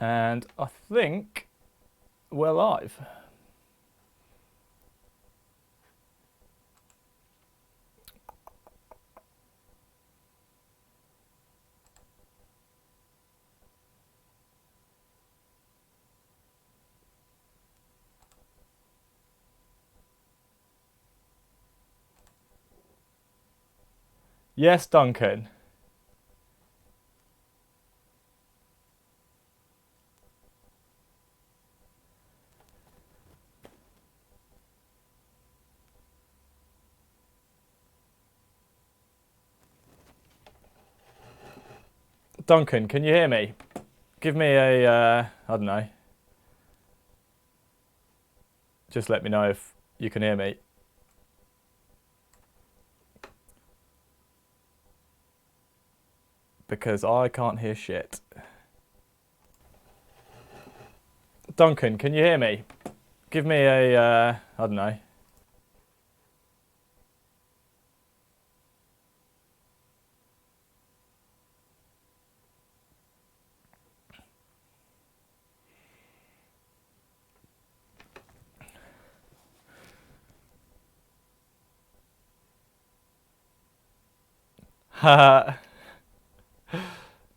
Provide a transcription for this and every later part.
And I think we're live. Yes, Duncan. Duncan, can you hear me? Give me a, I don't know. Just let me know if you can hear me. Because I can't hear shit. Duncan, can you hear me? Give me a, I don't know.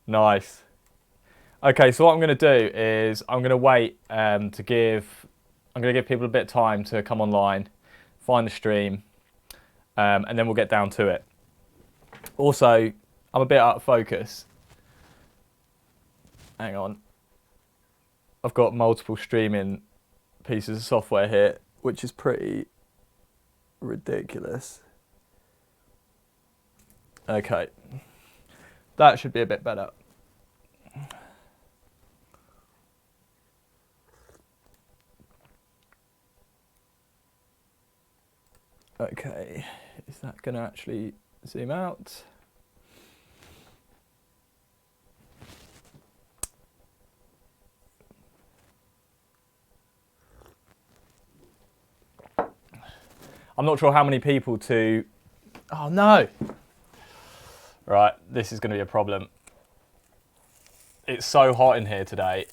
Nice. Okay, so what I'm going to do is I'm going to wait I'm going to give people a bit of time to come online, find the stream, and then we'll get down to it. Also, I'm a bit out of focus. Hang on. I've got multiple streaming pieces of software here, which is pretty ridiculous. Okay. That should be a bit better. Okay, is that going to actually zoom out? I'm not sure how many people to... Oh no! Right, this is going to be a problem. It's so hot in here today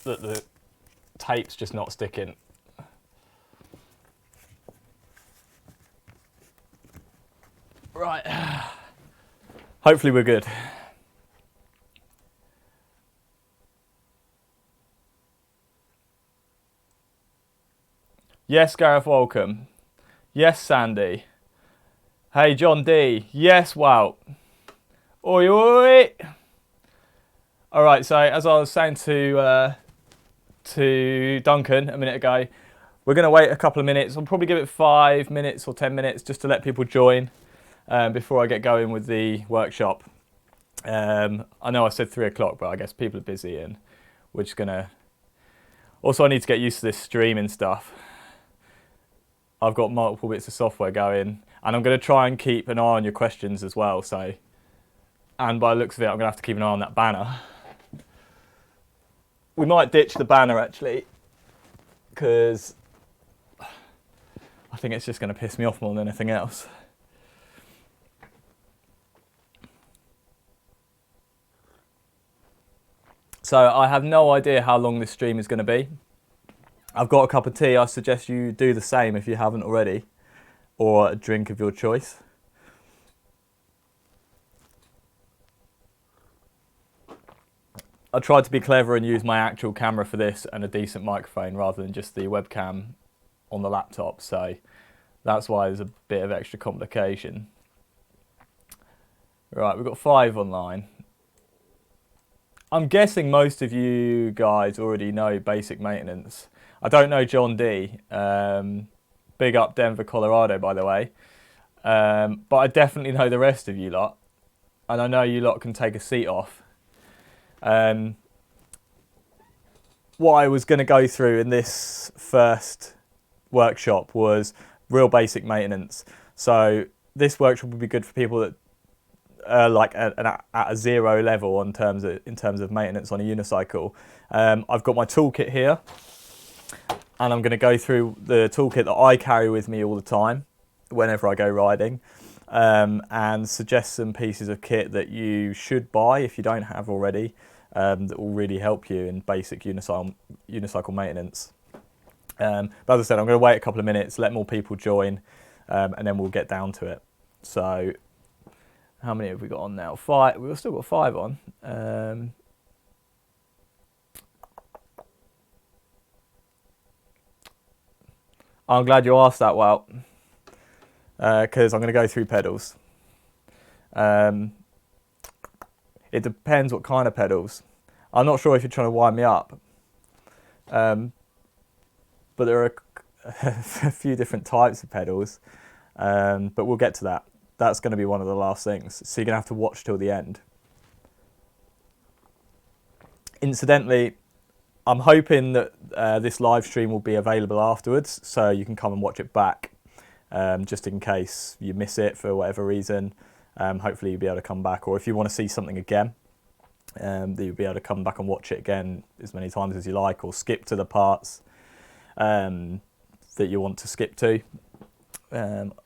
that the tape's just not sticking. Right. Hopefully we're good. Yes, Gareth, welcome. Yes, Sandy. Hey, John D. Yes, wow. Oi, oi. All right, so as I was saying to Duncan a minute ago, we're going to wait a couple of minutes. I'll probably give it 5 minutes or 10 minutes just to let people join before I get going with the workshop. I know I said 3 o'clock, but I guess people are busy and we're just going to... Also, I need to get used to this streaming stuff. I've got multiple bits of software going, and I'm going to try and keep an eye on your questions as well. So, and by the looks of it, I'm going to have to keep an eye on that banner. We might ditch the banner actually, because I think it's just going to piss me off more than anything else. So I have no idea how long this stream is going to be. I've got a cup of tea. I suggest you do the same if you haven't already, or a drink of your choice. I tried to be clever and use my actual camera for this and a decent microphone rather than just the webcam on the laptop, so that's why there's a bit of extra complication. Right, we've got 5 online. I'm guessing most of you guys already know basic maintenance. I don't know John D. Big up Denver, Colorado, by the way. But I definitely know the rest of you lot. And I know you lot can take a seat off. What I was going to go through in this first workshop was real basic maintenance. So this workshop would be good for people that are like at a 0 level in terms of maintenance on a unicycle. I've got my toolkit here, and I'm going to go through the toolkit that I carry with me all the time whenever I go riding, and suggest some pieces of kit that you should buy if you don't have already, that will really help you in basic unicycle maintenance. But as I said, I'm going to wait a couple of minutes, let more people join, and then we'll get down to it. So how many have we got on now? 5. We've still got 5 on. I'm glad you asked that, Well, because I'm going to go through pedals. It depends what kind of pedals. I'm not sure if you're trying to wind me up, but there are a few different types of pedals, but we'll get to that. That's going to be one of the last things, so you're going to have to watch till the end. Incidentally, I'm hoping that this live stream will be available afterwards, so you can come and watch it back, just in case you miss it for whatever reason. Hopefully you'll be able to come back, or if you want to see something again, that you'll be able to come back and watch it again as many times as you like, or skip to the parts that you want to skip to.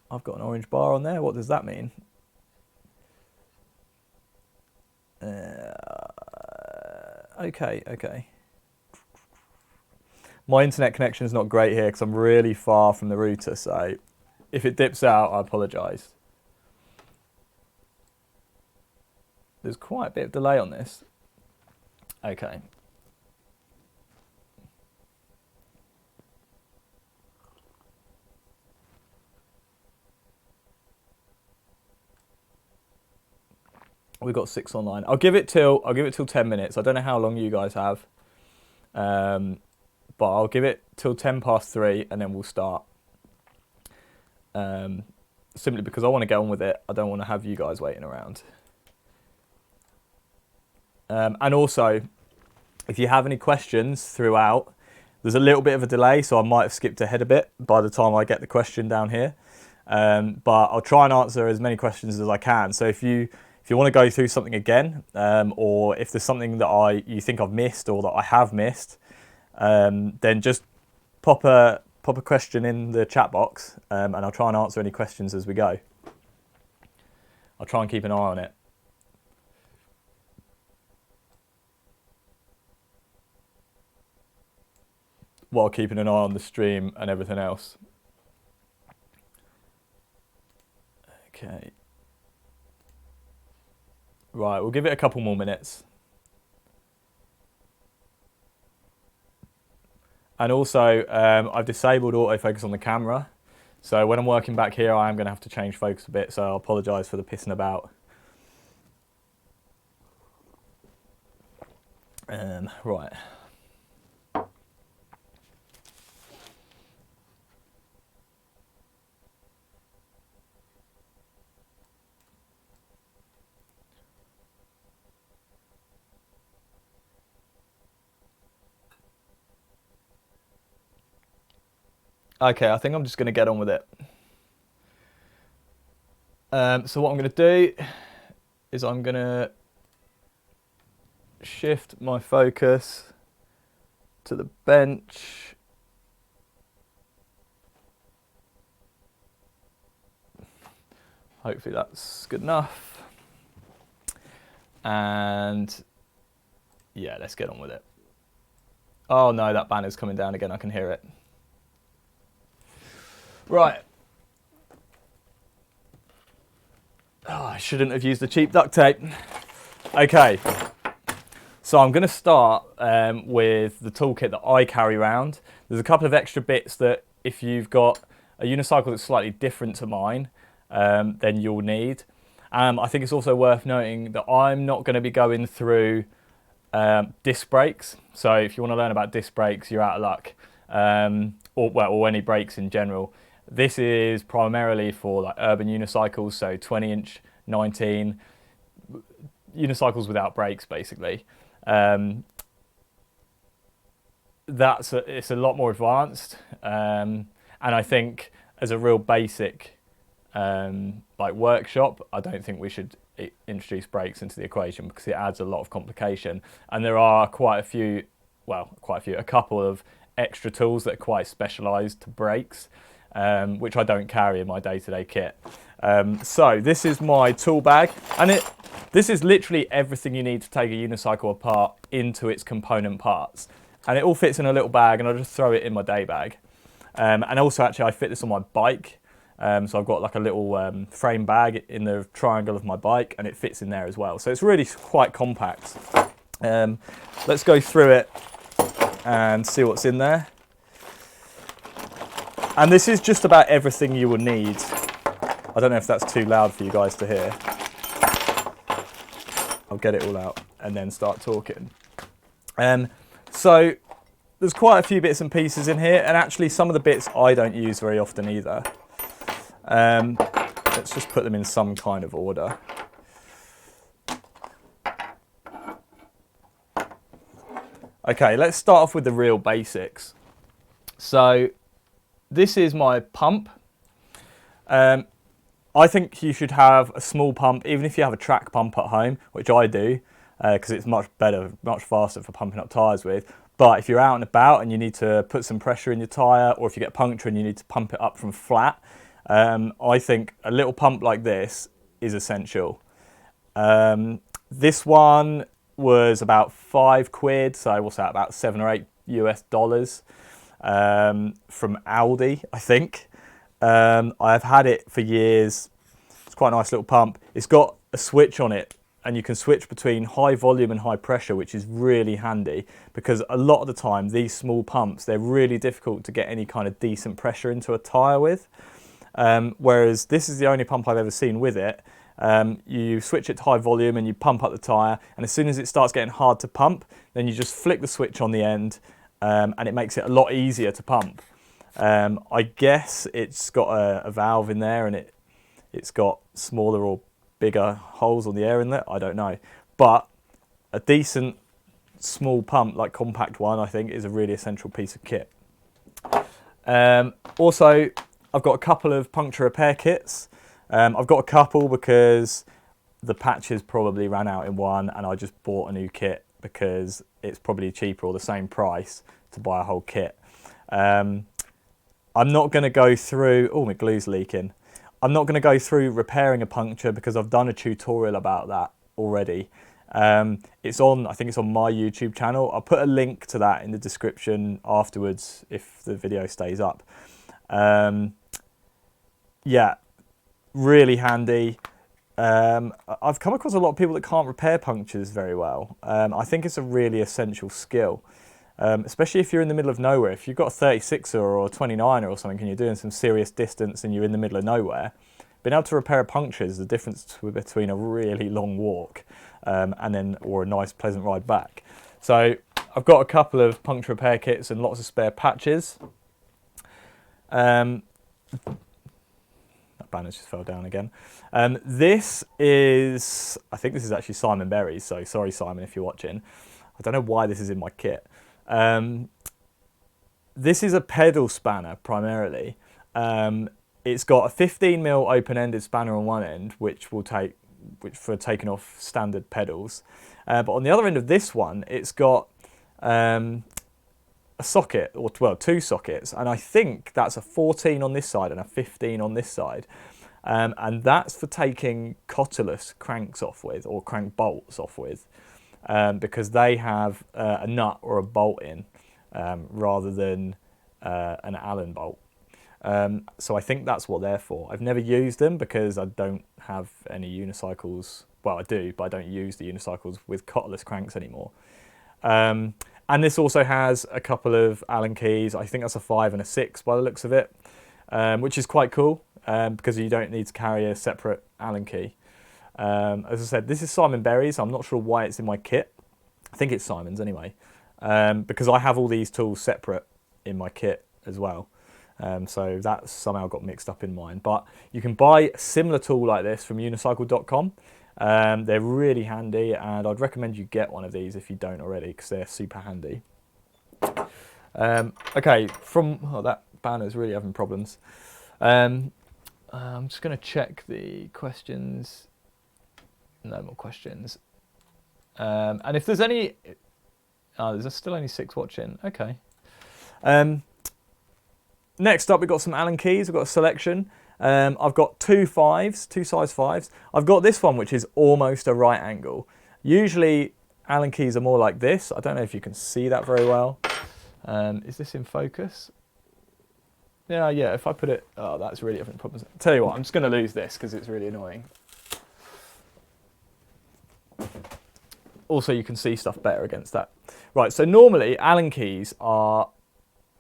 I've got an orange bar on there. What does that mean? Okay. My internet connection is not great here because I'm really far from the router, so if it dips out, I apologise. There's quite a bit of delay on this. Okay. We've got 6 online. I'll give it till 10 minutes. I don't know how long you guys have, but I'll give it till 10 past 3 and then we'll start. Simply because I want to get on with it. I don't want to have you guys waiting around. And also, if you have any questions throughout, there's a little bit of a delay, so I might have skipped ahead a bit by the time I get the question down here. But I'll try and answer as many questions as I can. So if you want to go through something again, or if there's something that you think I've missed or that I have missed, then just pop a question in the chat box, and I'll try and answer any questions as we go. I'll try and keep an eye on it. While keeping an eye on the stream and everything else. Okay. Right, we'll give it a couple more minutes. And also, I've disabled autofocus on the camera. So when I'm working back here, I am going to have to change focus a bit, so I apologise for the pissing about. Right. Okay, I think I'm just going to get on with it. So what I'm going to do is I'm going to shift my focus to the bench. Hopefully that's good enough. And yeah, let's get on with it. Oh no, that banner's coming down again, I can hear it. Right. Oh, I shouldn't have used the cheap duct tape. Okay. So I'm going to start with the toolkit that I carry around. There's a couple of extra bits that if you've got a unicycle that's slightly different to mine, then you'll need. I think it's also worth noting that I'm not going to be going through disc brakes. So if you want to learn about disc brakes, you're out of luck. Or any brakes in general. This is primarily for like urban unicycles, so 20-inch, 19, unicycles without brakes, basically. It's a lot more advanced, and I think as a real basic like workshop, I don't think we should introduce brakes into the equation because it adds a lot of complication. And there are a couple of extra tools that are quite specialised to brakes, which I don't carry in my day-to-day kit. So this is my tool bag, and This is literally everything you need to take a unicycle apart into its component parts. And it all fits in a little bag, and I'll just throw it in my day bag. And also, actually, I fit this on my bike. So I've got like a little frame bag in the triangle of my bike, and it fits in there as well. So it's really quite compact. Let's go through it and see what's in there. And this is just about everything you will need. I don't know if that's too loud for you guys to hear. I'll get it all out and then start talking. So there's quite a few bits and pieces in here, and actually some of the bits I don't use very often either. Let's just put them in some kind of order. Okay, let's start off with the real basics. So this is my pump. I think you should have a small pump, even if you have a track pump at home, which I do, because it's much better, much faster for pumping up tyres with. But if you're out and about and you need to put some pressure in your tyre, or if you get a puncture and you need to pump it up from flat, I think a little pump like this is essential. This one was about £5, so what's that, about $7 or $8 from Aldi, I think. I've had it for years. It's quite a nice little pump. It's got a switch on it, and you can switch between high volume and high pressure, which is really handy, because a lot of the time these small pumps, they're really difficult to get any kind of decent pressure into a tyre with. Whereas this is the only pump I've ever seen with it. You switch it to high volume and you pump up the tyre, and as soon as it starts getting hard to pump, then you just flick the switch on the end, and it makes it a lot easier to pump. I guess it's got a valve in there, and it's got smaller or bigger holes on the air inlet, I don't know. But a decent small pump, like compact one, I think is a really essential piece of kit. Also, I've got a couple of puncture repair kits. I've got a couple because the patches probably ran out in one, and I just bought a new kit because it's probably cheaper or the same price to buy a whole kit. I'm not going to go through... Oh, my glue's leaking. I'm not going to go through repairing a puncture because I've done a tutorial about that already. It's on, I think it's on my YouTube channel. I'll put a link to that in the description afterwards if the video stays up. Yeah, really handy. I've come across a lot of people that can't repair punctures very well. I think it's a really essential skill. Especially if you're in the middle of nowhere. If you've got a 36er or a 29er or something and you're doing some serious distance and you're in the middle of nowhere, being able to repair a puncture is the difference between a really long walk or a nice pleasant ride back. So I've got a couple of puncture repair kits and lots of spare patches. That banner just fell down again. This is, I think this is actually Simon Berry's, so sorry Simon if you're watching. I don't know why this is in my kit. This is a pedal spanner primarily. It's got a 15mm open-ended spanner on one end, which for taking off standard pedals. But on the other end of this one, it's got a socket, or well, two sockets, and I think that's a 14 on this side and a 15 on this side. And that's for taking cotterless cranks off with, or crank bolts off with. Because they have a nut or a bolt in rather than an Allen bolt. So I think that's what they're for. I've never used them because I don't have any unicycles. Well, I do, but I don't use the unicycles with cotterless cranks anymore. And this also has a couple of Allen keys. I think that's a 5 and a 6 by the looks of it, which is quite cool because you don't need to carry a separate Allen key. As I said, this is Simon Berry's. I'm not sure why it's in my kit. I think it's Simon's anyway, because I have all these tools separate in my kit as well. So that somehow got mixed up in mine. But you can buy a similar tool like this from unicycle.com. They're really handy, and I'd recommend you get one of these if you don't already, because they're super handy. Okay, that banner's really having problems. I'm just going to check the questions. No more questions. And if there's any... Oh, there's still only 6 watching. Okay. Next up, we've got some Allen keys. We've got a selection. I've got two size 5s. I've got this one which is almost a right angle. Usually Allen keys are more like this. I don't know if you can see that very well. Is this in focus? Yeah, if I put it, oh, that's really having problems. Tell you what, I'm just going to lose this because it's really annoying. Also, you can see stuff better against that. Right, so normally Allen keys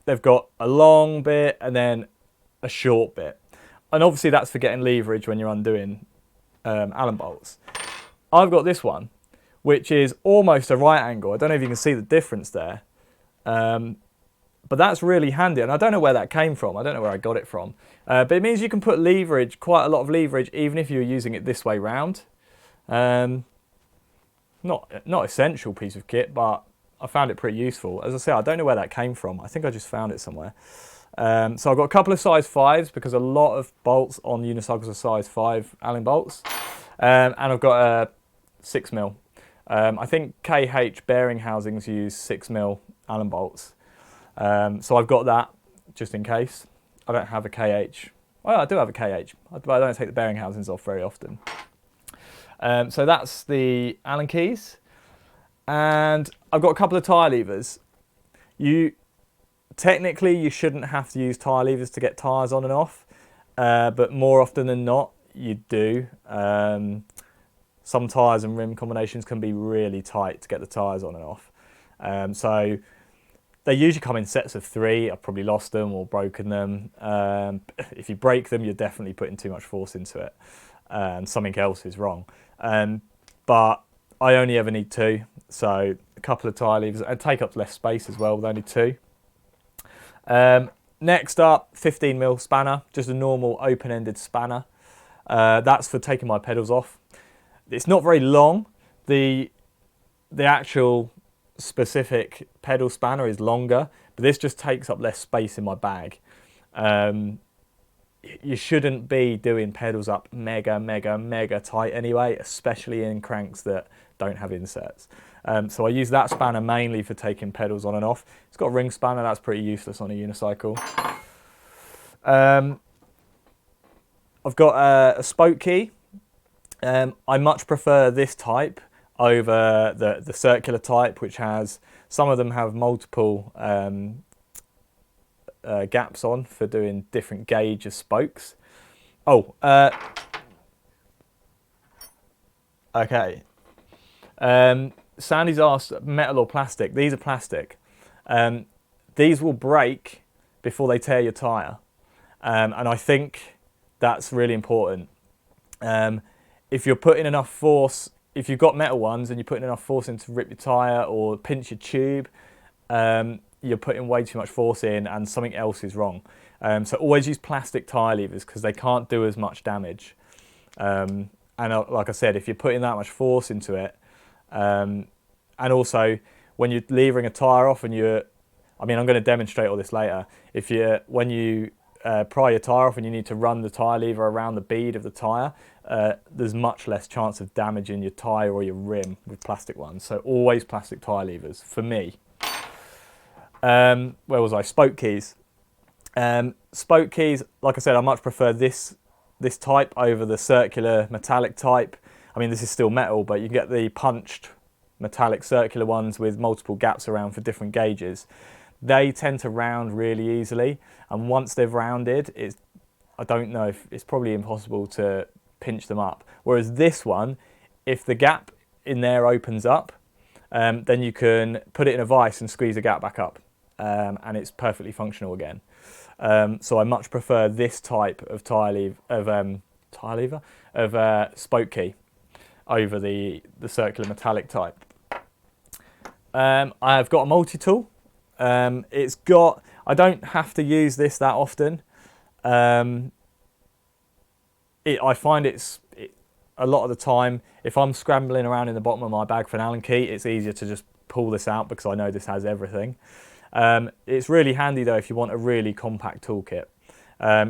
they've got a long bit and then a short bit. And obviously that's for getting leverage when you're undoing Allen bolts. I've got this one, which is almost a right angle. I don't know if you can see the difference there. But that's really handy, and I don't know where that came from. I don't know where I got it from. But it means you can put leverage, quite a lot of leverage, even if you're using it this way round. Not essential piece of kit, but I found it pretty useful. As I say, I don't know where that came from. I think I just found it somewhere. So I've got a couple of size 5s because a lot of bolts on unicycles are size 5 Allen bolts. And I've got a 6mm. I think KH bearing housings use 6mm Allen bolts. So I've got that just in case. I don't have a KH. Well, I do have a KH, but I don't take the bearing housings off very often. So that's the Allen keys. And I've got a couple of tyre levers. Technically, you shouldn't have to use tyre levers to get tyres on and off, but more often than not, you do. Some tyres and rim combinations can be really tight to get the tyres on and off. So they usually come in sets of 3. I've probably lost them or broken them. If you break them, you're definitely putting too much force into it. Something else is wrong. But I only ever need 2. So a couple of tyre levers and take up less space as well with only 2. Next up, 15mm spanner, just a normal open-ended spanner. That's for taking my pedals off. It's not very long. The actual specific pedal spanner is longer, but this just takes up less space in my bag. You shouldn't be doing pedals up mega tight anyway, especially in cranks that don't have inserts. So I use that spanner mainly for taking pedals on and off. It's got a ring spanner, that's pretty useless on a unicycle. I've got a spoke key. I much prefer this type over the circular type, which has, some of them have multiple gaps on for doing different gauge of spokes. Okay. Sandy's asked metal or plastic. These are plastic. These will break before they tear your tyre. And I think that's really important. If you're putting enough force, if you've got metal ones and you're putting enough force in to rip your tyre or pinch your tube, you're putting way too much force in and something else is wrong. So always use plastic tyre levers because they can't do as much damage. And like I said, if you're putting that much force into it, and also when you're levering a tyre off and I'm going to demonstrate all this later. When you pry your tyre off and you need to run the tyre lever around the bead of the tyre, there's much less chance of damaging your tyre or your rim with plastic ones. So always plastic tyre levers for me. Where was I? Spoke keys. Spoke keys, like I said, I much prefer this type over the circular metallic type. I mean, this is still metal, but you get the punched metallic circular ones with multiple gaps around for different gauges. They tend to round really easily, and once they've rounded, I don't know if it's probably impossible to pinch them up. Whereas this one, if the gap in there opens up, then you can put it in a vise and squeeze the gap back up, and it's perfectly functional again. So I much prefer this type of spoke key over the circular metallic type. I've got a multi-tool. I don't have to use this that often. I find a lot of the time, if I'm scrambling around in the bottom of my bag for an Allen key, it's easier to just pull this out because I know this has everything. It's really handy though if you want a really compact toolkit,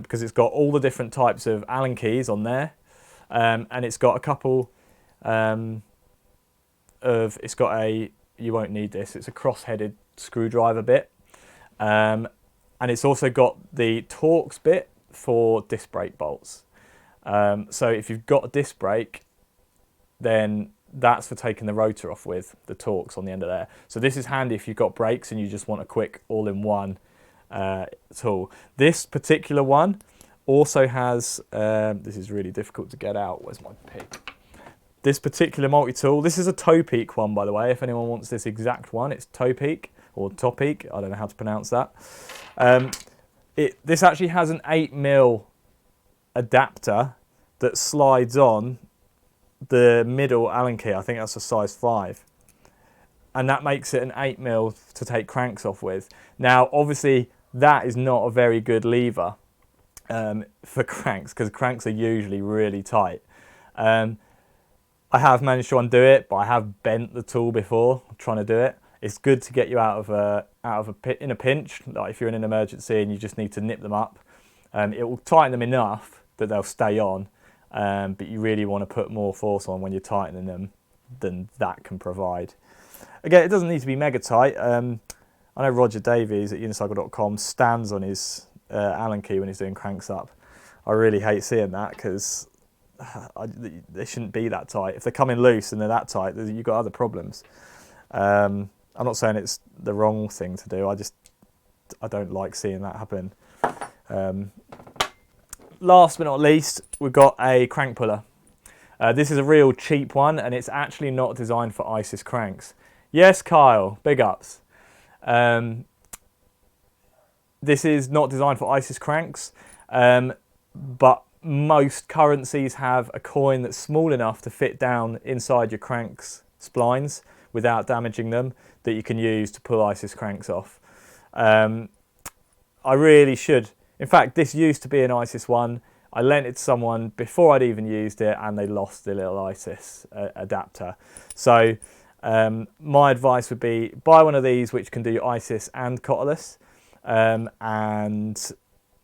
because it's got all the different types of Allen keys on there, and it's got a couple you won't need this, it's a cross-headed screwdriver bit, and it's also got the Torx bit for disc brake bolts. So if you've got a disc brake, then that's for taking the rotor off with, the Torx on the end of there. So this is handy if you've got brakes and you just want a quick all-in-one tool. This particular one also has, this is really difficult to get out, where's my pick? This particular multi-tool, this is a toe peak one, by the way, if anyone wants this exact one, it's toe peak or top peak, I don't know how to pronounce that. This actually has an 8mm adapter that slides on the middle Allen key. I think that's a size 5, and that makes it an 8mm to take cranks off with. Now obviously that is not a very good lever for cranks, because cranks are usually really tight. I have managed to undo it, but I have bent the tool before trying to do it. It's good to get you out of a pit in a pinch, like if you're in an emergency and you just need to nip them up. It will tighten them enough that they'll stay on, but you really want to put more force on when you're tightening them than that can provide. Again, it doesn't need to be mega tight. I know Roger Davies at Unicycle.com stands on his Allen key when he's doing cranks up. I really hate seeing that, because they shouldn't be that tight. If they're coming loose and they're that tight, you've got other problems. I'm not saying it's the wrong thing to do, I don't like seeing that happen. Last but not least, we've got a crank puller. This is a real cheap one, and it's actually not designed for ISIS cranks. Yes, Kyle, big ups. This is not designed for ISIS cranks, but most currencies have a coin that's small enough to fit down inside your cranks splines without damaging them, that you can use to pull ISIS cranks off. I really should. In fact, this used to be an ISIS one. I lent it to someone before I'd even used it, and they lost the little ISIS adapter. So my advice would be buy one of these which can do ISIS and cotterless, and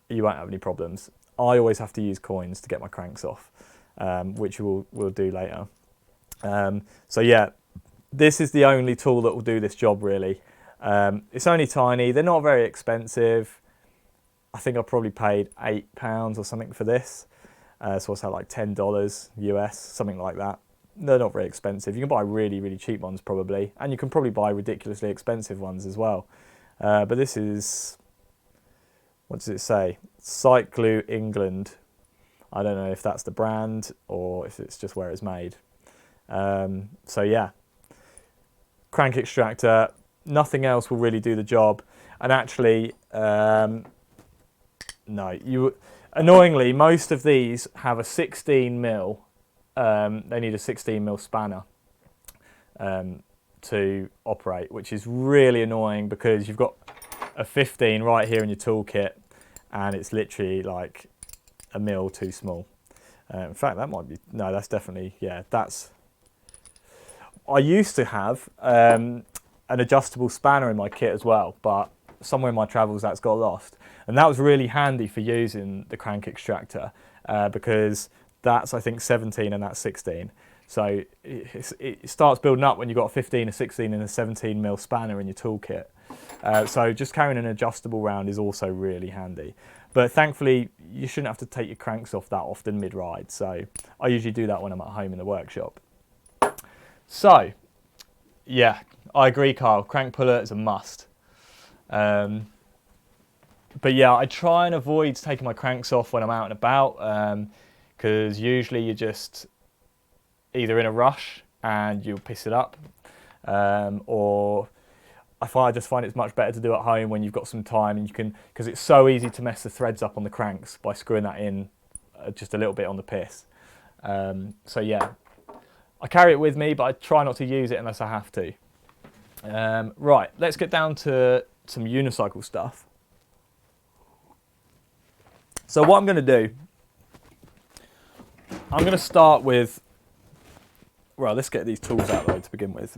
you won't have any problems. I always have to use coins to get my cranks off, which we'll do later. So yeah, this is the only tool that will do this job really. It's only tiny, they're not very expensive. I think I probably paid £8 or something for this. So what's that, like $10 US, something like that. They're not very expensive. You can buy really, really cheap ones probably, and you can probably buy ridiculously expensive ones as well. But this is, what does it say? Cyclu England. I don't know if that's the brand or if it's just where it's made. So yeah, crank extractor, nothing else will really do the job. And actually, no, annoyingly, most of these have a 16mm, they need a 16mm spanner to operate, which is really annoying because you've got a 15 right here in your toolkit, and it's literally like a mil too small. In fact, that might be, no, that's definitely, yeah, that's, I used to have an adjustable spanner in my kit as well, but somewhere in my travels that's got lost. And that was really handy for using the crank extractor because that's, I think, 17 and that's 16. So it starts building up when you've got a 15, a 16 and a 17mm spanner in your toolkit. So just carrying an adjustable round is also really handy. But thankfully, you shouldn't have to take your cranks off that often mid-ride. So I usually do that when I'm at home in the workshop. So, yeah, I agree, Kyle. Crank puller is a must. But yeah, I try and avoid taking my cranks off when I'm out and about because usually you're just either in a rush and you'll piss it up, or I just find it's much better to do at home when you've got some time and you can, because it's so easy to mess the threads up on the cranks by screwing that in just a little bit on the piss. So yeah, I carry it with me, but I try not to use it unless I have to. Right, let's get down to some unicycle stuff. So what I'm going to do, I'm going to start with, well, let's get these tools out of the way to begin with.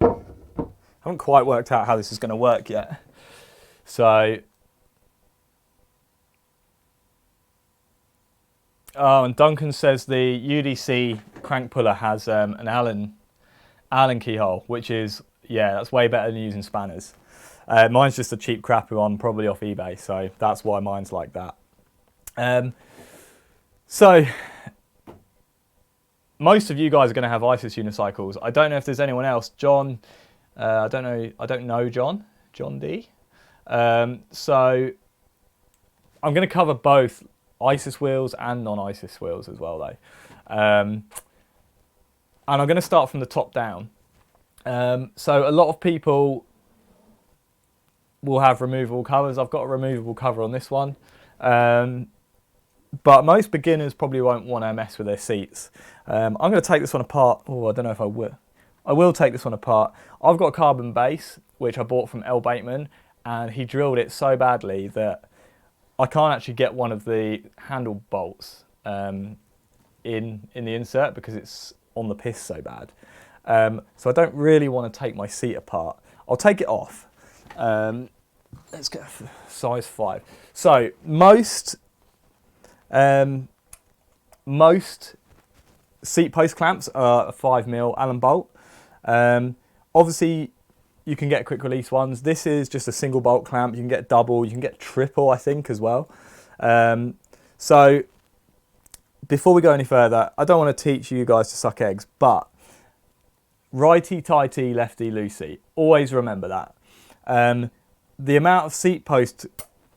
I haven't quite worked out how this is going to work yet. So Oh, and Duncan says the UDC crank puller has an Allen keyhole, which is, yeah, that's way better than using spanners. Mine's just a cheap crappy one, probably off eBay, so that's why mine's like that. So most of you guys are going to have ISIS unicycles. I don't know if there's anyone else. John, I don't know John D. So I'm going to cover both ISIS wheels and non-ISIS wheels as well, though. And I'm going to start from the top down. So a lot of people will have removable covers. I've got a removable cover on this one. But most beginners probably won't want to mess with their seats. I'm going to take this one apart. Oh, I don't know if I will. I will take this one apart. I've got a carbon base, which I bought from L. Bateman, and he drilled it so badly that I can't actually get one of the handle bolts in the insert because it's on the piss so bad. So I don't really want to take my seat apart. I'll take it off. Let's get a size 5. So most seat post clamps are a 5mm Allen bolt. Obviously, you can get quick release ones. This is just a single bolt clamp. You can get double, you can get triple, I think, as well. So before we go any further, I don't want to teach you guys to suck eggs, but righty tighty, lefty loosey. Always remember that. The amount of seat post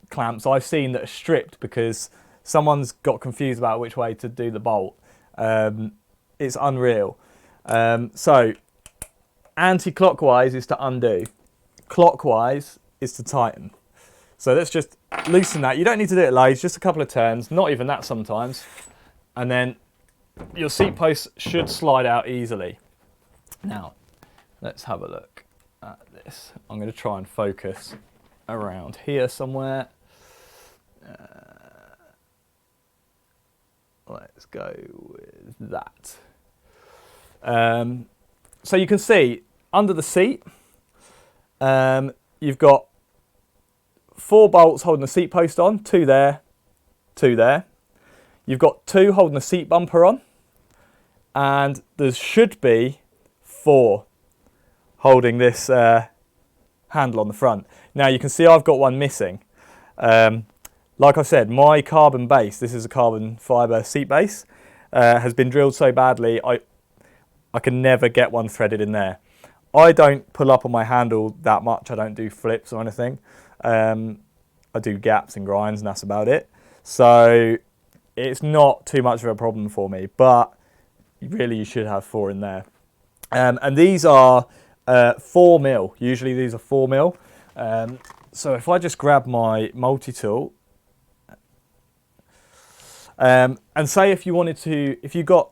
clamps I've seen that are stripped because someone's got confused about which way to do the bolt. It's unreal. So anti-clockwise is to undo. Clockwise is to tighten. So let's just loosen that. You don't need to do it loads, just a couple of turns, not even that sometimes. And then your seat post should slide out easily. Now, let's have a look at this. I'm going to try and focus around here somewhere. Let's go with that. So you can see under the seat, you've got 4 bolts holding the seat post on, 2 there, 2 there. You've got 2 holding the seat bumper on, and there should be 4 holding this handle on the front. Now you can see I've got one missing. Like I said, my carbon base, this is a carbon fibre seat base, has been drilled so badly I can never get one threaded in there. I don't pull up on my handle that much. I don't do flips or anything. I do gaps and grinds and that's about it. So it's not too much of a problem for me, but really you should have 4 in there. And these are 4mm. Usually these are 4mm. So if I just grab my multi-tool, and say if you wanted to, if you got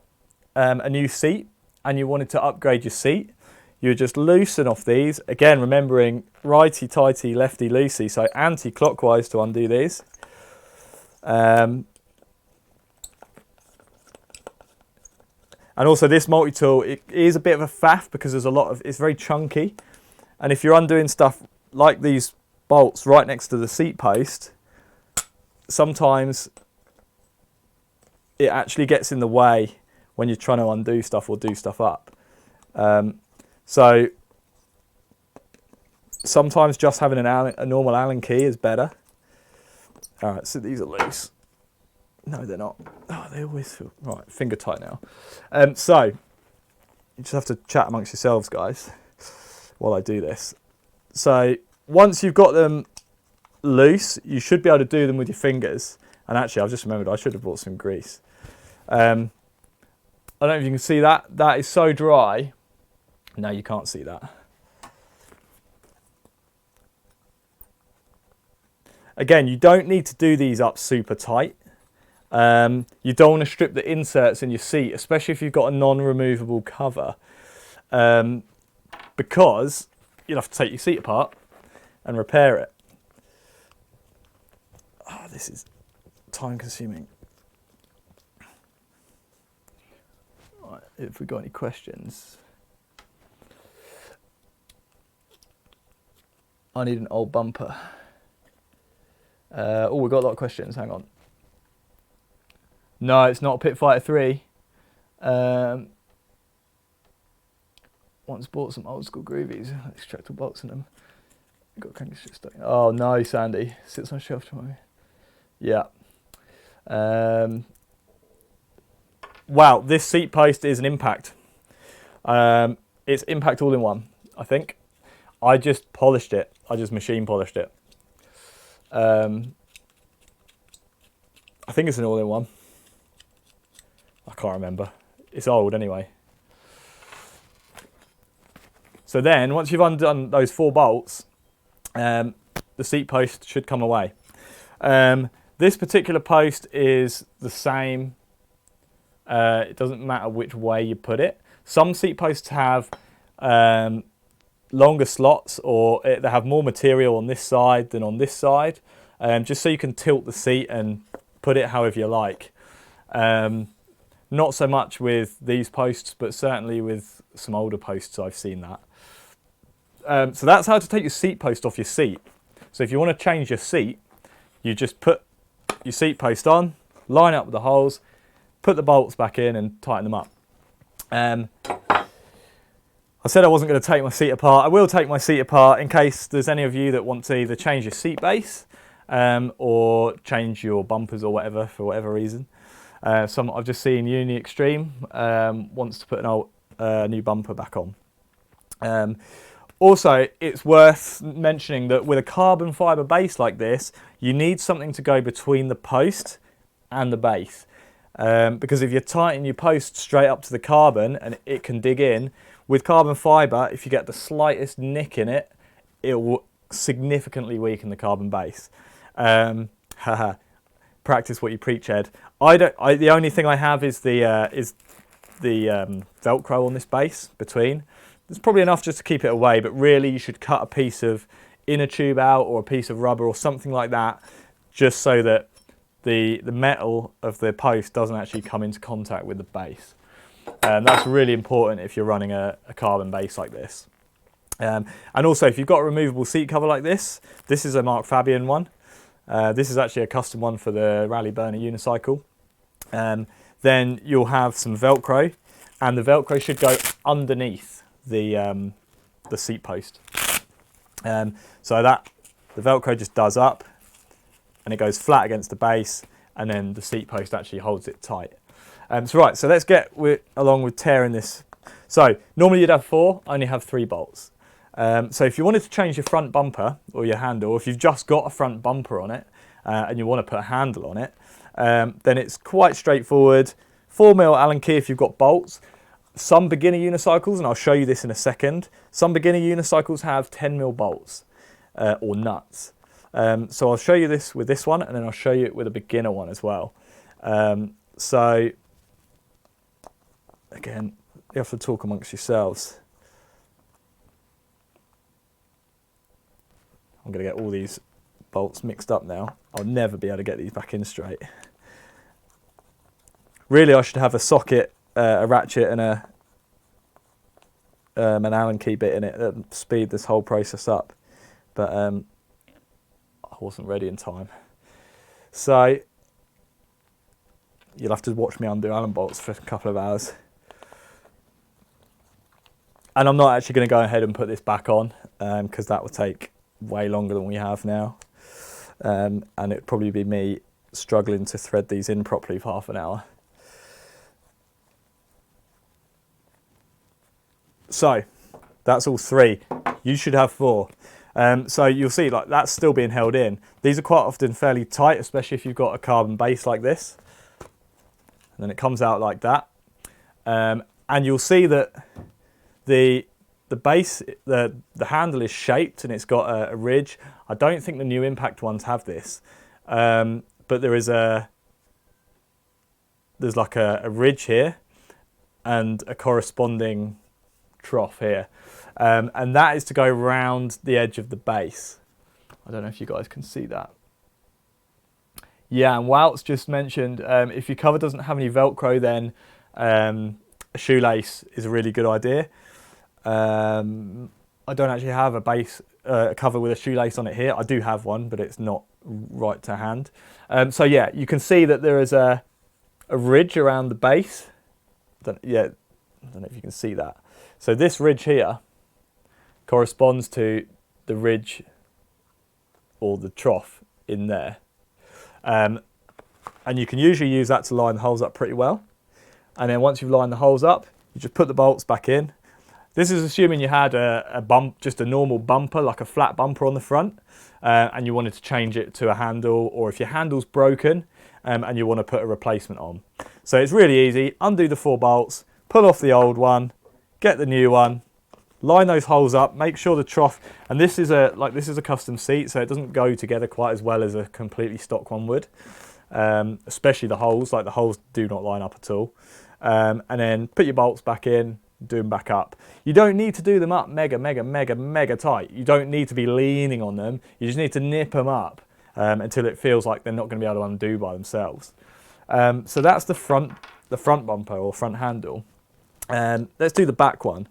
a new seat and you wanted to upgrade your seat, you would just loosen off these. Again, remembering righty tighty, lefty loosey, so anti-clockwise to undo these. And also this multi-tool, it is a bit of a faff because there's a lot of, it's very chunky. And if you're undoing stuff like these bolts right next to the seat post, sometimes it actually gets in the way when you're trying to undo stuff or do stuff up. So sometimes just having a normal Allen key is better. All right, so these are loose. No, they're not. Oh, they always feel right. Finger tight now. So you just have to chat amongst yourselves, guys, while I do this. So once you've got them loose, you should be able to do them with your fingers. And actually, I've just remembered I should have brought some grease. I don't know if you can see that. That is so dry. No, you can't see that. Again, you don't need to do these up super tight. You don't want to strip the inserts in your seat, especially if you've got a non-removable cover, because you'll have to take your seat apart and repair it. Oh, this is time consuming. Right, if we've got any questions. I need an old bumper. Oh, we've got a lot of questions, hang on. No, it's not a Pit Fighter 3. Once bought some old school groovies, extractable bolts in them. Got crank shit stuck. Oh no, Sandy. Sits on a shelf to me. Yeah. Wow, this seat post is an Impact. It's Impact all-in-one, I think. I just polished it. I just machine polished it. I think it's an all-in-one. I can't remember. It's old anyway. So then, once you've undone those 4 bolts, the seat post should come away. This particular post is the same. It doesn't matter which way you put it. Some seat posts have longer slots, or they have more material on this side than on this side, just so you can tilt the seat and put it however you like. Not so much with these posts, but certainly with some older posts I've seen that. So that's how to take your seat post off your seat. So if you want to change your seat, you just put your seat post on, line up with the holes, put the bolts back in and tighten them up. I said I wasn't going to take my seat apart. I will take my seat apart in case there's any of you that want to either change your seat base or change your bumpers or whatever for whatever reason. Some I've just seen Uni Extreme wants to put an old new bumper back on. Also, it's worth mentioning that with a carbon fibre base like this, you need something to go between the post and the base. Because if you tighten your post straight up to the carbon and it can dig in, with carbon fibre, if you get the slightest nick in it, it will significantly weaken the carbon base. Practice what you preach, Ed. The only thing I have is the Velcro on this base between. There's probably enough just to keep it away, but really you should cut a piece of inner tube out or a piece of rubber or something like that, just so that the metal of the post doesn't actually come into contact with the base. And that's really important if you're running a carbon base like this. And also, if you've got a removable seat cover like this is a Mark Fabian one. This is actually a custom one for the Rally Burner Unicycle. Then you'll have some Velcro, and the Velcro should go underneath the seat post. So that the Velcro just does up and it goes flat against the base, and then the seat post actually holds it tight. So let's get along with tearing this. So normally you'd have 4, I only have 3 bolts. So if you wanted to change your front bumper or your handle, or if you've just got a front bumper on it and you want to put a handle on it, then it's quite straightforward. 4mm Allen key if you've got bolts. Some beginner unicycles, and I'll show you this in a second, some beginner unicycles have 10mm bolts or nuts. So I'll show you this with this one, and then I'll show you it with a beginner one as well. So again, you have to talk amongst yourselves. I'm going to get all these bolts mixed up now. I'll never be able to get these back in straight. Really, I should have a socket, a ratchet and an Allen key bit in it that speed this whole process up. But I wasn't ready in time. So you'll have to watch me undo Allen bolts for a couple of hours. And I'm not actually going to go ahead and put this back on because that will take way longer than we have now. And it'd probably be me struggling to thread these in properly for half an hour. So that's all 3. You should have 4. So you'll see like that's still being held in. These are quite often fairly tight, especially if you've got a carbon base like this. And then it comes out like that. And you'll see that the base, the handle is shaped and it's got a ridge. I don't think the new Impact ones have this. But there's like a ridge here and a corresponding trough here. And that is to go around the edge of the base. I don't know if you guys can see that. Yeah, and Wout's just mentioned if your cover doesn't have any Velcro, then a shoelace is a really good idea. I don't actually have a base cover with a shoelace on it here. I do have one, but it's not right to hand. So yeah, you can see that there is a a ridge around the base. I don't know if you can see that. So this ridge here corresponds to the ridge or the trough in there. And you can usually use that to line the holes up pretty well. And then once you've lined the holes up, you just put the bolts back in. This is assuming you had a bump, just a normal bumper, like a flat bumper on the front, and you wanted to change it to a handle, or if your handle's broken and you want to put a replacement on. So it's really easy. Undo the 4 bolts, pull off the old one, get the new one, line those holes up, make sure the trough, and this is a custom seat, so it doesn't go together quite as well as a completely stock one would, especially the holes. Like the holes do not line up at all. And then put your bolts back in, do them back up. You don't need to do them up mega tight. You don't need to be leaning on them. You just need to nip them up until it feels like they're not going to be able to undo by themselves. So that's the front bumper or front handle. Let's do the back one.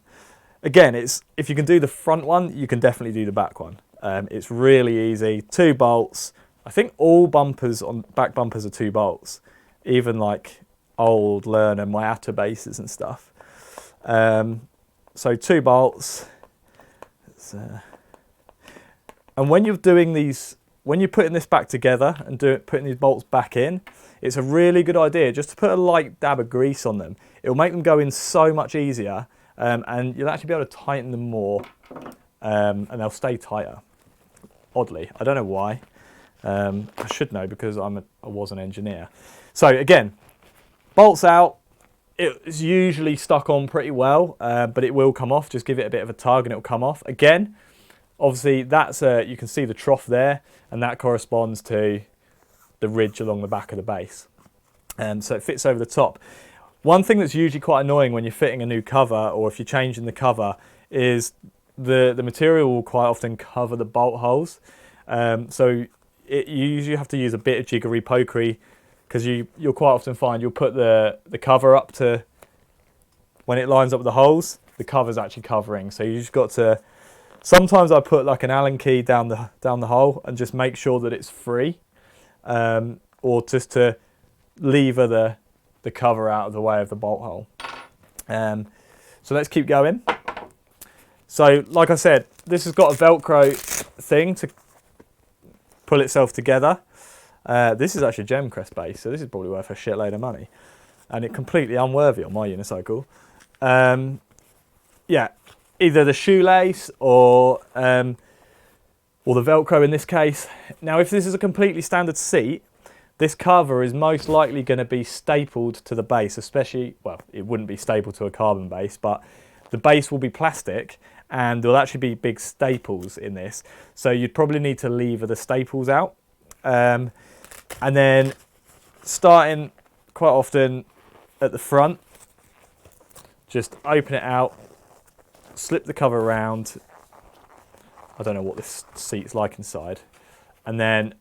Again, if you can do the front one, you can definitely do the back one. It's really easy. 2 bolts. I think all bumpers on back bumpers are 2 bolts, even like old Lerner Miata bases and stuff. So 2 bolts. And when you're doing these, when you're putting this back together and putting these bolts back in, it's a really good idea just to put a light dab of grease on them. It will make them go in so much easier, and you'll actually be able to tighten them more, and they'll stay tighter. Oddly, I don't know why. I should know because I was an engineer. So again, bolts out. It's usually stuck on pretty well, but it will come off. Just give it a bit of a tug and it'll come off. Again, obviously that's you can see the trough there, and that corresponds to the ridge along the back of the base. So it fits over the top. One thing that's usually quite annoying when you're fitting a new cover, or if you're changing the cover, is the material will quite often cover the bolt holes. So you usually have to use a bit of jiggery pokery, because you'll quite often find you'll put the cover up to, when it lines up with the holes, the cover's actually covering. So you just got to, sometimes I put like an Allen key down the hole and just make sure that it's free, or just to lever the cover out of the way of the bolt hole. So let's keep going. So like I said, this has got a Velcro thing to pull itself together. This is actually a Gemcrest base, so this is probably worth a shitload of money, and it's completely unworthy on my unicycle. Yeah, either the shoelace or the Velcro in this case. Now, if this is a completely standard seat, this cover is most likely going to be stapled to the base, especially, well, it wouldn't be stapled to a carbon base, but the base will be plastic, and there'll actually be big staples in this, so you'd probably need to lever the staples out. And then starting quite often at the front, just open it out, slip the cover around. I don't know what this seat's like inside. And then,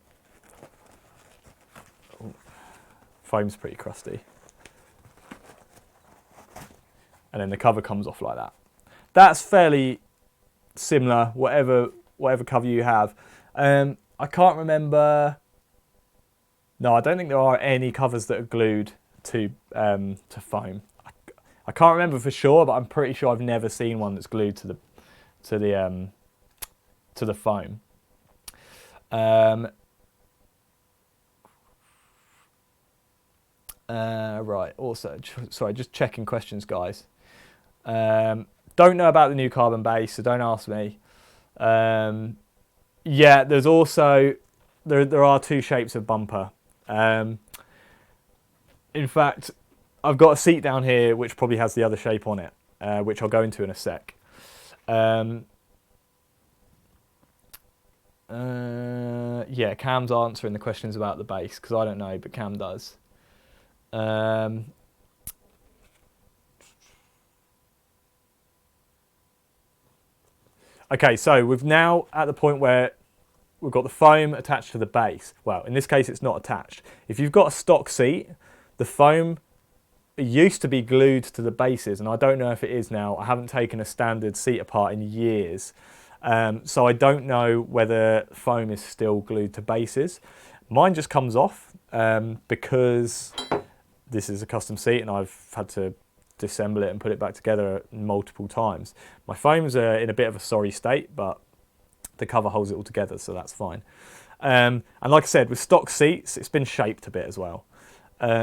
foam's pretty crusty. And then the cover comes off like that. That's fairly similar, whatever cover you have. I can't remember. No, I don't think there are any covers that are glued to foam. I can't remember for sure, but I'm pretty sure I've never seen one that's glued to the foam. Right. Also, sorry, just checking questions, guys. Don't know about the new carbon base, so don't ask me. Yeah, there's also there are 2 shapes of bumper. In fact, I've got a seat down here which probably has the other shape on it, which I'll go into in a sec. Yeah, Cam's answering the questions about the base, because I don't know, but Cam does. Okay, so we've now at the point where we've got the foam attached to the base. Well, in this case, it's not attached. If you've got a stock seat, the foam used to be glued to the bases, and I don't know if it is now. I haven't taken a standard seat apart in years. So I don't know whether foam is still glued to bases. Mine just comes off because this is a custom seat and I've had to disassemble it and put it back together multiple times. My foams are in a bit of a sorry state, but the cover holds it all together, so that's fine. And like I said, with stock seats, it's been shaped a bit as well.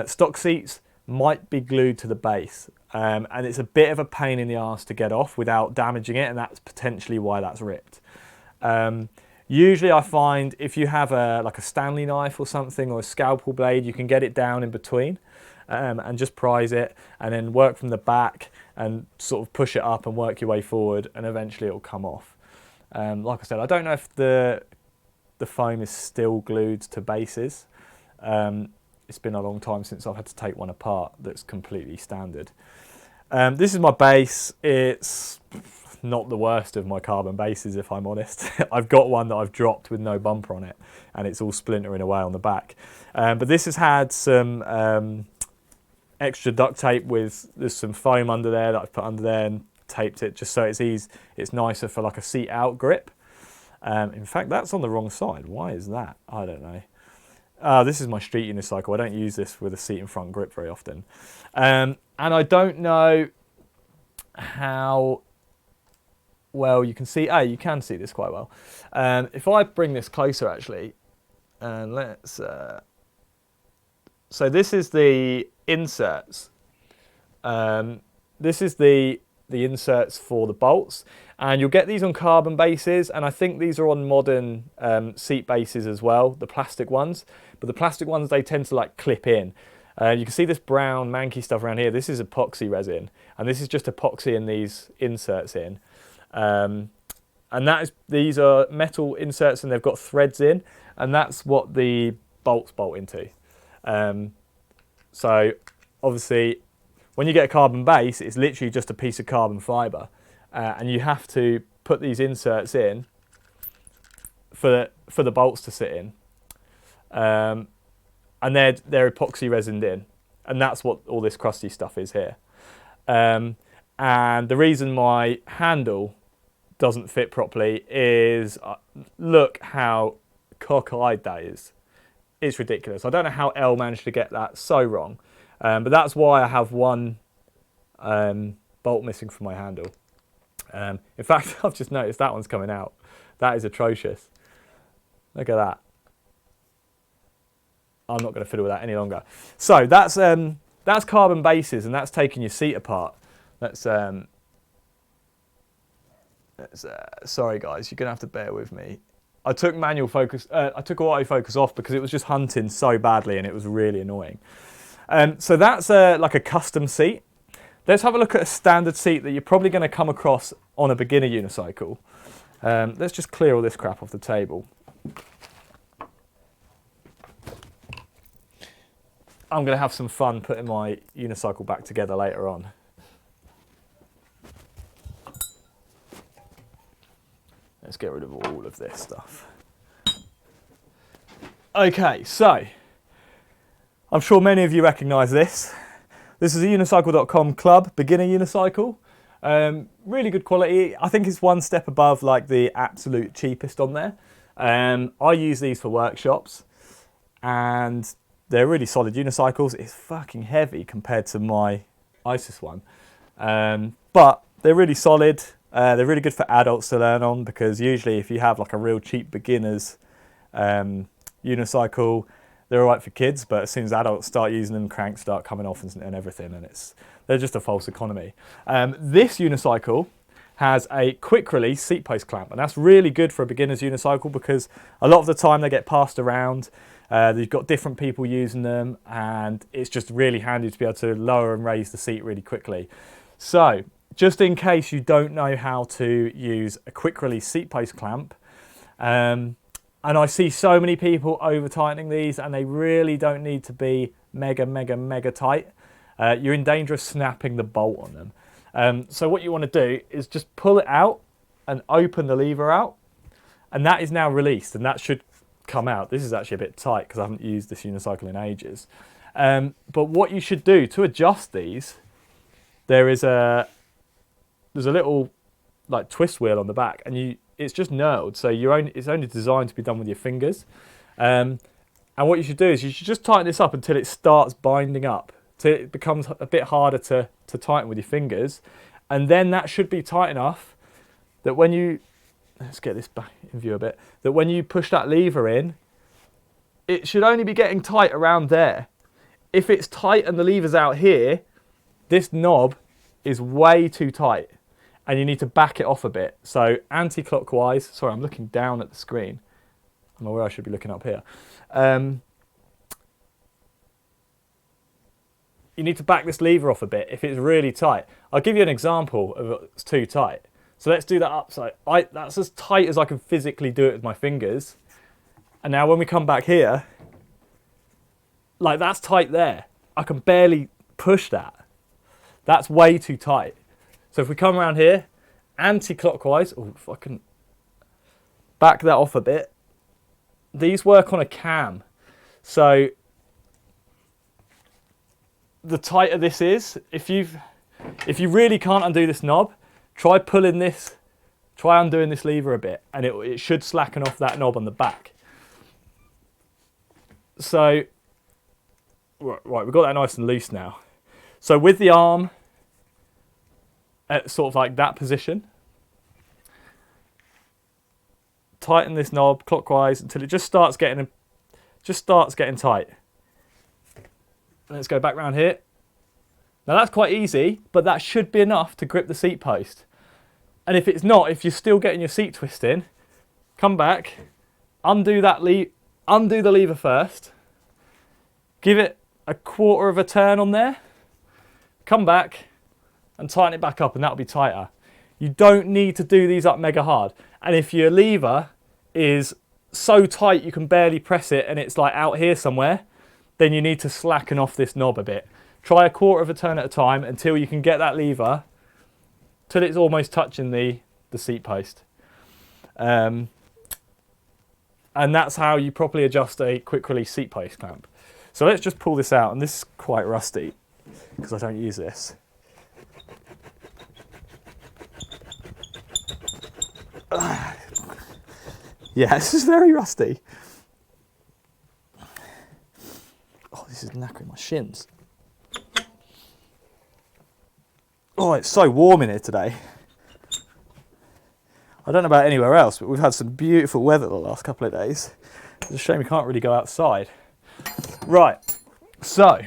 Stock seats might be glued to the base, and it's a bit of a pain in the arse to get off without damaging it, and that's potentially why that's ripped. Usually I find if you have like a Stanley knife or something, or a scalpel blade, you can get it down in between and just prise it and then work from the back and sort of push it up and work your way forward, and eventually it'll come off. Like I said, I don't know if the foam is still glued to bases. It's been a long time since I've had to take one apart that's completely standard. This is my base. It's not the worst of my carbon bases, if I'm honest. I've got one that I've dropped with no bumper on it, and it's all splintering away on the back. But this has had some extra duct tape there's some foam under there that I've put under there and taped it just so it's nicer for like a seat out grip. In fact, that's on the wrong side. Why is that? I don't know. This is my street unicycle. I don't use this with a seat in front grip very often. And I don't know how well you can see. You can see this quite well. If I bring this closer actually, and let's... so this is the inserts. This is the inserts for the bolts, and you'll get these on carbon bases, and I think these are on modern seat bases as well, the plastic ones. But the plastic ones, they tend to like clip in. You can see this brown manky stuff around here. This is epoxy resin, and this is just epoxy in these inserts in. And these are metal inserts, and they've got threads in, and that's what the bolts bolt into. So obviously, when you get a carbon base, it's literally just a piece of carbon fibre, and you have to put these inserts in for the bolts to sit in, and they're epoxy resined in, and that's what all this crusty stuff is here. And the reason my handle doesn't fit properly is look how cockeyed that is. It's ridiculous. I don't know how Elle managed to get that so wrong. But that's why I have one bolt missing from my handle. In fact, I've just noticed that one's coming out. That is atrocious. Look at that. I'm not going to fiddle with that any longer. So that's carbon bases, and that's taking your seat apart. Sorry guys, you're going to have to bear with me. I took manual focus. I took autofocus off because it was just hunting so badly, and it was really annoying. So that's like a custom seat. Let's have a look at a standard seat that you're probably going to come across on a beginner unicycle. Let's just clear all this crap off the table. I'm going to have some fun putting my unicycle back together later on. Let's get rid of all of this stuff. Okay, so I'm sure many of you recognise this. This is a unicycle.com club beginner unicycle. Really good quality. I think it's one step above like the absolute cheapest on there. I use these for workshops, and they're really solid unicycles. It's fucking heavy compared to my ISIS one, but they're really solid. They're really good for adults to learn on, because usually if you have like a real cheap beginner's unicycle, they're all right for kids, but as soon as adults start using them, cranks start coming off and everything, and they're just a false economy. This unicycle has a quick release seat post clamp, and that's really good for a beginner's unicycle because a lot of the time they get passed around. You've got different people using them, and it's just really handy to be able to lower and raise the seat really quickly. So just in case you don't know how to use a quick release seat post clamp, and I see so many people over tightening these, and they really don't need to be mega tight. You're in danger of snapping the bolt on them. So what you want to do is just pull it out and open the lever out, and that is now released, and that should come out. This is actually a bit tight because I haven't used this unicycle in ages. But what you should do to adjust these, there's a little like twist wheel on the back, and it's just knurled, so it's only designed to be done with your fingers. And what you should do is you should just tighten this up until it starts binding up till it becomes a bit harder to tighten with your fingers. And then that should be tight enough that when you, let's get this back in view a bit, that when you push that lever in, it should only be getting tight around there. If it's tight and the lever's out here, this knob is way too tight and you need to back it off a bit. So anti-clockwise, sorry, I'm looking down at the screen. I'm aware I should be looking up here. You need to back this lever off a bit if it's really tight. I'll give you an example of it's too tight. So let's do that upside. That's as tight as I can physically do it with my fingers. And now when we come back here, like that's tight there. I can barely push that. That's way too tight. So if we come around here, anti-clockwise, oh, if I can back that off a bit. These work on a cam. So the tighter this is, if you really can't undo this knob, try pulling this, try undoing this lever a bit, and it should slacken off that knob on the back. So, right, we've got that nice and loose now. So with the arm at sort of like that position, tighten this knob clockwise until it just starts getting tight. Let's go back round here. Now that's quite easy, but that should be enough to grip the seat post. And if it's not, if you're still getting your seat twisting, come back, undo the lever first, give it a quarter of a turn on there, come back and tighten it back up, and that'll be tighter. You don't need to do these up mega hard. And if your lever is so tight you can barely press it and it's like out here somewhere, then you need to slacken off this knob a bit. Try a quarter of a turn at a time until you can get that lever till it's almost touching the seat post. And that's how you properly adjust a quick release seat post clamp. So let's just pull this out, and this is quite rusty because I don't use this. Yeah, this is very rusty. Oh, this is knackering my shins. Oh, it's so warm in here today. I don't know about anywhere else, but we've had some beautiful weather the last couple of days. It's a shame we can't really go outside. Right, so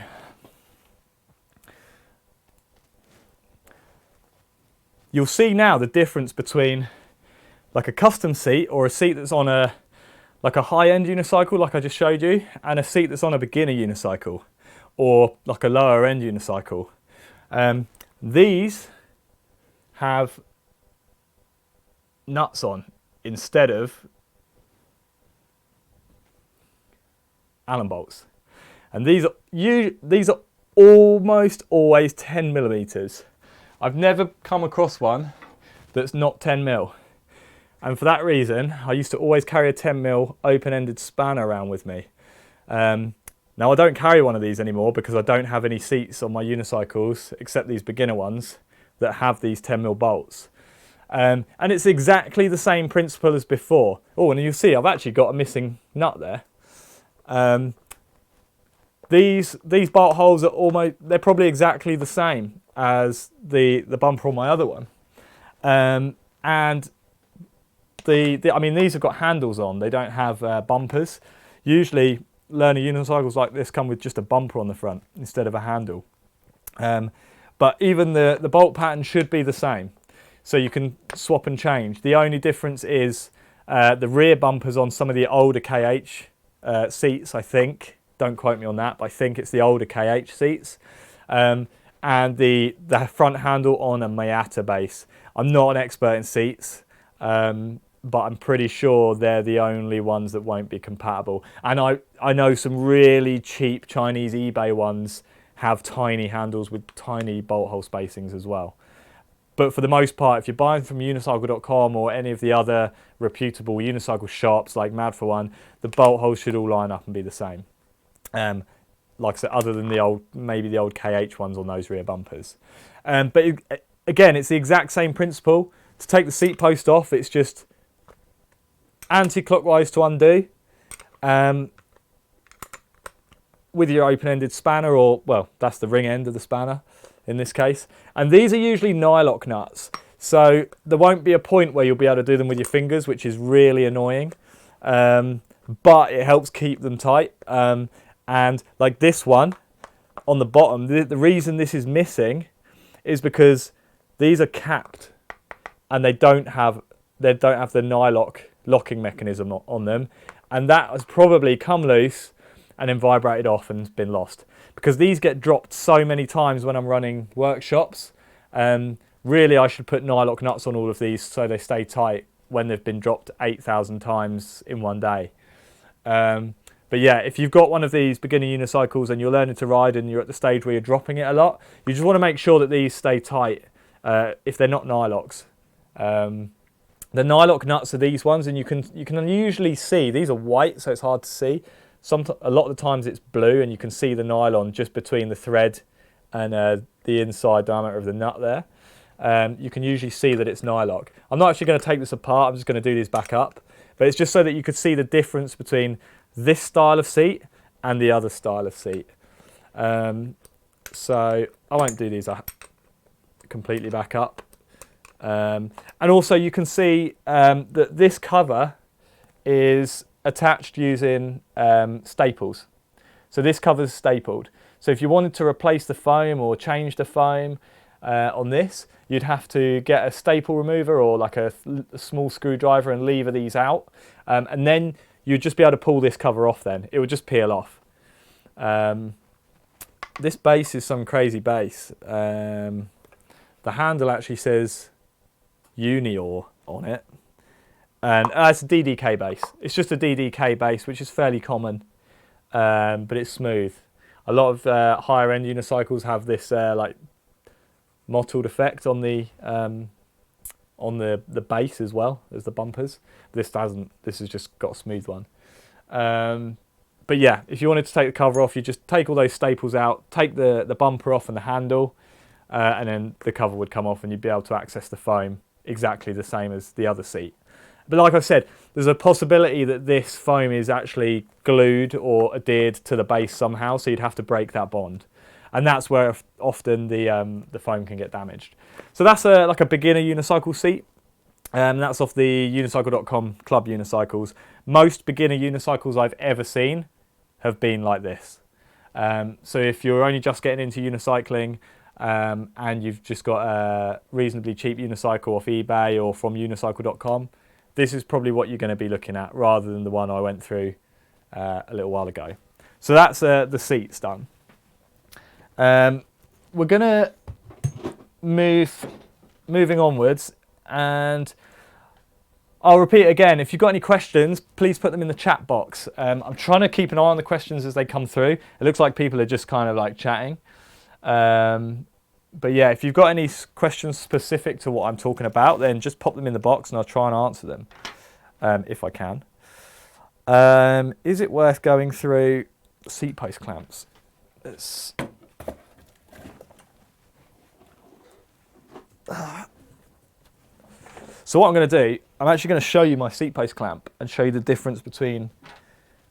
you'll see now the difference between like a custom seat or a seat that's on a high-end unicycle like I just showed you, and a seat that's on a beginner unicycle or like a lower-end unicycle. These have nuts on instead of Allen bolts, and these are almost always 10 millimeters. I've never come across one that's not 10 mil. And for that reason, I used to always carry a 10 mil open-ended spanner around with me. Now I don't carry one of these anymore because I don't have any seats on my unicycles except these beginner ones that have these 10 mil bolts. And it's exactly the same principle as before. Oh, and you'll see I've actually got a missing nut there. These bolt holes are they're probably exactly the same as the bumper on my other one. And I mean, these have got handles on, they don't have bumpers. Usually learner unicycles like this come with just a bumper on the front instead of a handle. But even the bolt pattern should be the same, so you can swap and change. The only difference is the rear bumpers on some of the older KH seats, I think. Don't quote me on that, but I think it's the older KH seats. And the front handle on a Miata base. I'm not an expert in seats, but I'm pretty sure they're the only ones that won't be compatible. And I know some really cheap Chinese eBay ones have tiny handles with tiny bolt hole spacings as well. But for the most part, if you're buying from unicycle.com or any of the other reputable unicycle shops like Mad for One, the bolt holes should all line up and be the same. Like I said, other than maybe the old KH ones on those rear bumpers. But again, it's the exact same principle. To take the seat post off, it's just anti-clockwise to undo. with your open-ended spanner, or, well, that's the ring end of the spanner in this case. And these are usually nylock nuts. So there won't be a point where you'll be able to do them with your fingers, which is really annoying. But it helps keep them tight. And like this one on the bottom, the reason this is missing is because these are capped and they don't have the nylock locking mechanism on them. And that has probably come loose and then vibrated off and been lost. Because these get dropped so many times when I'm running workshops. Really, I should put nylock nuts on all of these so they stay tight when they've been dropped 8,000 times in one day. But yeah, if you've got one of these beginner unicycles and you're learning to ride and you're at the stage where you're dropping it a lot, you just want to make sure that these stay tight if they're not nylocks. The nylock nuts are these ones, and you can usually see, these are white, so it's hard to see. A lot of the times it's blue, and you can see the nylon just between the thread and the inside diameter of the nut there. You can usually see that it's nylock. I'm not actually going to take this apart, I'm just going to do these back up. But it's just so that you could see the difference between this style of seat and the other style of seat. So I won't do these completely back up. And also you can see that this cover is attached using staples. So this cover is stapled. So if you wanted to replace the foam or change the foam on this, you'd have to get a staple remover or like a small screwdriver and lever these out. And then you'd just be able to pull this cover off then. It would just peel off. This base is some crazy base. The handle actually says Unior on it. And it's a DDK base. It's just a DDK base, which is fairly common, but it's smooth. A lot of higher end unicycles have this like mottled effect on the base as well as the bumpers. This doesn't. This has just got a smooth one. But yeah, if you wanted to take the cover off, you just take all those staples out, take the bumper off and the handle, and then the cover would come off and you'd be able to access the foam exactly the same as the other seat. But like I said, there's a possibility that this foam is actually glued or adhered to the base somehow, so you'd have to break that bond. And that's where often the foam can get damaged. So that's like a beginner unicycle seat. That's off the unicycle.com Club Unicycles. Most beginner unicycles I've ever seen have been like this. So if you're only just getting into unicycling and you've just got a reasonably cheap unicycle off eBay or from unicycle.com, this is probably what you're going to be looking at rather than the one I went through a little while ago. So that's the seats done. We're going to moving onwards, and I'll repeat again, if you've got any questions, please put them in the chat box. I'm trying to keep an eye on the questions as they come through. It looks like people are just kind of like chatting. But yeah, if you've got any questions specific to what I'm talking about, then just pop them in the box and I'll try and answer them if I can. Is it worth going through seat post clamps? So what I'm going to do, I'm actually going to show you my seat post clamp and show you the difference between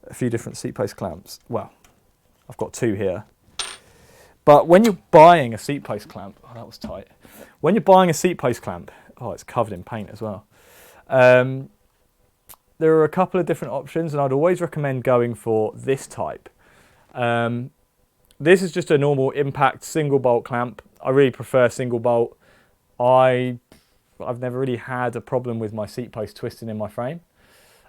a few different seat post clamps. Well, I've got two here. But when you're buying a seat post clamp, oh, that was tight. When you're buying a seat post clamp, oh, it's covered in paint as well. There are a couple of different options, and I'd always recommend going for this type. This is just a normal impact single bolt clamp. I really prefer single bolt. I've never really had a problem with my seat post twisting in my frame.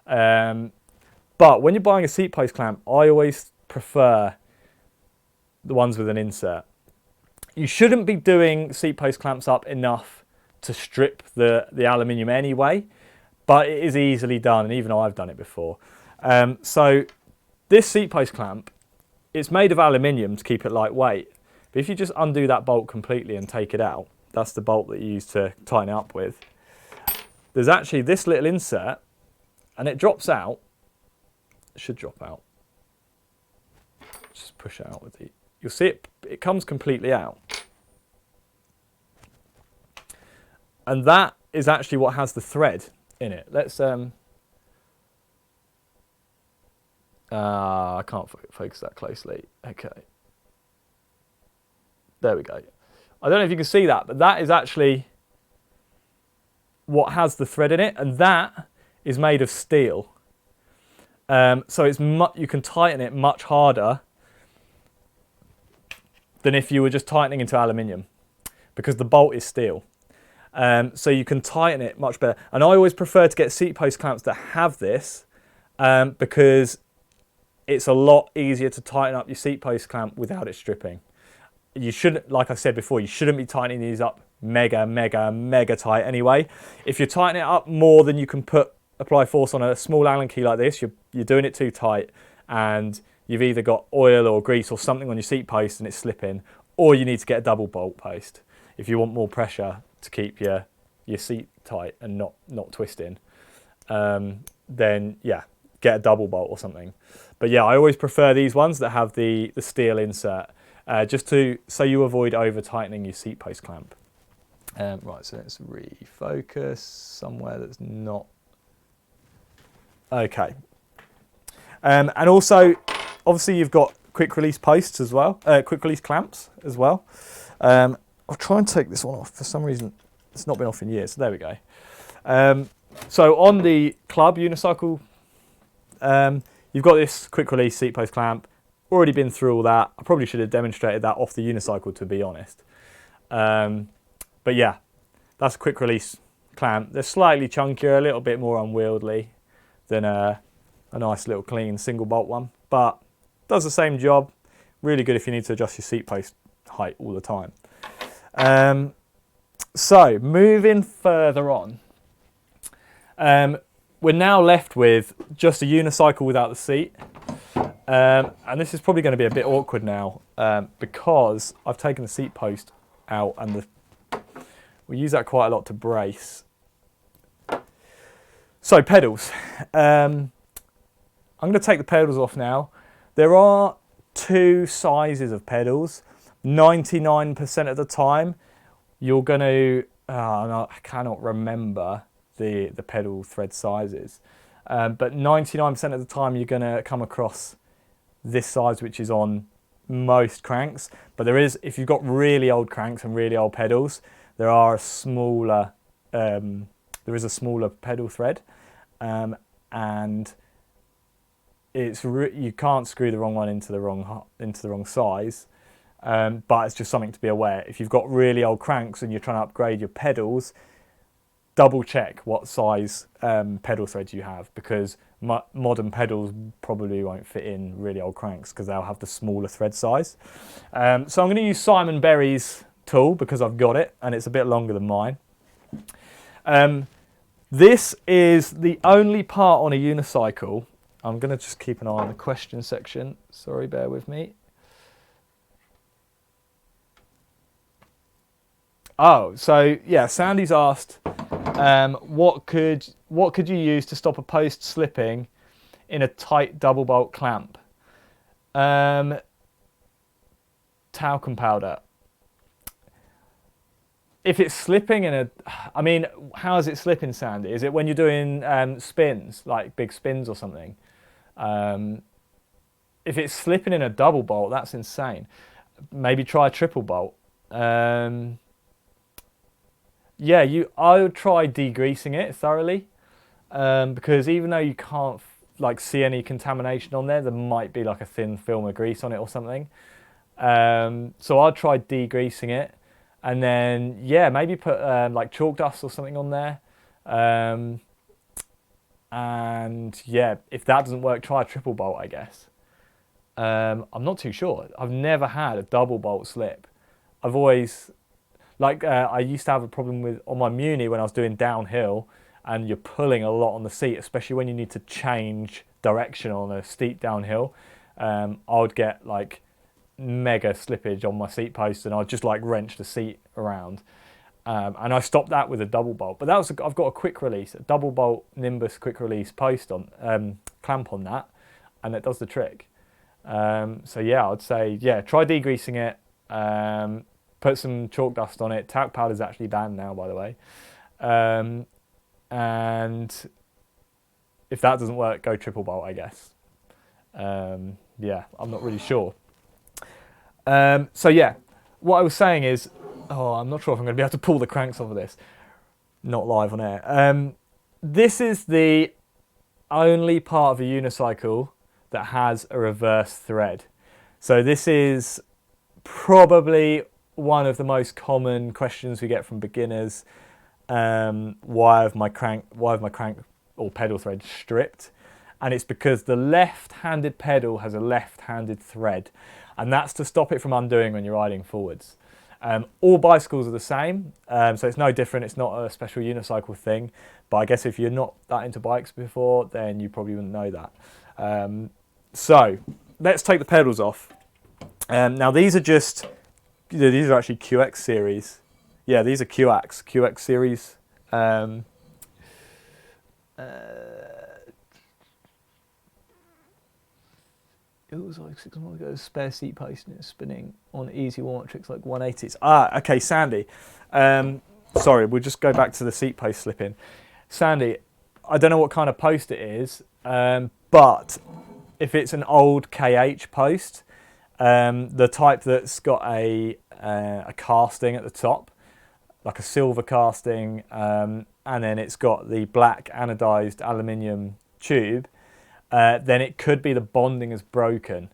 But when you're buying a seat post clamp, I always prefer the ones with an insert. You shouldn't be doing seat post clamps up enough to strip the aluminium anyway, but it is easily done, and even I've done it before. So this seat post clamp, it's made of aluminium to keep it lightweight, but if you just undo that bolt completely and take it out, that's the bolt that you use to tighten it up with. There's actually this little insert, and it drops out. It should drop out. Just push it out with the... You'll see it comes completely out. And that is actually what has the thread in it. Let's I can't focus that closely. Okay. There we go. I don't know if you can see that, but that is actually what has the thread in it, and that is made of steel. So it's you can tighten it much harder than if you were just tightening into aluminium, because the bolt is steel. So you can tighten it much better. And I always prefer to get seat post clamps that have this, because it's a lot easier to tighten up your seat post clamp without it stripping. You shouldn't, like I said before, you shouldn't be tightening these up mega tight anyway. If you're tightening it up more than you can apply force on a small Allen key like this, you're doing it too tight, and you've either got oil or grease or something on your seat post and it's slipping, or you need to get a double bolt post if you want more pressure to keep your seat tight and not twisting. Then yeah, get a double bolt or something. But yeah, I always prefer these ones that have the steel insert, just so you avoid over tightening your seat post clamp. Right, so let's refocus somewhere that's not. Okay. And also, obviously you've got quick release posts as well, quick release clamps as well. I'll try and take this one off. For some reason, it's not been off in years. So there we go. So on the club unicycle, you've got this quick release seat post clamp. Already been through all that. I probably should have demonstrated that off the unicycle, to be honest. But yeah, that's a quick release clamp. They're slightly chunkier, a little bit more unwieldy than a nice little clean single bolt one, but does the same job. Really good if you need to adjust your seat post height all the time. So moving further on, we're now left with just a unicycle without the seat. And this is probably going to be a bit awkward now, because I've taken the seat post out, and we use that quite a lot to brace. So pedals. I'm going to take the pedals off now. There are two sizes of pedals. 99% of the time, you're going to, I cannot remember the pedal thread sizes, but 99% of the time you're going to come across this size, which is on most cranks. But there is, if you've got really old cranks and really old pedals, there is a smaller pedal thread, and you can't screw the wrong one into the wrong size. But it's just something to be aware. If you've got really old cranks and you're trying to upgrade your pedals, double check what size pedal threads you have, because modern pedals probably won't fit in really old cranks because they'll have the smaller thread size. So I'm going to use Simon Berry's tool because I've got it and it's a bit longer than mine. This is the only part on a unicycle. I'm going to just keep an eye on the question section. Sorry, bear with me. Oh, so yeah, Sandy's asked, what could you use to stop a post slipping in a tight double bolt clamp? Talcum powder. If it's slipping I mean, how is it slipping, Sandy? Is it when you're doing spins, like big spins or something? If it's slipping in a double bolt, that's insane. Maybe try a triple bolt. Yeah, I would try degreasing it thoroughly, because even though you can't see any contamination on there might be like a thin film of grease on it or something. So I'd try degreasing it, and then yeah, maybe put like chalk dust or something on there. And yeah, if that doesn't work, try a triple bolt, I guess. I'm not too sure. I've never had a double bolt slip. I've always, I used to have a problem on my Muni when I was doing downhill, and you're pulling a lot on the seat, especially when you need to change direction on a steep downhill. I would get like mega slippage on my seat post, and I'd just wrench the seat around. And I stopped that with a double bolt. But I've got a quick release, a double bolt Nimbus quick release post on clamp on that, and it does the trick. So yeah, I'd say yeah, try degreasing it. Put some chalk dust on it. Talc powder is actually banned now, by the way. And if that doesn't work, go triple bolt, I guess. Yeah, I'm not really sure. So yeah, what I was saying is, I'm not sure if I'm going to be able to pull the cranks off of this. Not live on air. This is the only part of a unicycle that has a reverse thread. So this is probably one of the most common questions we get from beginners. Why have my crank or pedal thread stripped? And it's because the left-handed pedal has a left-handed thread, and that's to stop it from undoing when you're riding forwards. All bicycles are the same, so it's no different. It's not a special unicycle thing, but I guess if you're not that into bikes before, then you probably wouldn't know that. So let's take the pedals off. Now these are just, these are actually QX series. Yeah, these are QX series. It was like 6 months ago, spare seat post and it's spinning on easy warm-up tricks like 180s. Okay, Sandy. Sorry, we'll just go back to the seat post slipping. Sandy, I don't know what kind of post it is, but if it's an old KH post, the type that's got a casting at the top, like a silver casting, and then it's got the black anodized aluminium tube, then it could be the bonding is broken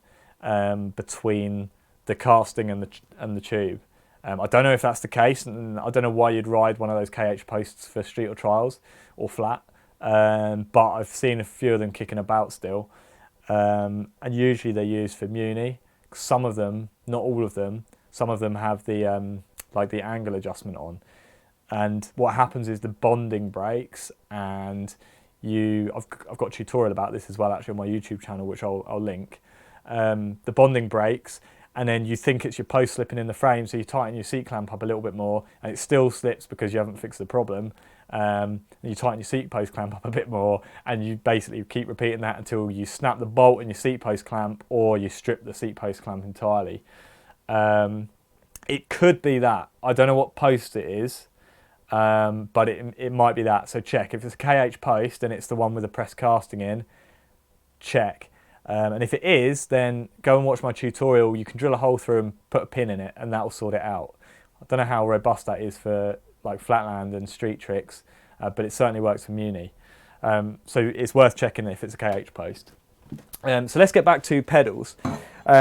between the casting and the tube. I don't know if that's the case, and I don't know why you'd ride one of those KH posts for street or trials or flat, but I've seen a few of them kicking about still, and usually they're used for Muni. Some of them, not all of them, some of them have the like the angle adjustment on, and what happens is the bonding breaks, and I've got a tutorial about this as well actually on my YouTube channel, which I'll link. The bonding breaks, and then you think it's your post slipping in the frame, so you tighten your seat clamp up a little bit more, and it still slips because you haven't fixed the problem. You tighten your seat post clamp up a bit more, and you basically keep repeating that until you snap the bolt in your seat post clamp or you strip the seat post clamp entirely. It could be that. I don't know what post it is. But it might be that, so check. If it's a KH post and it's the one with the press casting in, check. And if it is, then go and watch my tutorial. You can drill a hole through and put a pin in it, and that will sort it out. I don't know how robust that is for like flatland and street tricks, but it certainly works for Muni. So it's worth checking if it's a KH post. So let's get back to pedals.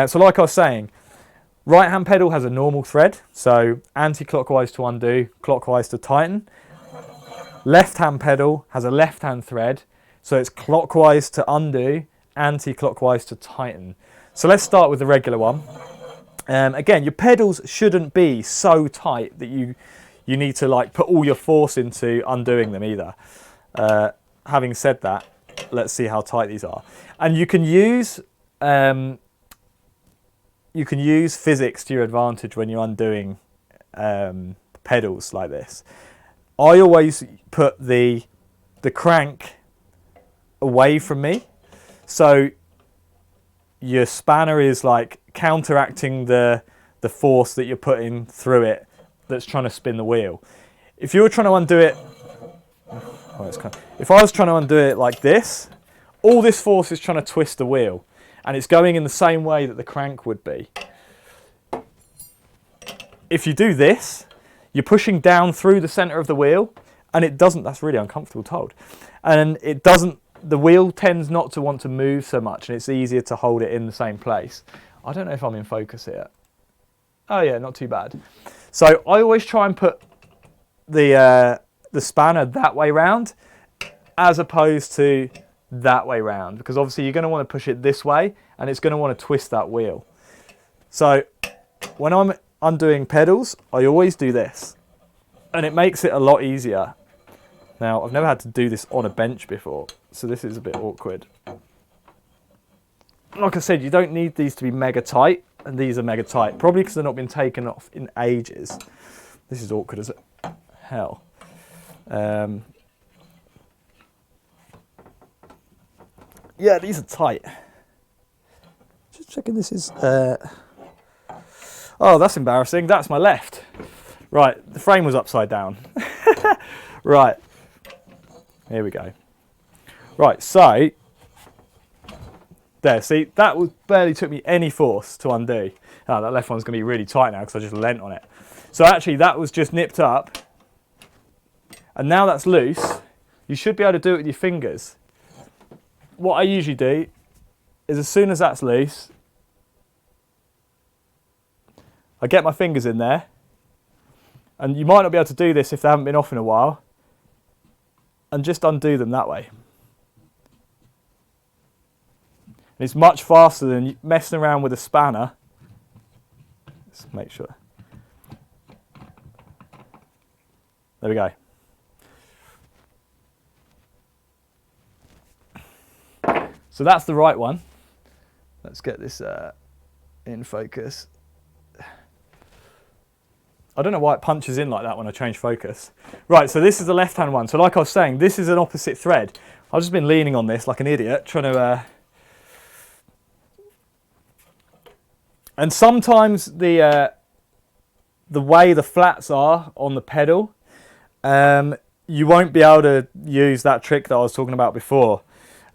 So like I was saying, right hand pedal has a normal thread, so anti-clockwise to undo, clockwise to tighten. Left hand pedal has a left hand thread, so it's clockwise to undo, anti-clockwise to tighten. So let's start with the regular one. Again, your pedals shouldn't be so tight that you need to like put all your force into undoing them either. Having said that, let's see how tight these are. And you can use physics to your advantage when you're undoing pedals like this. I always put the crank away from me, so your spanner is like counteracting the force that you're putting through it that's trying to spin the wheel. If you were trying to undo it, if I was trying to undo it like this, all this force is trying to twist the wheel, and it's going in the same way that the crank would be. If you do this, you're pushing down through the center of the wheel, and it doesn't, that's really uncomfortable told, and it doesn't, the wheel tends not to want to move so much, and it's easier to hold it in the same place. I don't know if I'm in focus here. Oh yeah, not too bad. So I always try and put the spanner that way round as opposed to that way round, because obviously you're going to want to push it this way and it's going to want to twist that wheel. So when I'm undoing pedals, I always do this, and it makes it a lot easier. Now, I've never had to do this on a bench before, so this is a bit awkward. Like I said, you don't need these to be mega tight, and these are mega tight, probably because they've not been taken off in ages. This is awkward as hell. Yeah, these are tight. Just checking this is... Oh, that's embarrassing. That's my left. Right, the frame was upside down. Right, here we go. Right, so There, see, that barely took me any force to undo. Oh, that left one's going to be really tight now because I just leant on it. So actually that was just nipped up. And now that's loose, you should be able to do it with your fingers. What I usually do is as soon as that's loose, I get my fingers in there. And you might not be able to do this if they haven't been off in a while. And just undo them that way. And it's much faster than messing around with a spanner. Let's make sure. There we go. So that's the right one. Let's get this in focus. I don't know why it punches in like that when I change focus. Right, so this is the left-hand one. So like I was saying, this is an opposite thread. I've just been leaning on this like an idiot, trying to... And sometimes the way the flats are on the pedal, you won't be able to use that trick that I was talking about before.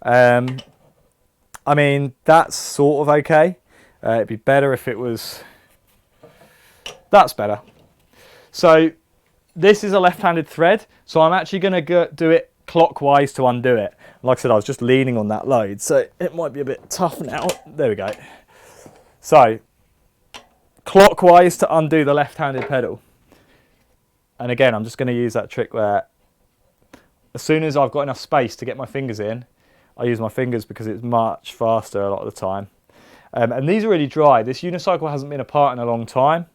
I mean, that's sort of okay. It'd be better if it was... That's better. So this is a left-handed thread, so I'm actually going to do it clockwise to undo it. Like I said, I was just leaning on that load, so it might be a bit tough now. There we go. So clockwise to undo the left-handed pedal. And again, I'm just going to use that trick where as soon as I've got enough space to get my fingers in, I use my fingers because it's much faster a lot of the time. And these are really dry. This unicycle hasn't been apart in a long time.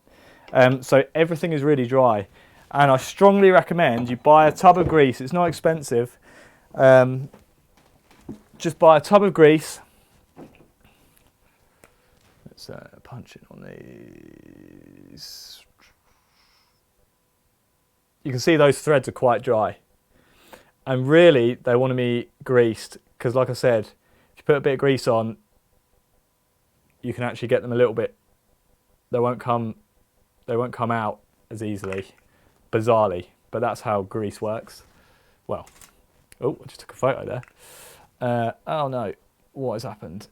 So everything is really dry. And I strongly recommend you buy a tub of grease. It's not expensive. Just buy a tub of grease. Let's punch it on these. You can see those threads are quite dry. And really, they want to be greased. Because like I said, if you put a bit of grease on, you can actually get them a little bit. They won't come out as easily, bizarrely, but that's how grease works. Well, oh, I just took a photo there. Oh no, what has happened?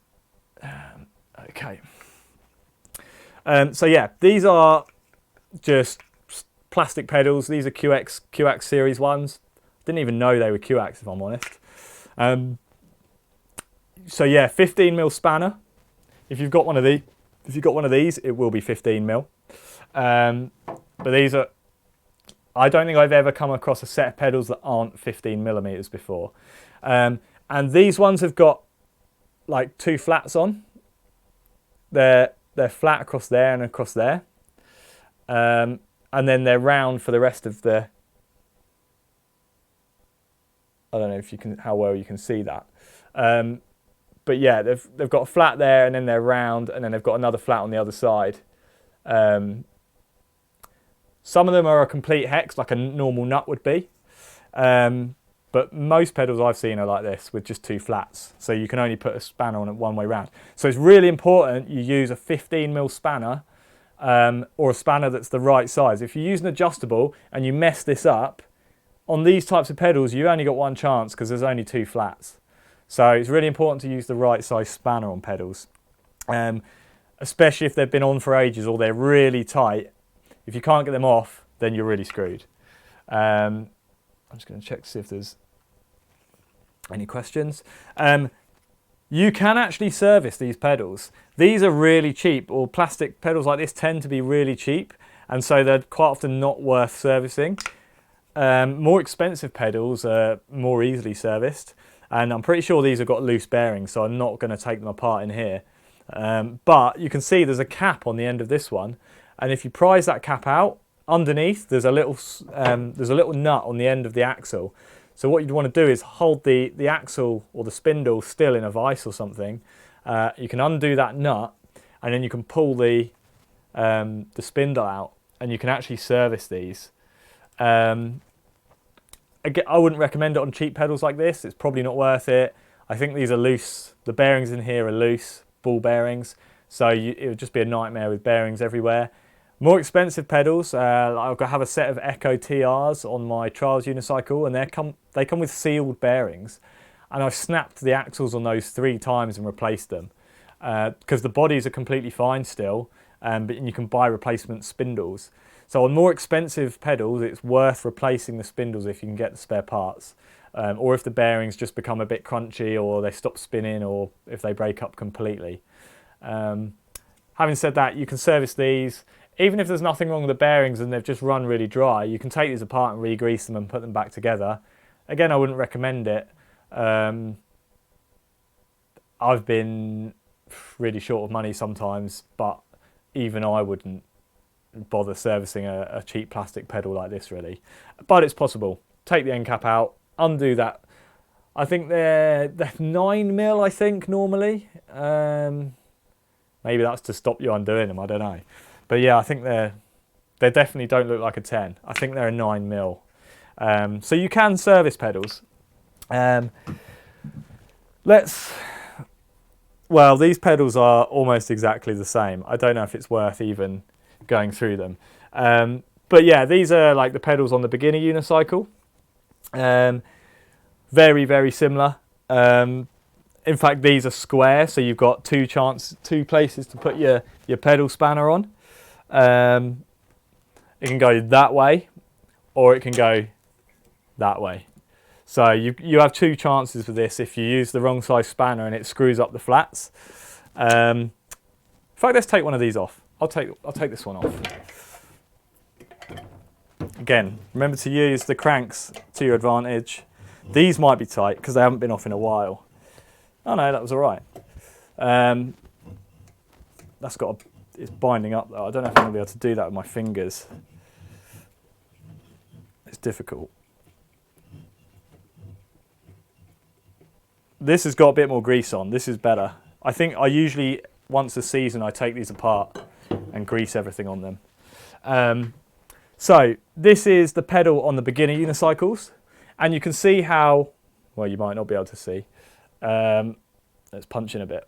Okay. So yeah, these are just plastic pedals. These are QX series ones. Didn't even know they were QX if I'm honest. So yeah, 15mm spanner. If you've got one of these, it will be 15mm. But these are, I don't think I've ever come across a set of pedals that aren't 15mm before. And these ones have got like two flats on. They're flat across there and across there. And then they're round for the rest of the, I don't know if you can, how well you can see that. But yeah, they've got a flat there and then they're round and then they've got another flat on the other side. Some of them are a complete hex, like a normal nut would be. But most pedals I've seen are like this, with just two flats. So you can only put a spanner on it one way round. So it's really important you use a 15mm spanner, or a spanner that's the right size. If you use an adjustable and you mess this up, on these types of pedals, you've only got one chance because there's only two flats. So it's really important to use the right size spanner on pedals. Especially if they've been on for ages or they're really tight. If you can't get them off, then you're really screwed. I'm just going to check to see if there's any questions. You can actually service these pedals. These are really cheap, or plastic pedals like this tend to be really cheap, and so they're quite often not worth servicing. More expensive pedals are more easily serviced, and I'm pretty sure these have got loose bearings, so I'm not going to take them apart in here. But you can see there's a cap on the end of this one, and if you prise that cap out, underneath there's a little nut on the end of the axle. So what you'd want to do is hold the axle or the spindle still in a vise or something. You can undo that nut, and then you can pull the spindle out, and you can actually service these. Again, I wouldn't recommend it on cheap pedals like this. It's probably not worth it. I think these are loose. The bearings in here are loose, ball bearings, so it would just be a nightmare with bearings everywhere. More expensive pedals, I have a set of Echo TRs on my Trials unicycle, and they come with sealed bearings. and I've snapped the axles on those 3 times and replaced them, because the bodies are completely fine still, but you can buy replacement spindles. So on more expensive pedals, it's worth replacing the spindles if you can get the spare parts, or if the bearings just become a bit crunchy, or they stop spinning, or if they break up completely. Having said that, you can service these. Even if there's nothing wrong with the bearings and they've just run really dry, you can take these apart and re-grease them and put them back together. Again, I wouldn't recommend it. I've been really short of money sometimes, but even I wouldn't bother servicing a cheap plastic pedal like this really. But it's possible. Take the end cap out, undo that. I think they're 9mm, I think, normally. Maybe that's to stop you undoing them, I don't know. But yeah, I think they definitely don't look like a 10. I think they're a 9mm. So you can service pedals. Well, these pedals are almost exactly the same. I don't know if it's worth even going through them. But yeah, these are like the pedals on the beginner unicycle. Very, very similar. In fact, these are square, so you've got 2 places to put your pedal spanner on. It can go that way, or it can go that way. So you have 2 chances for this if you use the wrong size spanner and it screws up the flats. In fact, let's take one of these off. I'll take this one off. Again, remember to use the cranks to your advantage. These might be tight because they haven't been off in a while. Oh no, that was all right. It's binding up though. I don't know if I'm going to be able to do that with my fingers. It's difficult. This has got a bit more grease on. This is better. I think I usually, once a season, I take these apart and grease everything on them. So this is the pedal on the beginner unicycles. And you can see how, well, you might not be able to see. Let's punch in a bit.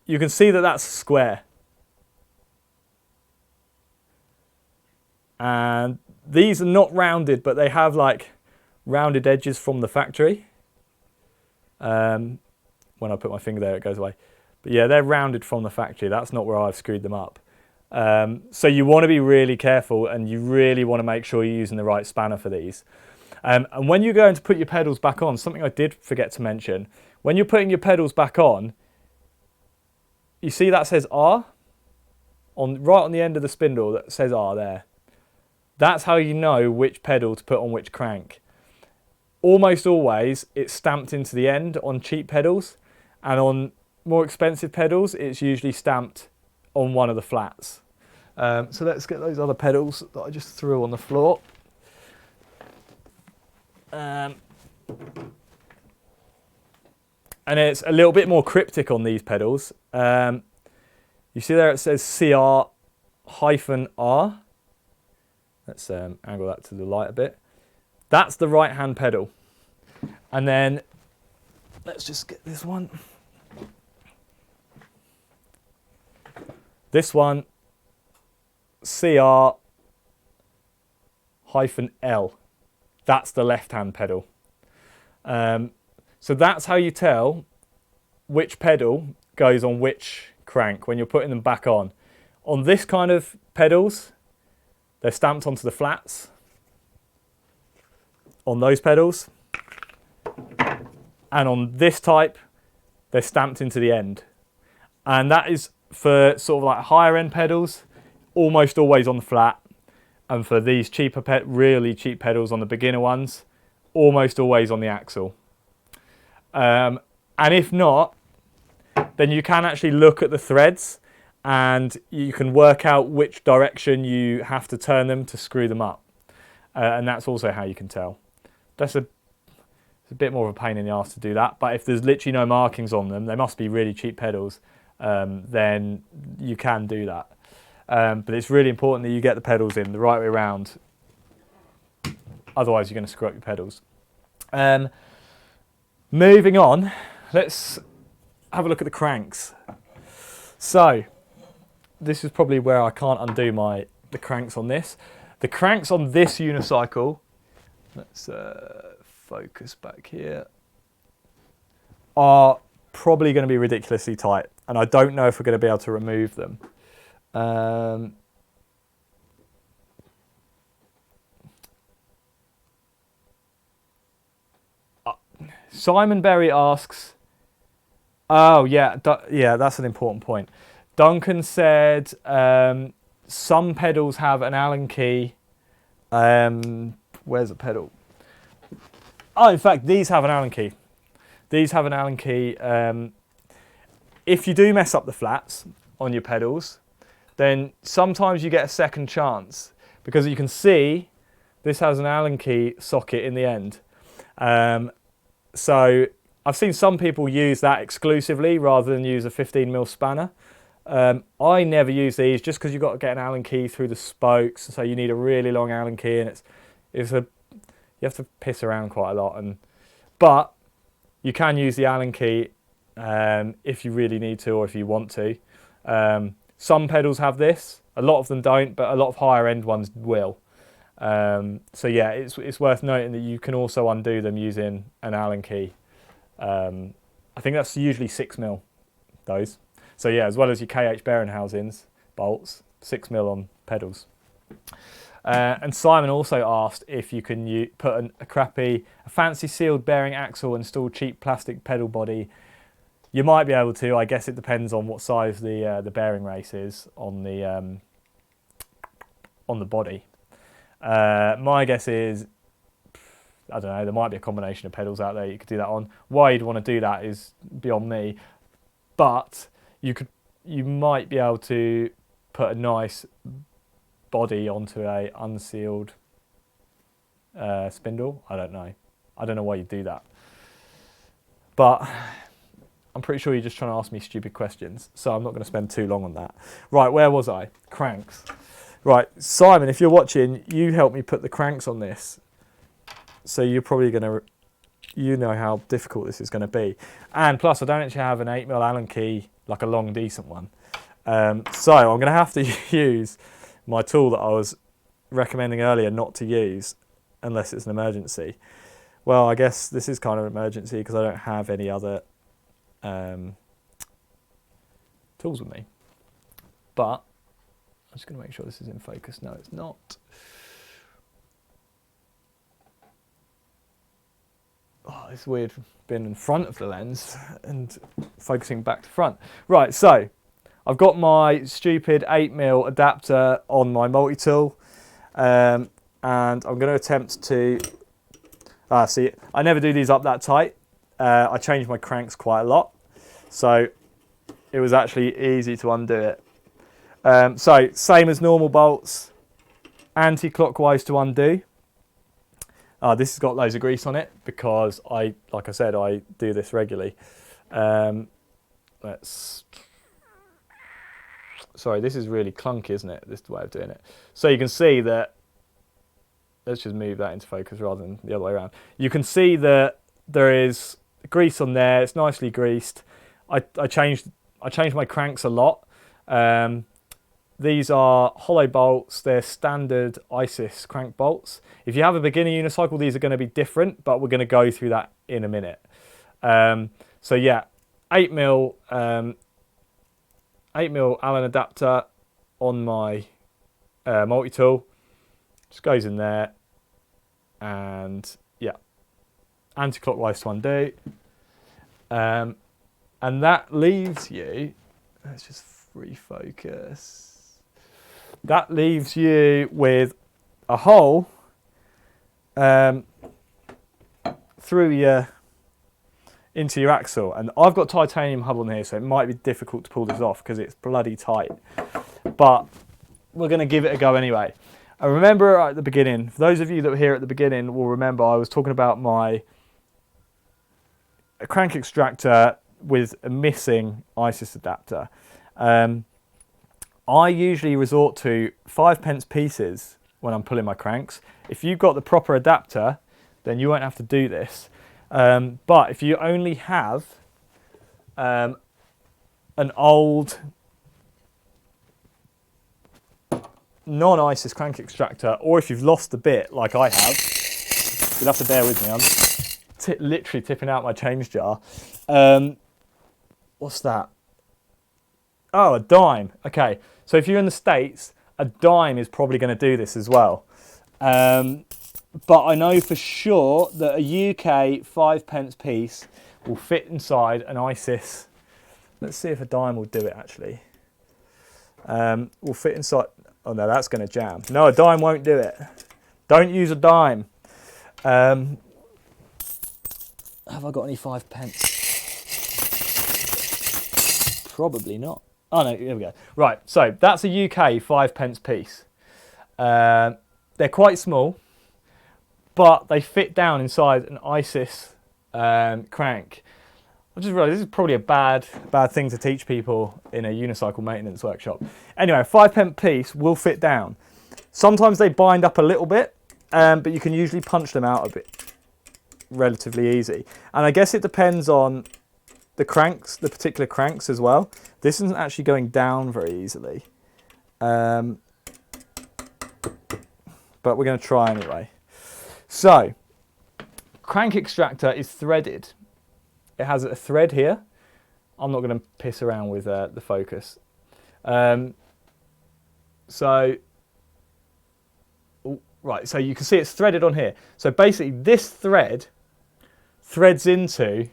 You can see that that's square. And these are not rounded, but they have like rounded edges from the factory. When I put my finger there, it goes away. But yeah, they're rounded from the factory. That's not where I've screwed them up. So you want to be really careful, and you really want to make sure you're using the right spanner for these. And when you're going to put your pedals back on, something I did forget to mention, when you're putting your pedals back on, you see that says R? Right on the end of the spindle, that says R there. That's how you know which pedal to put on which crank. Almost always, it's stamped into the end on cheap pedals, and on more expensive pedals, it's usually stamped on one of the flats. So let's get those other pedals that I just threw on the floor. And it's a little bit more cryptic on these pedals. You see there it says CR-R. Let's angle that to the light a bit. That's the right hand pedal. And then let's just get this one. This one, CR-L. That's the left hand pedal. So that's how you tell which pedal goes on which crank when you're putting them back on. On this kind of pedals, they're stamped onto the flats. On those pedals. And on this type, they're stamped into the end. And that is for sort of like higher end pedals, almost always on the flat. And for these cheaper, really cheap pedals on the beginner ones, almost always on the axle. And if not, then you can actually look at the threads and you can work out which direction you have to turn them to screw them up. And that's also how you can tell. It's a bit more of a pain in the arse to do that, but if there's literally no markings on them, they must be really cheap pedals, then you can do that. But it's really important that you get the pedals in the right way around, otherwise you're going to screw up your pedals. Moving on, let's have a look at the cranks. So this is probably where I can't undo the cranks on this. The cranks on this unicycle, let's focus back here, are probably going to be ridiculously tight, and I don't know if we're going to be able to remove them. Simon Berry asks, oh yeah, yeah, that's an important point. Duncan said some pedals have an Allen key. Where's the pedal? Oh, in fact, these have an Allen key. These have an Allen key. If you do mess up the flats on your pedals, then sometimes you get a second chance, because you can see this has an Allen key socket in the end. So I've seen some people use that exclusively rather than use a 15mm spanner. I never use these just because you've got to get an Allen key through the spokes, so you need a really long Allen key, and you have to piss around quite a lot. But you can use the Allen key if you really need to, or if you want to. Some pedals have this, a lot of them don't, but a lot of higher end ones will. So yeah, it's worth noting that you can also undo them using an Allen key. I think that's usually 6mm, those. So yeah, as well as your KH bearing housings, bolts, 6mm on pedals. And Simon also asked if you can put a fancy sealed bearing axle and install cheap plastic pedal body. You might be able to. I guess it depends on what size the bearing race is on the body. My guess is, I don't know, there might be a combination of pedals out there you could do that on. Why you'd want to do that is beyond me, but you might be able to put a nice body onto a unsealed spindle. I don't know why you'd do that, but I'm pretty sure you're just trying to ask me stupid questions, so I'm not going to spend too long on that. Right, where was I? Cranks. Right, Simon, if you're watching, you helped me put the cranks on this, so you're probably going to, you know how difficult this is going to be. And plus, I don't actually have an 8mm Allen key, like a long, decent one. So I'm going to have to use my tool that I was recommending earlier not to use unless it's an emergency. Well, I guess this is kind of an emergency because I don't have any other tools with me. But I'm just going to make sure this is in focus. No, it's not. Oh, it's weird being in front of the lens and focusing back to front. Right, so I've got my stupid 8mm adapter on my multi-tool, and I'm going to attempt to, see, I never do these up that tight. I change my cranks quite a lot, so it was actually easy to undo it. So same as normal bolts, anti-clockwise to undo. This has got loads of grease on it because like I said, I do this regularly. Sorry, this is really clunky, isn't it? This is the way of doing it. So you can see that, let's just move that into focus rather than the other way around. You can see that there is grease on there. It's nicely greased. I changed my cranks a lot. These are hollow bolts. They're standard ISIS crank bolts. If you have a beginner unicycle, these are going to be different, but we're going to go through that in a minute. So yeah, 8mm Allen adapter on my multi-tool. Just goes in there, and yeah, anti-clockwise to undo. And that leaves you, let's just refocus. That leaves you with a hole through into your axle, and I've got titanium hub on here, so it might be difficult to pull this off because it's bloody tight, but we're going to give it a go anyway. I remember at the beginning, for those of you that were here at the beginning will remember I was talking about my crank extractor with a missing ISIS adapter. I usually resort to 5p pieces when I'm pulling my cranks. If you've got the proper adapter, then you won't have to do this. But if you only have an old non-ISIS crank extractor, or if you've lost the bit like I have, you'll have to bear with me. literally tipping out my change jar. What's that? Oh, a dime. Okay, so if you're in the States, a dime is probably going to do this as well. But I know for sure that a UK 5p piece will fit inside an ISIS. Let's see if a dime will do it actually. Will fit inside. Oh no, that's going to jam. No, a dime won't do it. Don't use a dime. Have I got any 5p? Probably not. Oh no, here we go. Right, so that's a UK 5p piece. They're quite small, but they fit down inside an ISIS crank. I just realised this is probably a bad thing to teach people in a unicycle maintenance workshop. Anyway, a 5p piece will fit down. Sometimes they bind up a little bit, but you can usually punch them out a bit relatively easy. And I guess it depends on the cranks, the particular cranks as well. This isn't actually going down very easily. But we're going to try anyway. So, crank extractor is threaded. It has a thread here. I'm not going to piss around with the focus. Right, so you can see it's threaded on here. So basically this thread threads into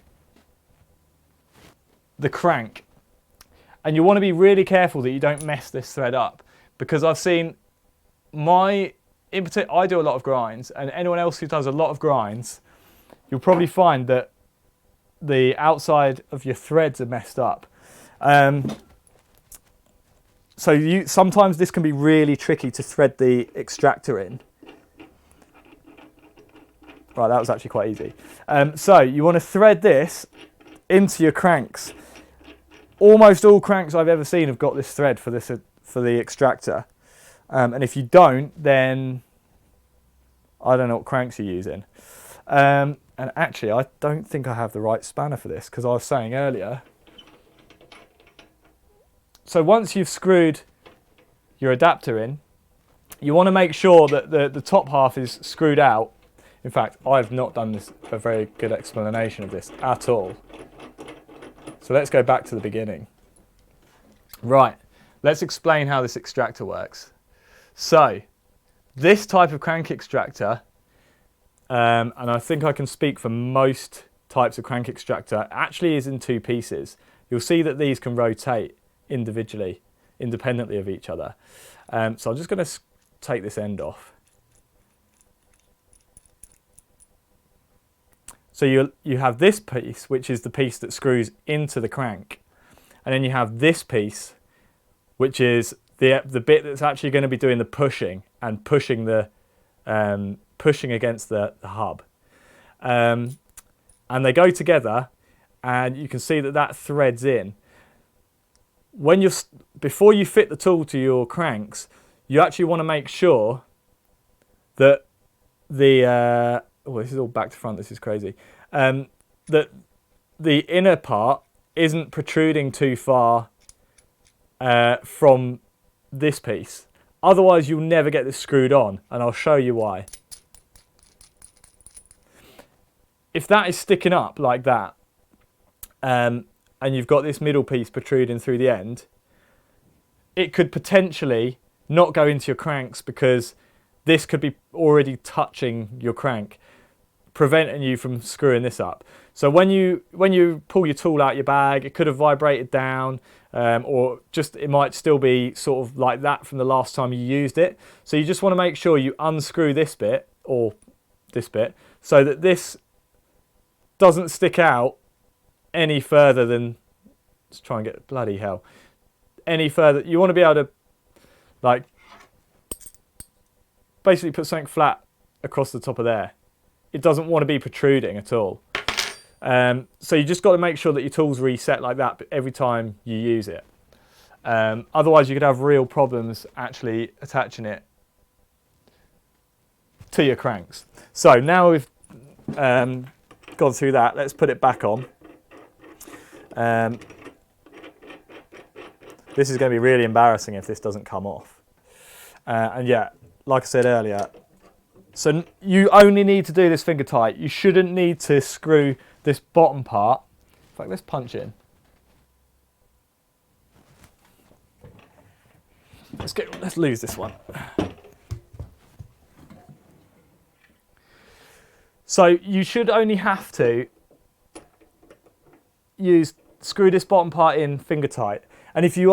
the crank. And you want to be really careful that you don't mess this thread up, because I've seen in particular, I do a lot of grinds, and anyone else who does a lot of grinds, you'll probably find that the outside of your threads are messed up. So sometimes this can be really tricky to thread the extractor in. Right, that was actually quite easy. So you want to thread this into your cranks. Almost all cranks I've ever seen have got this thread for the extractor. And if you don't, then I don't know what cranks you're using. And actually, I don't think I have the right spanner for this, because I was saying earlier. So once you've screwed your adapter in, you want to make sure that the top half is screwed out. In fact, I've not done a very good explanation of this at all. So let's go back to the beginning. Right, let's explain how this extractor works. So, this type of crank extractor, and I think I can speak for most types of crank extractor, actually is in two pieces. You'll see that these can rotate individually, independently of each other. So I'm just going to take this end off. So you have this piece, which is the piece that screws into the crank, and then you have this piece, which is the bit that's actually going to be doing the pushing and pushing against the hub. And they go together, and you can see that threads in. Before you fit the tool to your cranks, you actually want to make sure that this is all back to front, this is crazy, that the inner part isn't protruding too far from this piece. Otherwise you'll never get this screwed on, and I'll show you why. If that is sticking up like that, and you've got this middle piece protruding through the end, it could potentially not go into your cranks, because this could be already touching your crank, preventing you from screwing this up. So when you pull your tool out your bag, it could have vibrated down, or just it might still be sort of like that from the last time you used it. So you just want to make sure you unscrew this bit, or this bit, so that this doesn't stick out any further than, let's try and get, bloody hell, any further. You want to be able to, like, basically put something flat across the top of there. It doesn't want to be protruding at all. So you just got to make sure that your tool's reset like that every time you use it. Otherwise you could have real problems actually attaching it to your cranks. So now we've gone through that, let's put it back on. This is going to be really embarrassing if this doesn't come off. And yeah, like I said earlier, So you only need to do this finger tight. You shouldn't need to screw this bottom part. In fact, let's punch in. Let's lose this one. So you should only have to screw this bottom part in finger tight. And if you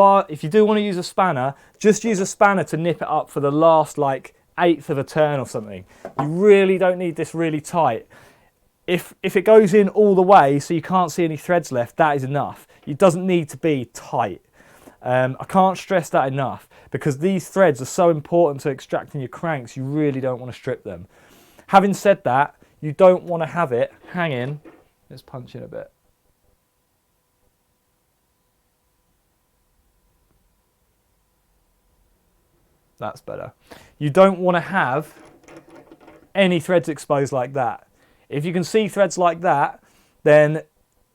do want to use a spanner, just use a spanner to nip it up for the last like 1/8 of a turn or something. You really don't need this really tight. If it goes in all the way so you can't see any threads left, that is enough. It doesn't need to be tight. I can't stress that enough, because these threads are so important to extracting your cranks, you really don't want to strip them. Having said that, you don't want to have it hanging. Let's punch in a bit. That's better. You don't want to have any threads exposed like that. If you can see threads like that, then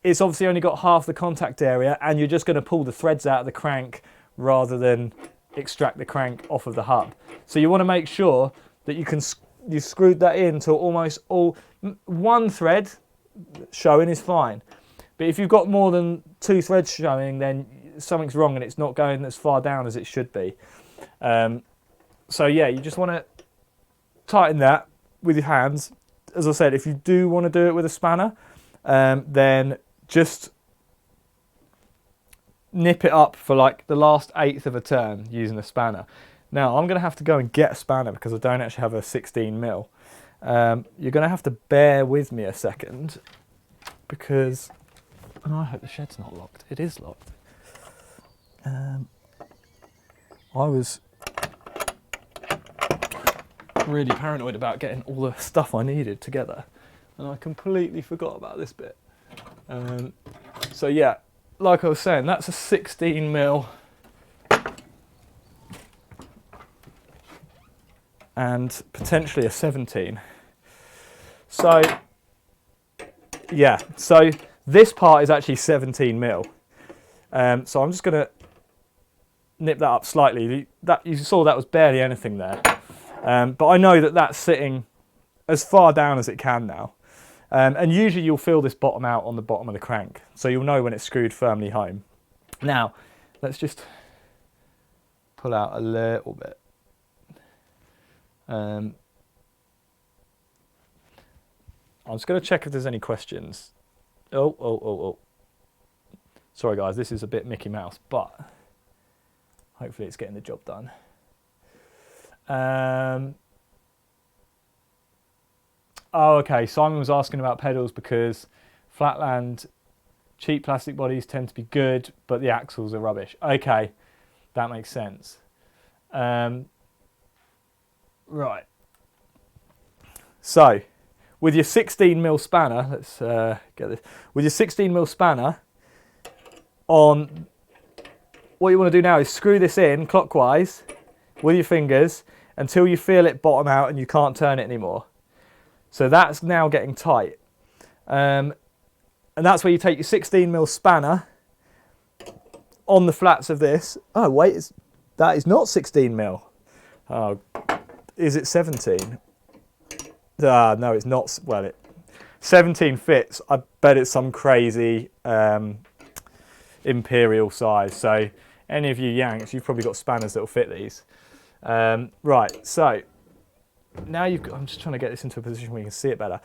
it's obviously only got half the contact area, and you're just going to pull the threads out of the crank rather than extract the crank off of the hub. So you want to make sure that you screwed that in to almost all. One thread showing is fine, but if you've got more than 2 threads showing, then something's wrong and it's not going as far down as it should be. So yeah, you just want to tighten that with your hands. As I said, if you do want to do it with a spanner, then just nip it up for like the last 1/8 of a turn using a spanner. Now I'm going to have to go and get a spanner because I don't actually have a 16mm. You're going to have to bear with me a second, because, and I hope the shed's not locked. It is locked. I was really paranoid about getting all the stuff I needed together, and I completely forgot about this bit. So yeah, like I was saying, that's a 16mm and potentially a 17. So yeah, so this part is actually 17mm. So I'm just going to nip that up slightly. You saw that was barely anything there. But I know that that's sitting as far down as it can now. And usually you'll feel this bottom out on the bottom of the crank, so you'll know when it's screwed firmly home. Now, let's just pull out a little bit. I'm just going to check if there's any questions. Oh. Sorry guys, this is a bit Mickey Mouse, but hopefully it's getting the job done. Oh, okay, Simon was asking about pedals because Flatland cheap plastic bodies tend to be good, but the axles are rubbish. Okay, that makes sense. Right. So, with your 16mm spanner, let's get this. With your 16mm spanner, what you want to do now is screw this in clockwise with your fingers until you feel it bottom out and you can't turn it anymore. So that's now getting tight. And that's where you take your 16mm spanner on the flats of this. Oh wait, that is not 16mm. Oh, is it 17? No, it's not. Well, 17 fits. I bet it's some crazy imperial size. So any of you Yanks, you've probably got spanners that will fit these. Right, so now you've got, I'm just trying to get this into a position where you can see it better.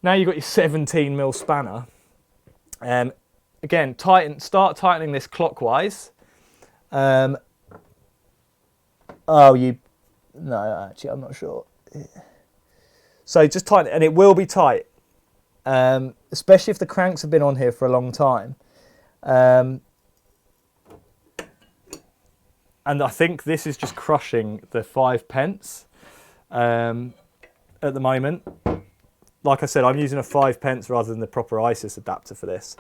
Now you've got your 17mm spanner. Again, start tightening this clockwise. No, actually, I'm not sure. So just tighten it, and it will be tight, especially if the cranks have been on here for a long time. And I think this is just crushing the 5p at the moment. Like I said, I'm using a 5p rather than the proper ISIS adapter for this.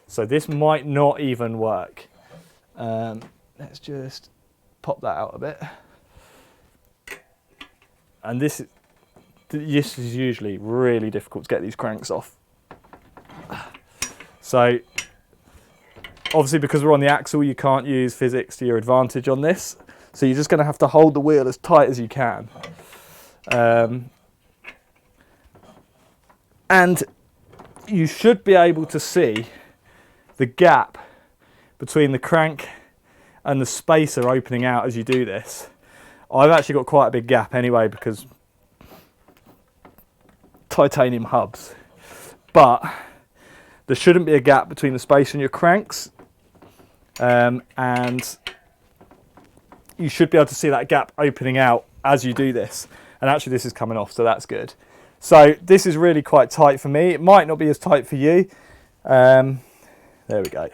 So this might not even work. Let's just pop that out a bit. And this is usually really difficult to get these cranks off. So obviously, because we're on the axle, you can't use physics to your advantage on this. So you're just going to have to hold the wheel as tight as you can. And you should be able to see the gap between the crank and the spacer opening out as you do this. I've actually got quite a big gap anyway because titanium hubs, but there shouldn't be a gap between the spacer and your cranks, and you should be able to see that gap opening out as you do this. And actually this is coming off, so that's good. So this is really quite tight for me. It might not be as tight for you. There we go.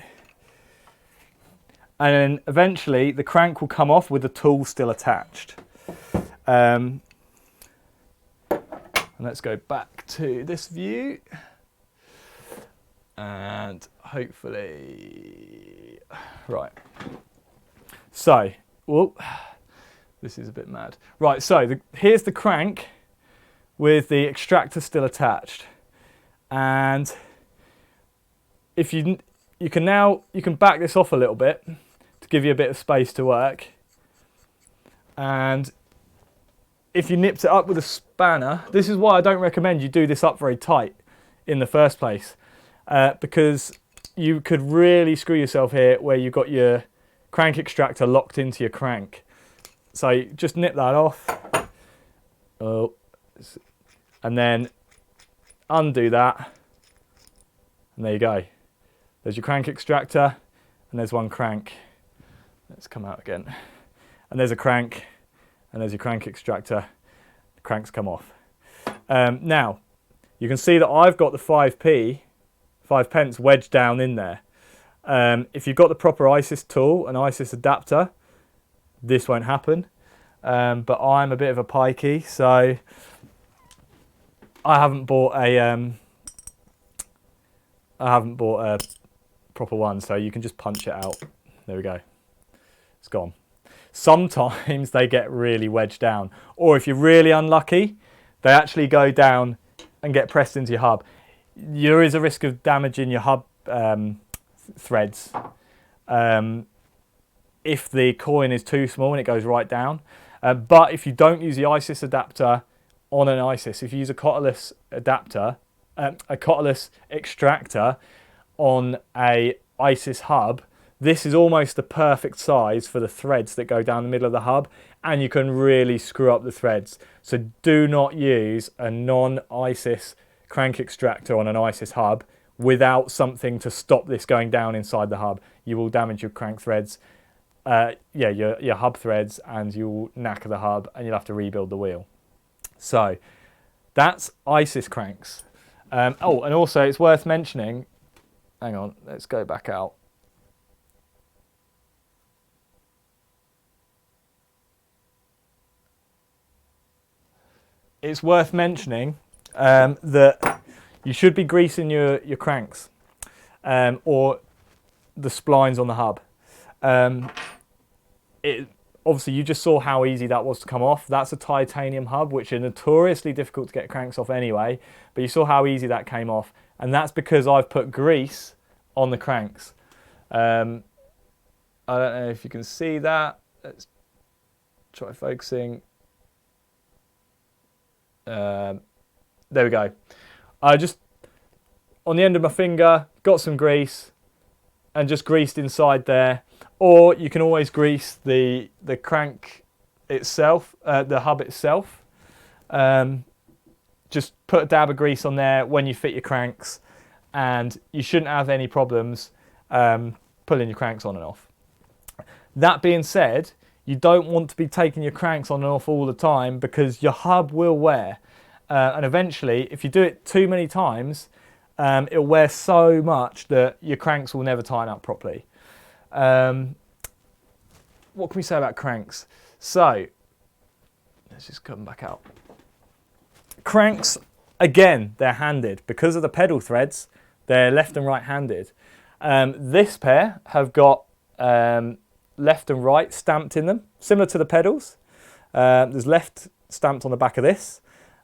And then eventually the crank will come off with the tool still attached. And let's go back to this view. And hopefully, right. So, whoop, this is a bit mad. Right, so here's the crank with the extractor still attached. And if you can back this off a little bit to give you a bit of space to work. And if you nipped it up with a spanner, this is why I don't recommend you do this up very tight in the first place, because you could really screw yourself here where you've got your crank extractor locked into your crank. So just nip that off. Oh, and then undo that. And there you go. There's your crank extractor, and there's one crank. Let's come out again. And there's a crank, and there's your crank extractor. The cranks come off. Now, you can see that I've got the 5p wedged down in there. If you've got the proper ISIS tool, an ISIS adapter, this won't happen. But I'm a bit of a pikey, so I haven't bought a proper one, so you can just punch it out. There we go. It's gone. Sometimes they get really wedged down, or if you're really unlucky, they actually go down and get pressed into your hub. There is a risk of damaging your hub threads if the coin is too small and it goes right down. But if you don't use the ISIS adapter on an ISIS, if you use a cotterless adapter, a cotterless extractor on a ISIS hub, this is almost the perfect size for the threads that go down the middle of the hub, and you can really screw up the threads. So do not use a non-ISIS crank extractor on an ISIS hub without something to stop this going down inside the hub. You will damage your crank threads, your hub threads, and you'll knacker the hub and you'll have to rebuild the wheel. So that's ISIS cranks. Oh, and also it's worth mentioning, hang on, let's go back out. It's worth mentioning that you should be greasing your cranks or the splines on the hub. Obviously, you just saw how easy that was to come off. That's a titanium hub, which are notoriously difficult to get cranks off anyway, but you saw how easy that came off, and that's because I've put grease on the cranks. I don't know if you can see that. Let's try focusing. There we go. I just, on the end of my finger, got some grease and just greased inside there. Or you can always grease the crank itself, the hub itself. Just put a dab of grease on there when you fit your cranks, and you shouldn't have any problems pulling your cranks on and off. That being said, you don't want to be taking your cranks on and off all the time because your hub will wear. And eventually, if you do it too many times, it'll wear so much that your cranks will never tighten up properly. What can we say about cranks? So, let's just come back out. Cranks, again, they're handed. Because of the pedal threads, they're left and right handed. This pair have got left and right stamped in them, similar to the pedals. There's left stamped on the back of this,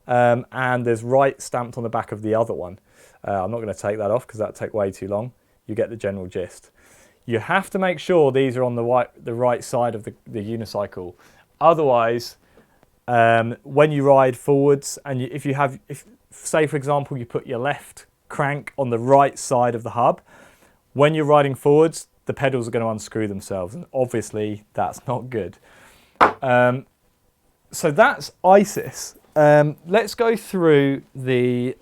and there's right stamped on the back of the other one. I'm not going to take that off because that would take way too long. You get the general gist. You have to make sure these are on the right side of the unicycle. Otherwise, when you ride forwards, and if say for example, you put your left crank on the right side of the hub, when you're riding forwards, the pedals are going to unscrew themselves, and obviously that's not good. So that's ISIS. Let's go through the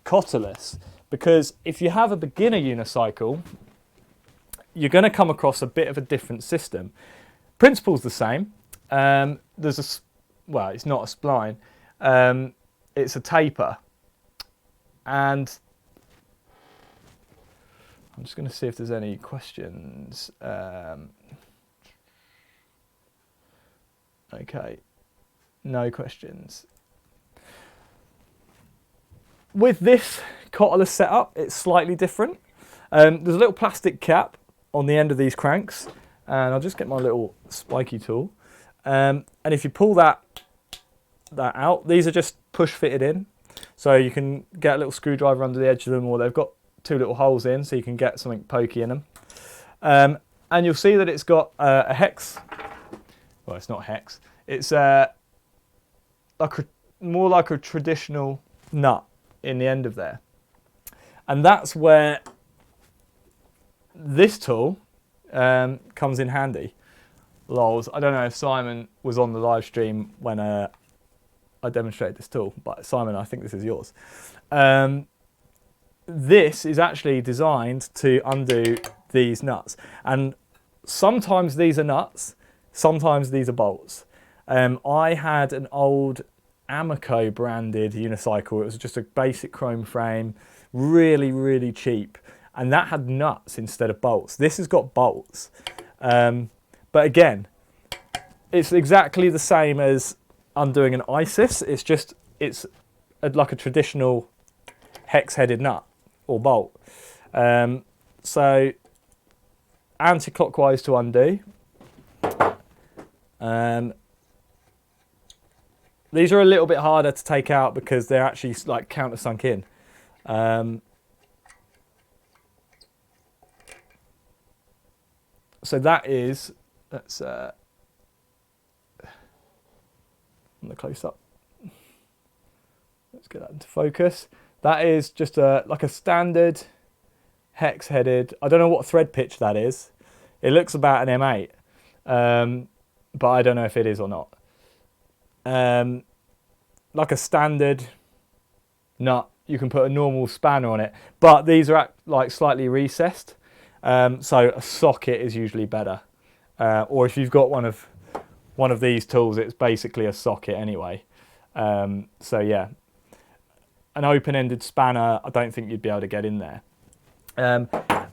cotterless, because if you have a beginner unicycle, you're going to come across a bit of a different system. Principle's the same. There's a, well, it's not a spline, it's a taper, and I'm just going to see if there's any questions. Okay, no questions. With this cotterless setup, it's slightly different. There's a little plastic cap on the end of these cranks, and I'll just get my little spiky tool. And if you pull that out, these are just push fitted in, so you can get a little screwdriver under the edge of them, or they've got two little holes in, so you can get something pokey in them. And you'll see that it's got a hex. Well, it's not hex. It's more like a traditional nut in the end of there, and that's where this tool comes in handy. Lols. I don't know if Simon was on the live stream when I demonstrated this tool, but Simon, I think this is yours. This is actually designed to undo these nuts, and sometimes these are nuts, sometimes these are bolts. I had an old Amico branded unicycle. It was just a basic chrome frame, really cheap, and that had nuts instead of bolts. This has got bolts, but again, it's exactly the same as undoing an ISIS. It's just like a traditional hex-headed nut or bolt. So anti-clockwise to undo. These are a little bit harder to take out because they're actually like countersunk in. So that is, let's on the close up. Let's get that into focus. That is just like a standard hex-headed. I don't know what thread pitch that is. It looks about an M8, but I don't know if it is or not. Like a standard nut, you can put a normal spanner on it, but these are like slightly recessed, so a socket is usually better, or if you've got one of these tools, it's basically a socket anyway. So yeah, an open-ended spanner, I don't think you'd be able to get in there. And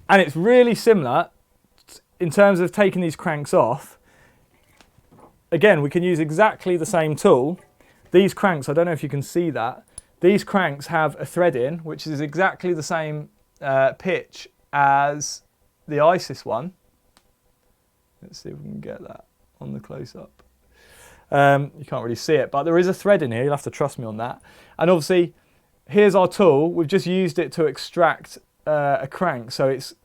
it's really similar in terms of taking these cranks off. Again, we can use exactly the same tool. These cranks, I don't know if you can see that, these cranks have a thread in, which is exactly the same pitch as the ISIS one. Let's see if we can get that on the close-up. You can't really see it, but there is a thread in here, you'll have to trust me on that. And obviously, here's our tool. We've just used it to extract a crank, so it's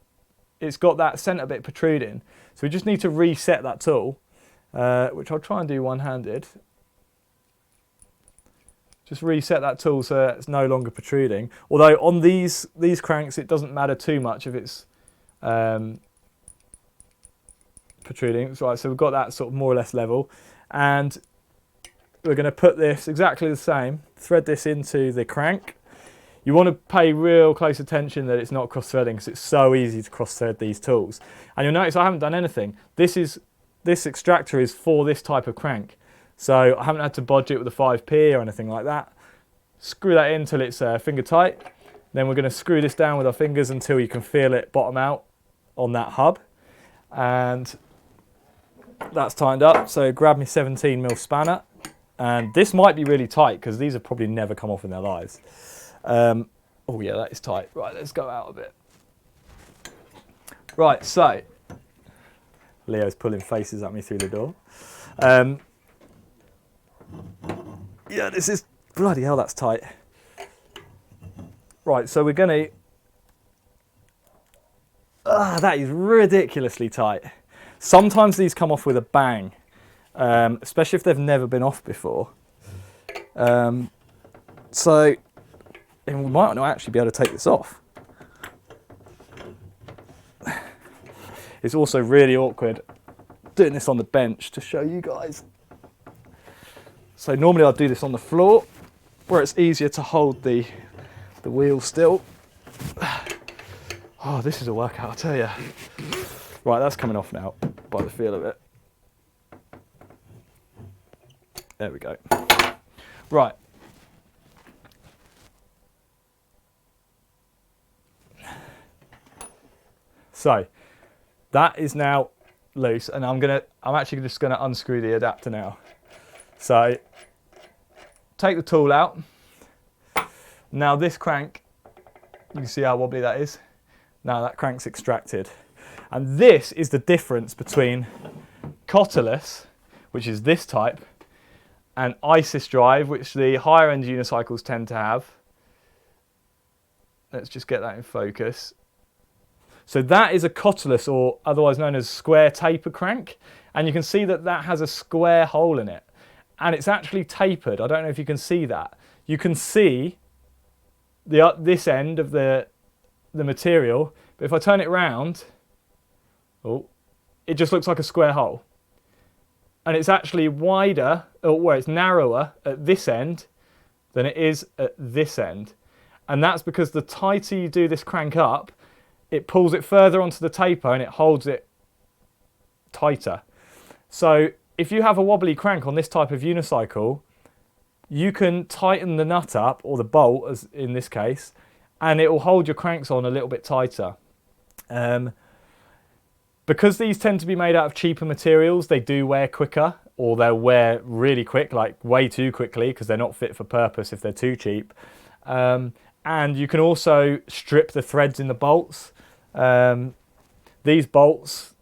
got that centre bit protruding. So we just need to reset that tool, which I'll try and do one-handed. Just reset that tool so it's no longer protruding. Although on these cranks, it doesn't matter too much if it's protruding. Right, so we've got that sort of more or less level. And we're going to put this exactly the same, thread this into the crank. You want to pay real close attention that it's not cross-threading, because it's so easy to cross-thread these tools. And you'll notice I haven't done anything. This extractor is for this type of crank. So I haven't had to bodge it with a 5p or anything like that. Screw that in until it's finger tight. Then we're going to screw this down with our fingers until you can feel it bottom out on that hub. And that's tightened up. So grab me 17mm spanner. And this might be really tight because these have probably never come off in their lives. Oh yeah, that is tight. Right, let's go out a bit. Right, so Leo's pulling faces at me through the door. Yeah, this is bloody hell, that's tight. Right, so we're gonna. That is ridiculously tight. Sometimes these come off with a bang, especially if they've never been off before. So, and we might not actually be able to take this off. It's also really awkward doing this on the bench to show you guys. So normally I'll do this on the floor where it's easier to hold the wheel still. Oh, this is a workout, I'll tell you. Right, that's coming off now by the feel of it. There we go. Right. So that is now loose, and I'm actually just gonna unscrew the adapter now. So take the tool out. Now this crank, you can see how wobbly that is. Now that crank's extracted. And this is the difference between cotterless, which is this type, and ISIS drive, which the higher end unicycles tend to have. Let's just get that in focus. So that is a cotterless, or otherwise known as square taper crank. And you can see that that has a square hole in it. And it's actually tapered. I don't know if you can see that. You can see this end of the material, but if I turn it round, oh, it just looks like a square hole. And it's actually wider, or well, it's narrower at this end than it is at this end. And that's because the tighter you do this crank up, it pulls it further onto the taper and it holds it tighter. So if you have a wobbly crank on this type of unicycle, you can tighten the nut up, or the bolt as in this case, and it will hold your cranks on a little bit tighter. Because these tend to be made out of cheaper materials, they do wear quicker, or they'll wear really quick, like way too quickly, because they're not fit for purpose if they're too cheap. And you can also strip the threads in the bolts. These bolts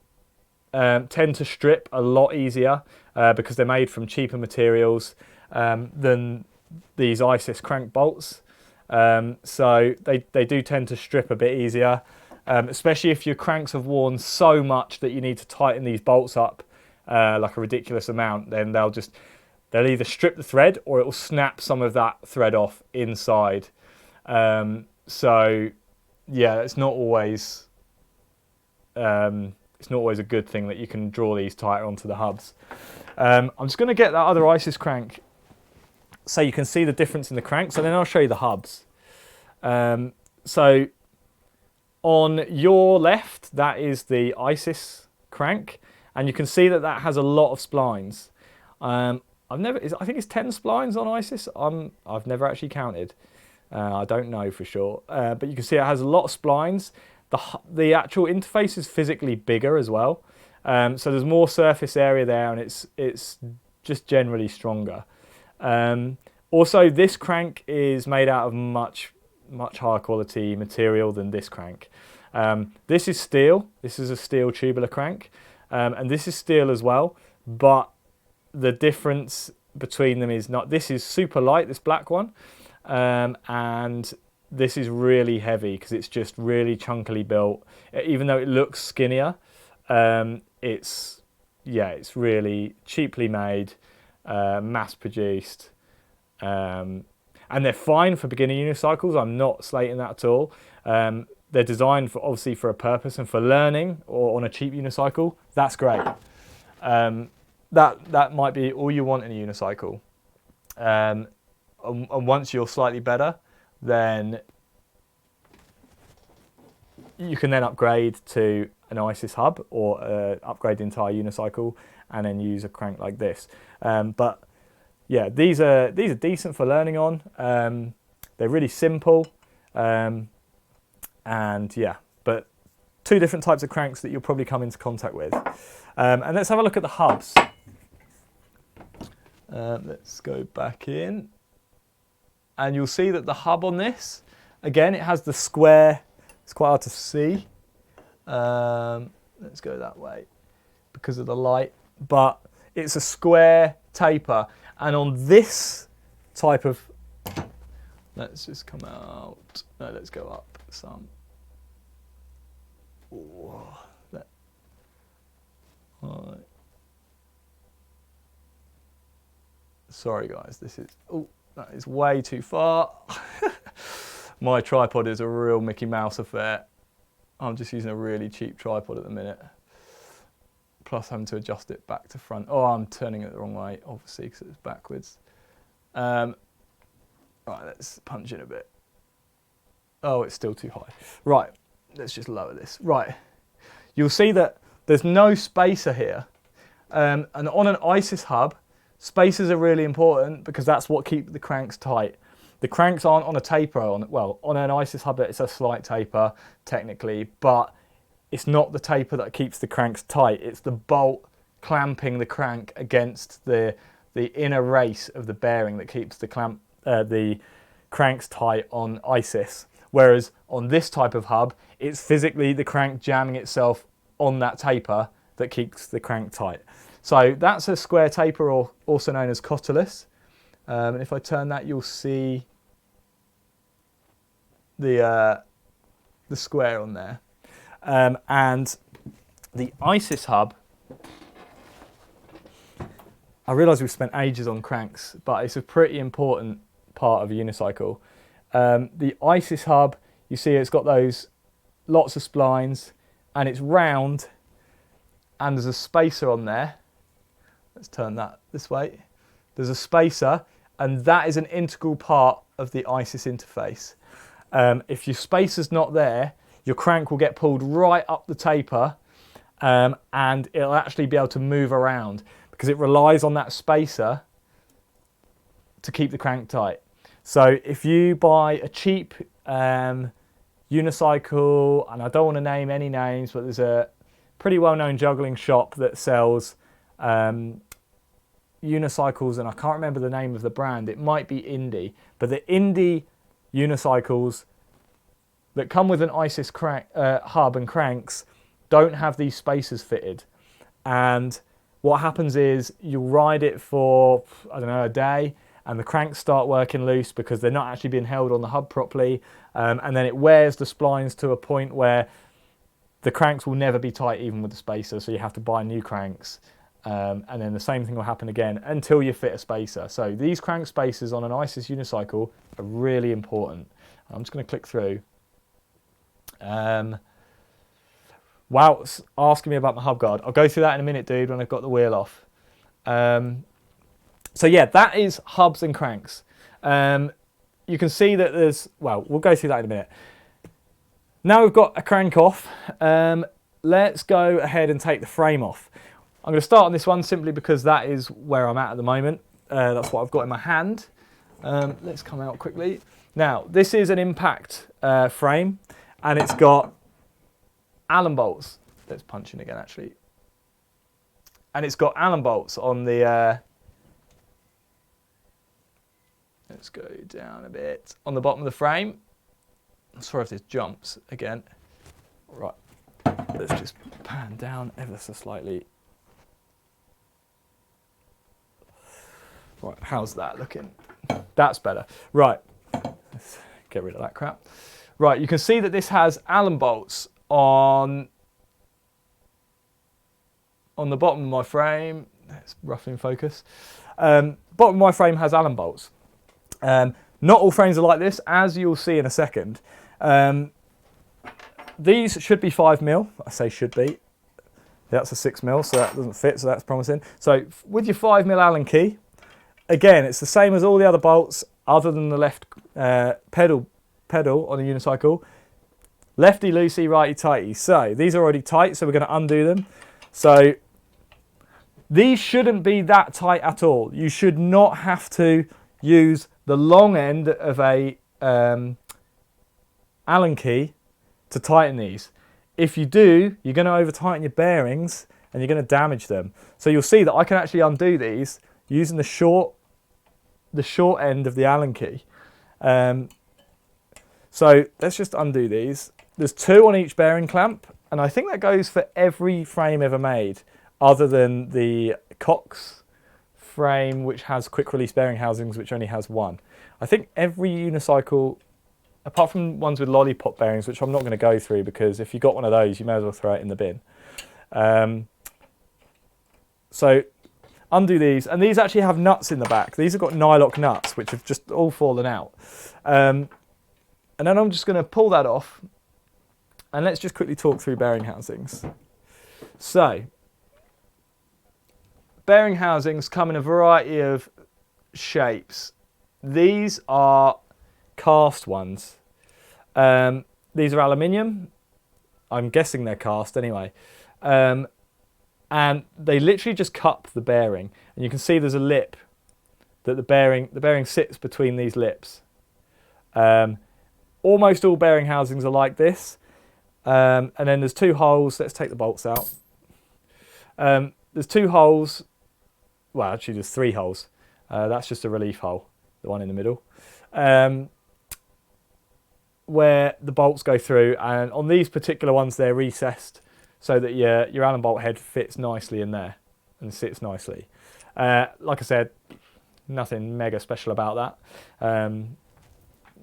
tend to strip a lot easier because they're made from cheaper materials than these ISIS crank bolts. So they do tend to strip a bit easier, especially if your cranks have worn so much that you need to tighten these bolts up like a ridiculous amount. Then they'll either strip the thread, or it will snap some of that thread off inside. So yeah, it's not always a good thing that you can draw these tighter onto the hubs. I'm just going to get that other ISIS crank so you can see the difference in the cranks, and then I'll show you the hubs. So on your left, that is the ISIS crank, and you can see that that has a lot of splines. I think it's 10 splines on ISIS. I've never actually counted. I don't know for sure, but you can see it has a lot of splines. The actual interface is physically bigger as well, so there's more surface area there, and it's just generally stronger. Also, this crank is made out of much higher quality material than this crank. This is steel. This is a steel tubular crank, and this is steel as well. But the difference between them is not. This is super light, this black one, and this is really heavy because it's just really chunkily built. Even though it looks skinnier, it's really cheaply made, mass produced, and they're fine for beginner unicycles. I'm not slating that at all. They're designed obviously for a purpose, and for learning or on a cheap unicycle, that's great. That might be all you want in a unicycle. And once you're slightly better, then you can then upgrade to an ISIS hub, or upgrade the entire unicycle and then use a crank like this. But yeah, these are decent for learning on. They're really simple, and yeah, but two different types of cranks that you'll probably come into contact with. And let's have a look at the hubs. Let's go back in, and you'll see that the hub on this, again, it has the square. It's quite hard to see. Let's go that way because of the light, but it's a square taper. And on this type of, let's just come out. No, let's go up some. Ooh, all right. Sorry guys, this is, oh, That is way too far. My tripod is a real Mickey Mouse affair. I'm just using a really cheap tripod at the minute. Plus having to adjust it back to front. Oh, I'm turning it the wrong way, obviously, because it's backwards. Right, let's punch in a bit. Oh, it's still too high. Right, let's just lower this. Right, you'll see that there's no spacer here. And on an ISIS hub, spacers are really important because that's what keeps the cranks tight. The cranks aren't on a taper. On an ISIS hub, it's a slight taper, technically, but it's not the taper that keeps the cranks tight. It's the bolt clamping the crank against the inner race of the bearing that keeps the cranks tight on ISIS. Whereas on this type of hub, it's physically the crank jamming itself on that taper that keeps the crank tight. So that's a square taper, or also known as cotylus. And if I turn that, you'll see the square on there. And the ISIS hub, I realise we've spent ages on cranks, but it's a pretty important part of a unicycle. The ISIS hub, you see it's got those lots of splines, and it's round, and there's a spacer on there. Let's turn that this way. There's a spacer, and that is an integral part of the ISIS interface. If your spacer's not there, your crank will get pulled right up the taper, and it'll actually be able to move around because it relies on that spacer to keep the crank tight. So if you buy a cheap unicycle, and I don't want to name any names, but there's a pretty well-known juggling shop that sells unicycles, and I can't remember the name of the brand. It might be Indie, but the Indie unicycles that come with an ISIS hub and cranks don't have these spacers fitted. And what happens is you'll ride it for, I don't know, a day, and the cranks start working loose because they're not actually being held on the hub properly, and then it wears the splines to a point where the cranks will never be tight even with the spacer, so you have to buy new cranks. And then the same thing will happen again until you fit a spacer. So these crank spacers on an ISIS unicycle are really important. I'm just going to click through. Wow, it's asking me about my Hubguard. I'll go through that in a minute, dude, when I've got the wheel off. So yeah, that is hubs and cranks. You can see that there's, well, we'll go through that in a minute. Now we've got a crank off, let's go ahead and take the frame off. I'm going to start on this one simply because that is where I'm at the moment. That's what I've got in my hand. Let's come out quickly. Now, this is an impact frame, and it's got Allen bolts. Let's punch in again, actually. And it's got Allen bolts on the... let's go down a bit. On the bottom of the frame. Sorry if this jumps again. Right, let's just pan down ever so slightly. Right, how's that looking? That's better. Right, let's get rid of that crap. Right, you can see that this has Allen bolts on the bottom of my frame. It's roughly in focus. Bottom of my frame has Allen bolts. Not all frames are like this, as you'll see in a second. These should be 5mm. I say should be. That's a 6mm, so that doesn't fit, so that's promising. So with your 5mm Allen key, again, it's the same as all the other bolts, other than the left pedal on a unicycle. Lefty loosey, righty tighty. So these are already tight, so we're going to undo them. So these shouldn't be that tight at all. You should not have to use the long end of a Allen key to tighten these. If you do, you're going to over tighten your bearings and you're going to damage them. So you'll see that I can actually undo these using the short end of the Allen key. So let's just undo these. There's 2 on each bearing clamp, and I think that goes for every frame ever made, other than the Cox frame, which has quick release bearing housings, which only has 1. I think every unicycle, apart from ones with lollipop bearings, which I'm not going to go through because if you got one of those, you may as well throw it in the bin. So undo these, and these actually have nuts in the back. These have got nylock nuts, which have just all fallen out. And then I'm just going to pull that off, and let's just quickly talk through bearing housings. So, bearing housings come in a variety of shapes. These are cast ones. These are aluminium. I'm guessing they're cast anyway. And they literally just cup the bearing. And you can see there's a lip that the bearing sits between these lips. Almost all bearing housings are like this. And then there's two holes. Let's take the bolts out. There's two holes. Well, actually there's three holes. That's just a relief hole, the one in the middle. Where the bolts go through, and on these particular ones they're recessed so that your Allen bolt head fits nicely in there and sits nicely. Like I said, nothing mega special about that.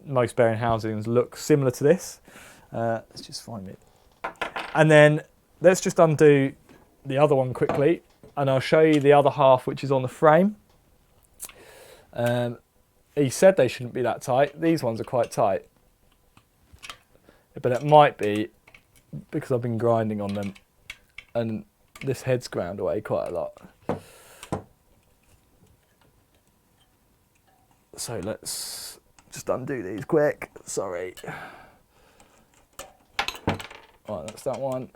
Most bearing housings look similar to this. Let's just find it. And then let's just undo the other one quickly, and I'll show you the other half, which is on the frame. He said they shouldn't be that tight. These ones are quite tight. But it might be because I've been grinding on them and this head's ground away quite a lot. So let's just undo these quick. Sorry. Right, that's that one.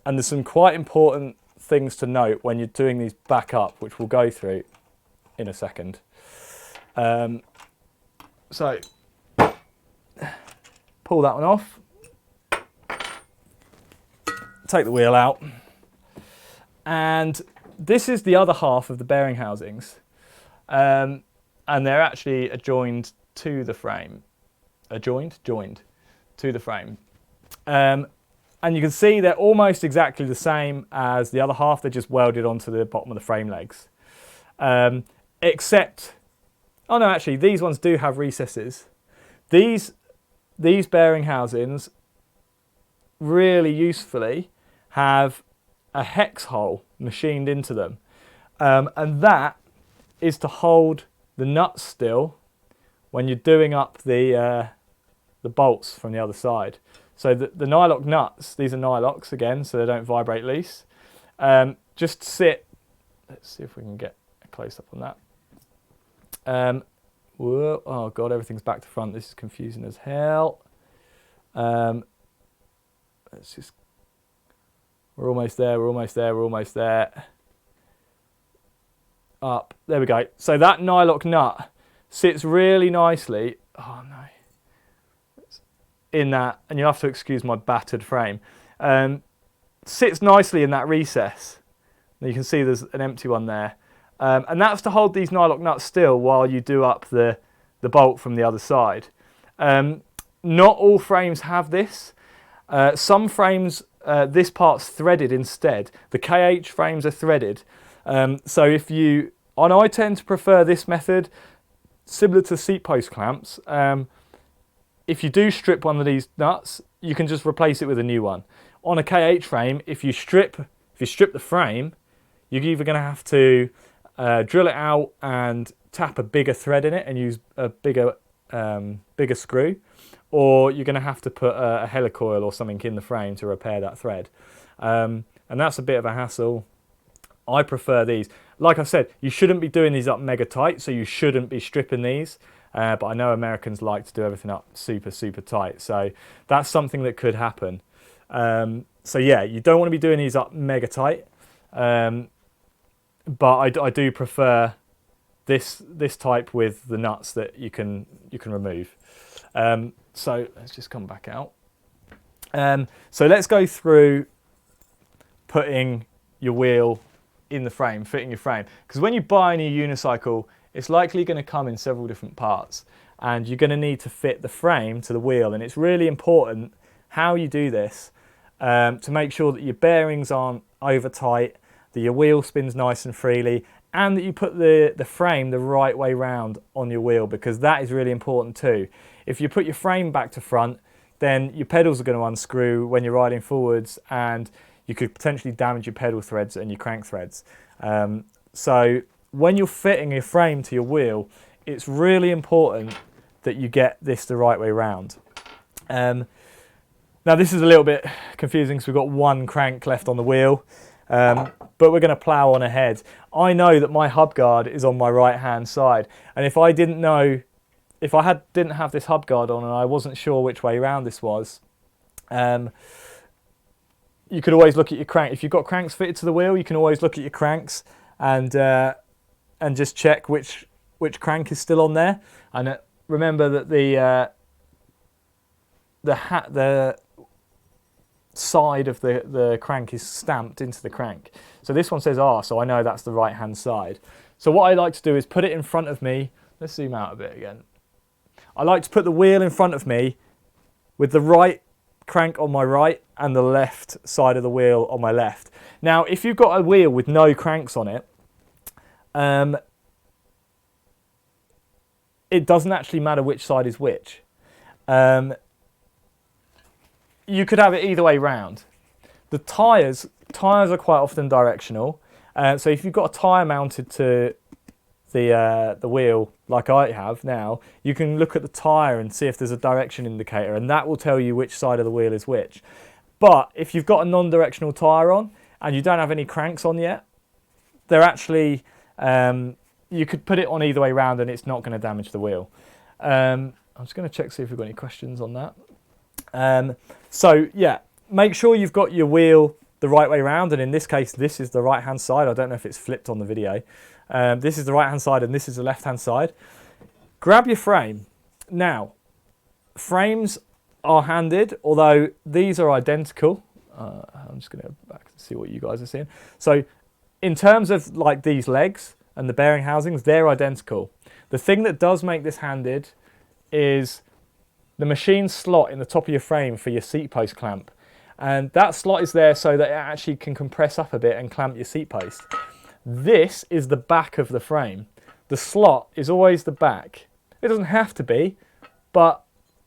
And there's some quite important things to note when you're doing these back up, which we'll go through in a second. So pull that one off, take the wheel out, and this is the other half of the bearing housings, and they're actually joined to the frame, joined to the frame, and you can see they're almost exactly the same as the other half. They're just welded onto the bottom of the frame legs, except, oh no, actually these ones do have recesses. These bearing housings really usefully have a hex hole machined into them, and that is to hold the nuts still when you're doing up the bolts from the other side. So the nylock nuts, these are nylocks again, so they don't vibrate loose. Just sit. Let's see if we can get a close up on that. Whoa, oh god, everything's back to front. This is confusing as hell. Let's just. We're almost there. We're almost there. We're almost there. Up. There we go. So that nylock nut sits really nicely. Oh no. In that, and you'll have to excuse my battered frame. Sits nicely in that recess. You can see there's an empty one there. And that's to hold these nylock nuts still while you do up the bolt from the other side. Not all frames have this. Some frames, this part's threaded instead. The KH frames are threaded. So if you, and I tend to prefer this method, similar to Seatpost clamps. If you do strip one of these nuts, you can just replace it with a new one. On a KH frame, if you strip the frame, you're either going to have to drill it out and tap a bigger thread in it and use a bigger screw, or you're going to have to put a helicoil or something in the frame to repair that thread. And that's a bit of a hassle. I prefer these. Like I said, you shouldn't be doing these up mega tight, so you shouldn't be stripping these. But I know Americans like to do everything up super, super tight. So that's something that could happen. So yeah, you don't want to be doing these up mega tight. But I do prefer this type with the nuts that you can remove. So let's just come back out. So let's go through putting your wheel in the frame, fitting your frame. Because when you buy a new unicycle, it's likely going to come in several different parts, and you're going to need to fit the frame to the wheel. And it's really important how you do this to make sure that your bearings aren't over tight, that your wheel spins nice and freely, and that you put the frame the right way round on your wheel, because that is really important too. If you put your frame back to front, then your pedals are going to unscrew when you're riding forwards, and you could potentially damage your pedal threads and your crank threads. So when you're fitting a frame to your wheel, it's really important that you get this the right way around. Now this is a little bit confusing because we've got one crank left on the wheel, but we're going to plough on ahead. I know that my hub guard is on my right hand side, and if I didn't have this hub guard on and I wasn't sure which way around this was, you could always look at your crank. If you've got cranks fitted to the wheel, you can always look at your cranks and just check which crank is still on there. And remember that the side of the crank is stamped into the crank. So this one says R, so I know that's the right hand side. So what I like to do is put it in front of me. Let's zoom out a bit again. I like to put the wheel in front of me with the right crank on my right and the left side of the wheel on my left. Now if you've got a wheel with no cranks on it, it doesn't actually matter which side is which. You could have it either way round. The tyres are quite often directional. So if you've got a tyre mounted to the wheel like I have now, you can look at the tyre and see if there's a direction indicator, and that will tell you which side of the wheel is which. But if you've got a non-directional tyre on and you don't have any cranks on yet, they're actually, you could put it on either way round and it's not going to damage the wheel. I'm just going to check, see if we've got any questions on that. So yeah, make sure you've got your wheel the right way around, and in this case this is the right hand side. I don't know if it's flipped on the video. This is the right hand side and this is the left hand side. Grab your frame. Now frames are handed, although these are identical. I'm just going to go back to see what you guys are seeing. So in terms of like these legs and the bearing housings, they're identical. The thing that does make this handed is the machine slot in the top of your frame for your seat post clamp. And that slot is there so that it actually can compress up a bit and clamp your seat post. This is the back of the frame. The slot is always the back. It doesn't have to be, but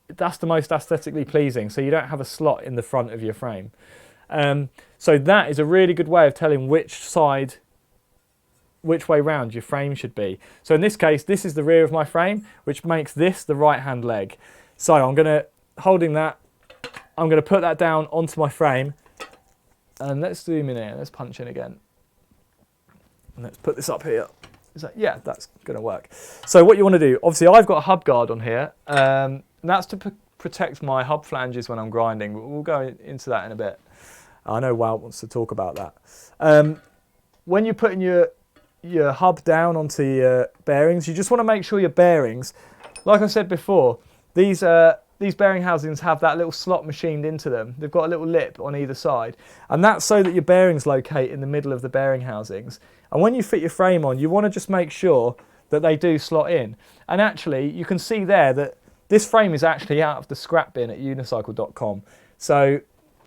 that's the most aesthetically pleasing, so you don't have a slot in the front of your frame. So that is a really good way of telling which way round your frame should be. So in this case, this is the rear of my frame, which makes this the right hand leg. So I'm holding that, I'm going to put that down onto my frame, and let's zoom in here, let's punch in again. And let's put this up here. Yeah, that's going to work. So what you want to do, obviously I've got a hub guard on here, and that's to protect my hub flanges when I'm grinding. We'll go into that in a bit. I know Walt wants to talk about that. When you're putting your hub down onto your bearings, you just want to make sure your bearings, like I said before, these bearing housings have that little slot machined into them. They've got a little lip on either side, and that's so that your bearings locate in the middle of the bearing housings. And when you fit your frame on, you want to just make sure that they do slot in. And actually, you can see there that this frame is actually out of the scrap bin at unicycle.com. So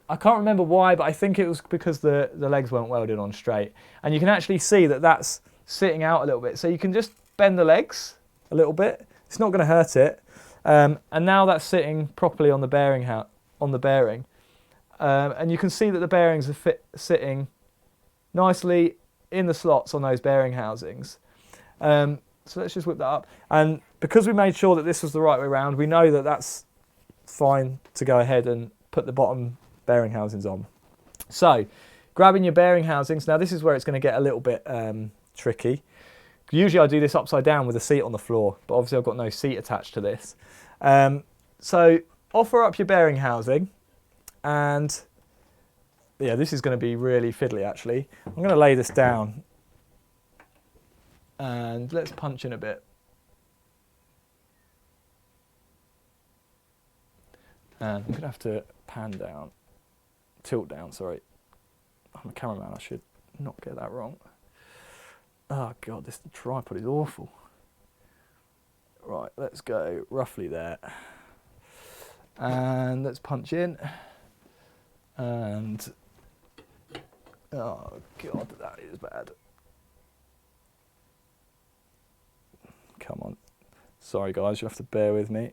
I can't remember why, but I think it was because the legs weren't welded on straight. And you can actually see that that's sitting out a little bit. So you can just bend the legs a little bit. It's not going to hurt it. And now that's sitting properly on the bearing. And you can see that the bearings are sitting nicely in the slots on those bearing housings. So let's just whip that up. And because we made sure that this was the right way around, we know that that's fine to go ahead and put the bottom bearing housings on. So grabbing your bearing housings, now this is where it's going to get a little bit tricky. Usually I do this upside down with a seat on the floor, but obviously I've got no seat attached to this. So offer up your bearing housing, and yeah, this is going to be really fiddly actually. I'm going to lay this down and let's punch in a bit. And I'm going to have to tilt down, sorry. I'm a cameraman, I should not get that wrong. Oh God, this tripod is awful. Right, let's go roughly there. And let's punch in. And, oh God, that is bad. Come on. Sorry guys, you have to bear with me.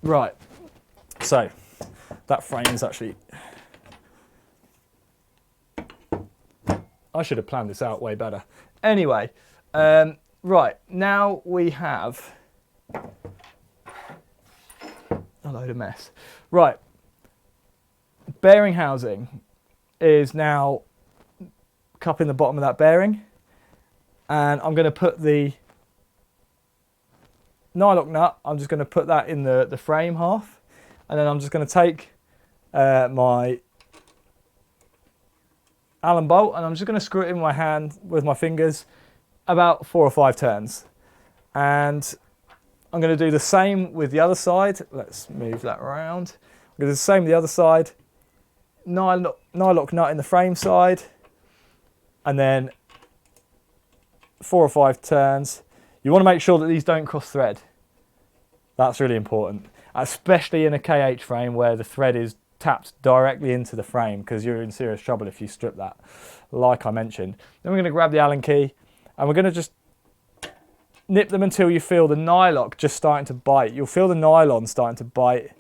Right, so that frame is actually I should have planned this out way better. Anyway, right, now we have a load of mess. Right, bearing housing is now cupping the bottom of that bearing, and I'm going to put the nylock nut, I'm just going to put that in the frame half, and then I'm just going to take my Allen bolt, and I'm just going to screw it in my hand with my fingers about 4 or 5 turns. And I'm going to do the same with the other side. Let's move that around. I'm going to do the same with the other side. Nylock nut in the frame side, and then 4 or 5 turns. You want to make sure that these don't cross thread. That's really important, especially in a KH frame where the thread is tapped directly into the frame, because you're in serious trouble if you strip that, like I mentioned. Then we're going to grab the Allen key, and we're going to just nip them until you feel the nylock just starting to bite. You'll feel the nylon starting to bite.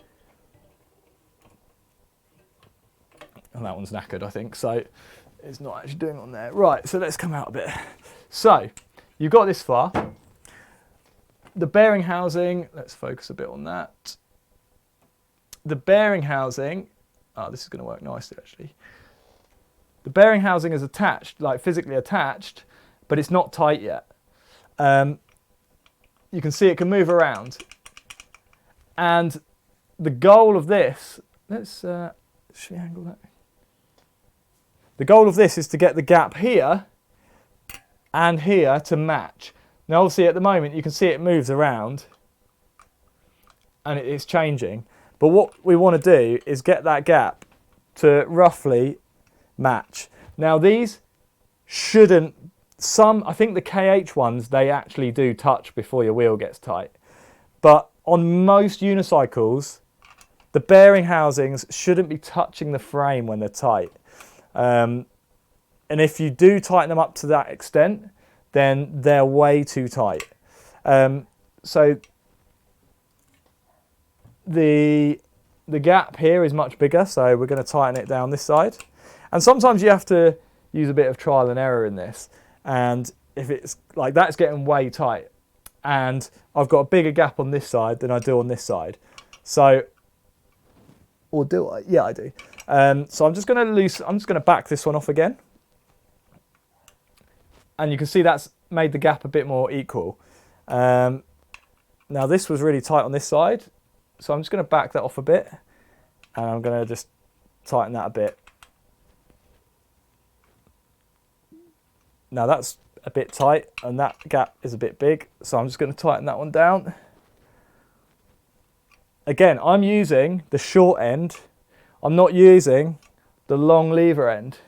And that one's knackered, I think, so it's not actually doing on there. Right, so let's come out a bit. So, you've got this far. The bearing housing, let's focus a bit on that. The bearing housing, this is going to work nicely actually. The bearing housing is attached, like physically attached, but it's not tight yet. You can see it can move around. And the goal of this, let's angle that. The goal of this is to get the gap here and here to match. Now obviously at the moment you can see it moves around and it's changing. But what we want to do is get that gap to roughly match. Now these shouldn't, I think the KH ones, they actually do touch before your wheel gets tight. But on most unicycles, the bearing housings shouldn't be touching the frame when they're tight. And if you do tighten them up to that extent, then they're way too tight. So the gap here is much bigger, so we're going to tighten it down this side. And sometimes you have to use a bit of trial and error in this. And if it's like that's getting way tight, and I've got a bigger gap on this side than I do on this side. So, or do I? Yeah, I do. So I'm just going to back this one off again. And you can see that's made the gap a bit more equal. Now this was really tight on this side, so I'm just going to back that off a bit, and I'm going to just tighten that a bit. Now that's a bit tight, and that gap is a bit big, so I'm just going to tighten that one down. Again, I'm using the short end. I'm not using the long lever end.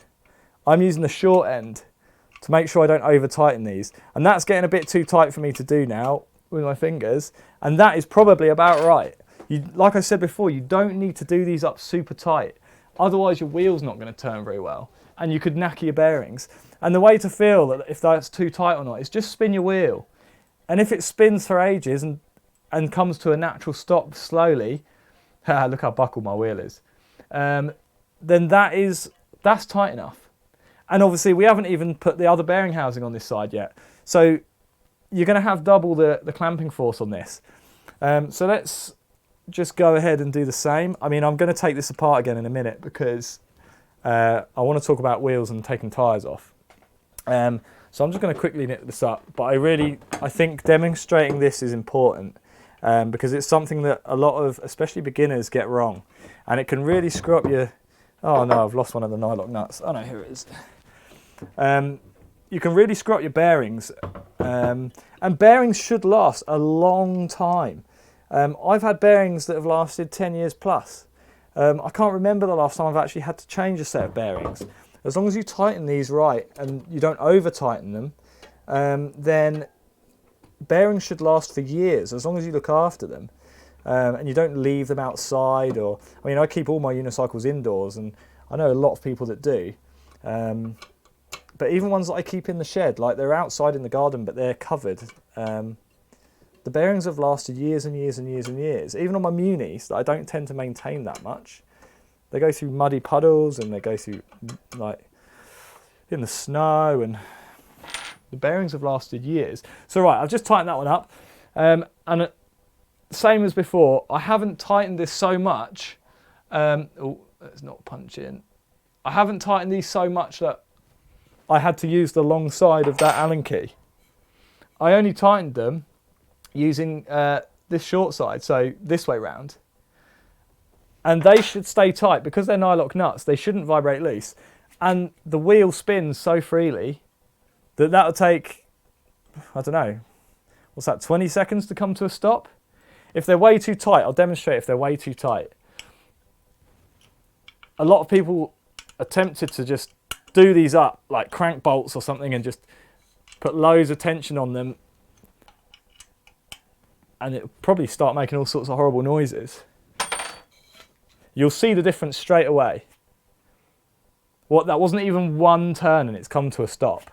I'm using the short end to make sure I don't over tighten these. And that's getting a bit too tight for me to do now with my fingers, and that is probably about right. Like I said before, you don't need to do these up super tight, otherwise your wheel's not going to turn very well and you could knacker your bearings. And the way to feel that if that's too tight or not is just spin your wheel, and if it spins for ages and comes to a natural stop slowly, look how buckled my wheel is, then that's tight enough. And obviously we haven't even put the other bearing housing on this side yet. So you're going to have double the clamping force on this. So let's just go ahead and do the same. I mean, I'm going to take this apart again in a minute because I want to talk about wheels and taking tyres off. So I'm just going to quickly knit this up. But I think demonstrating this is important because it's something that a lot of, especially beginners, get wrong. And it can really screw up your... Oh no, I've lost one of the nylock nuts. Oh no, here it is. You can really screw up your bearings, and bearings should last a long time. I've had bearings that have lasted 10 years plus. I can't remember the last time I've actually had to change a set of bearings. As long as you tighten these right and you don't over tighten them, then bearings should last for years as long as you look after them. And you don't leave them outside, or I mean, I keep all my unicycles indoors, and I know a lot of people that do. But even ones that I keep in the shed, like they're outside in the garden, but they're covered. The bearings have lasted years and years and years and years. Even on my munis, that I don't tend to maintain that much. They go through muddy puddles, and they go through in the snow, and the bearings have lasted years. So right, I've just tightened that one up, and same as before, I haven't tightened this so much. Oh, let's not punch in. I haven't tightened these so much that I had to use the long side of that Allen key. I only tightened them using this short side, so this way round. And they should stay tight because they're nylock nuts. They shouldn't vibrate loose. And the wheel spins so freely that that'll take, I don't know, what's that, 20 seconds to come to a stop? If they're way too tight, I'll demonstrate if they're way too tight. A lot of people are tempted to just do these up like crank bolts or something and just put loads of tension on them, and it'll probably start making all sorts of horrible noises. You'll see the difference straight away. That wasn't even one turn and it's come to a stop.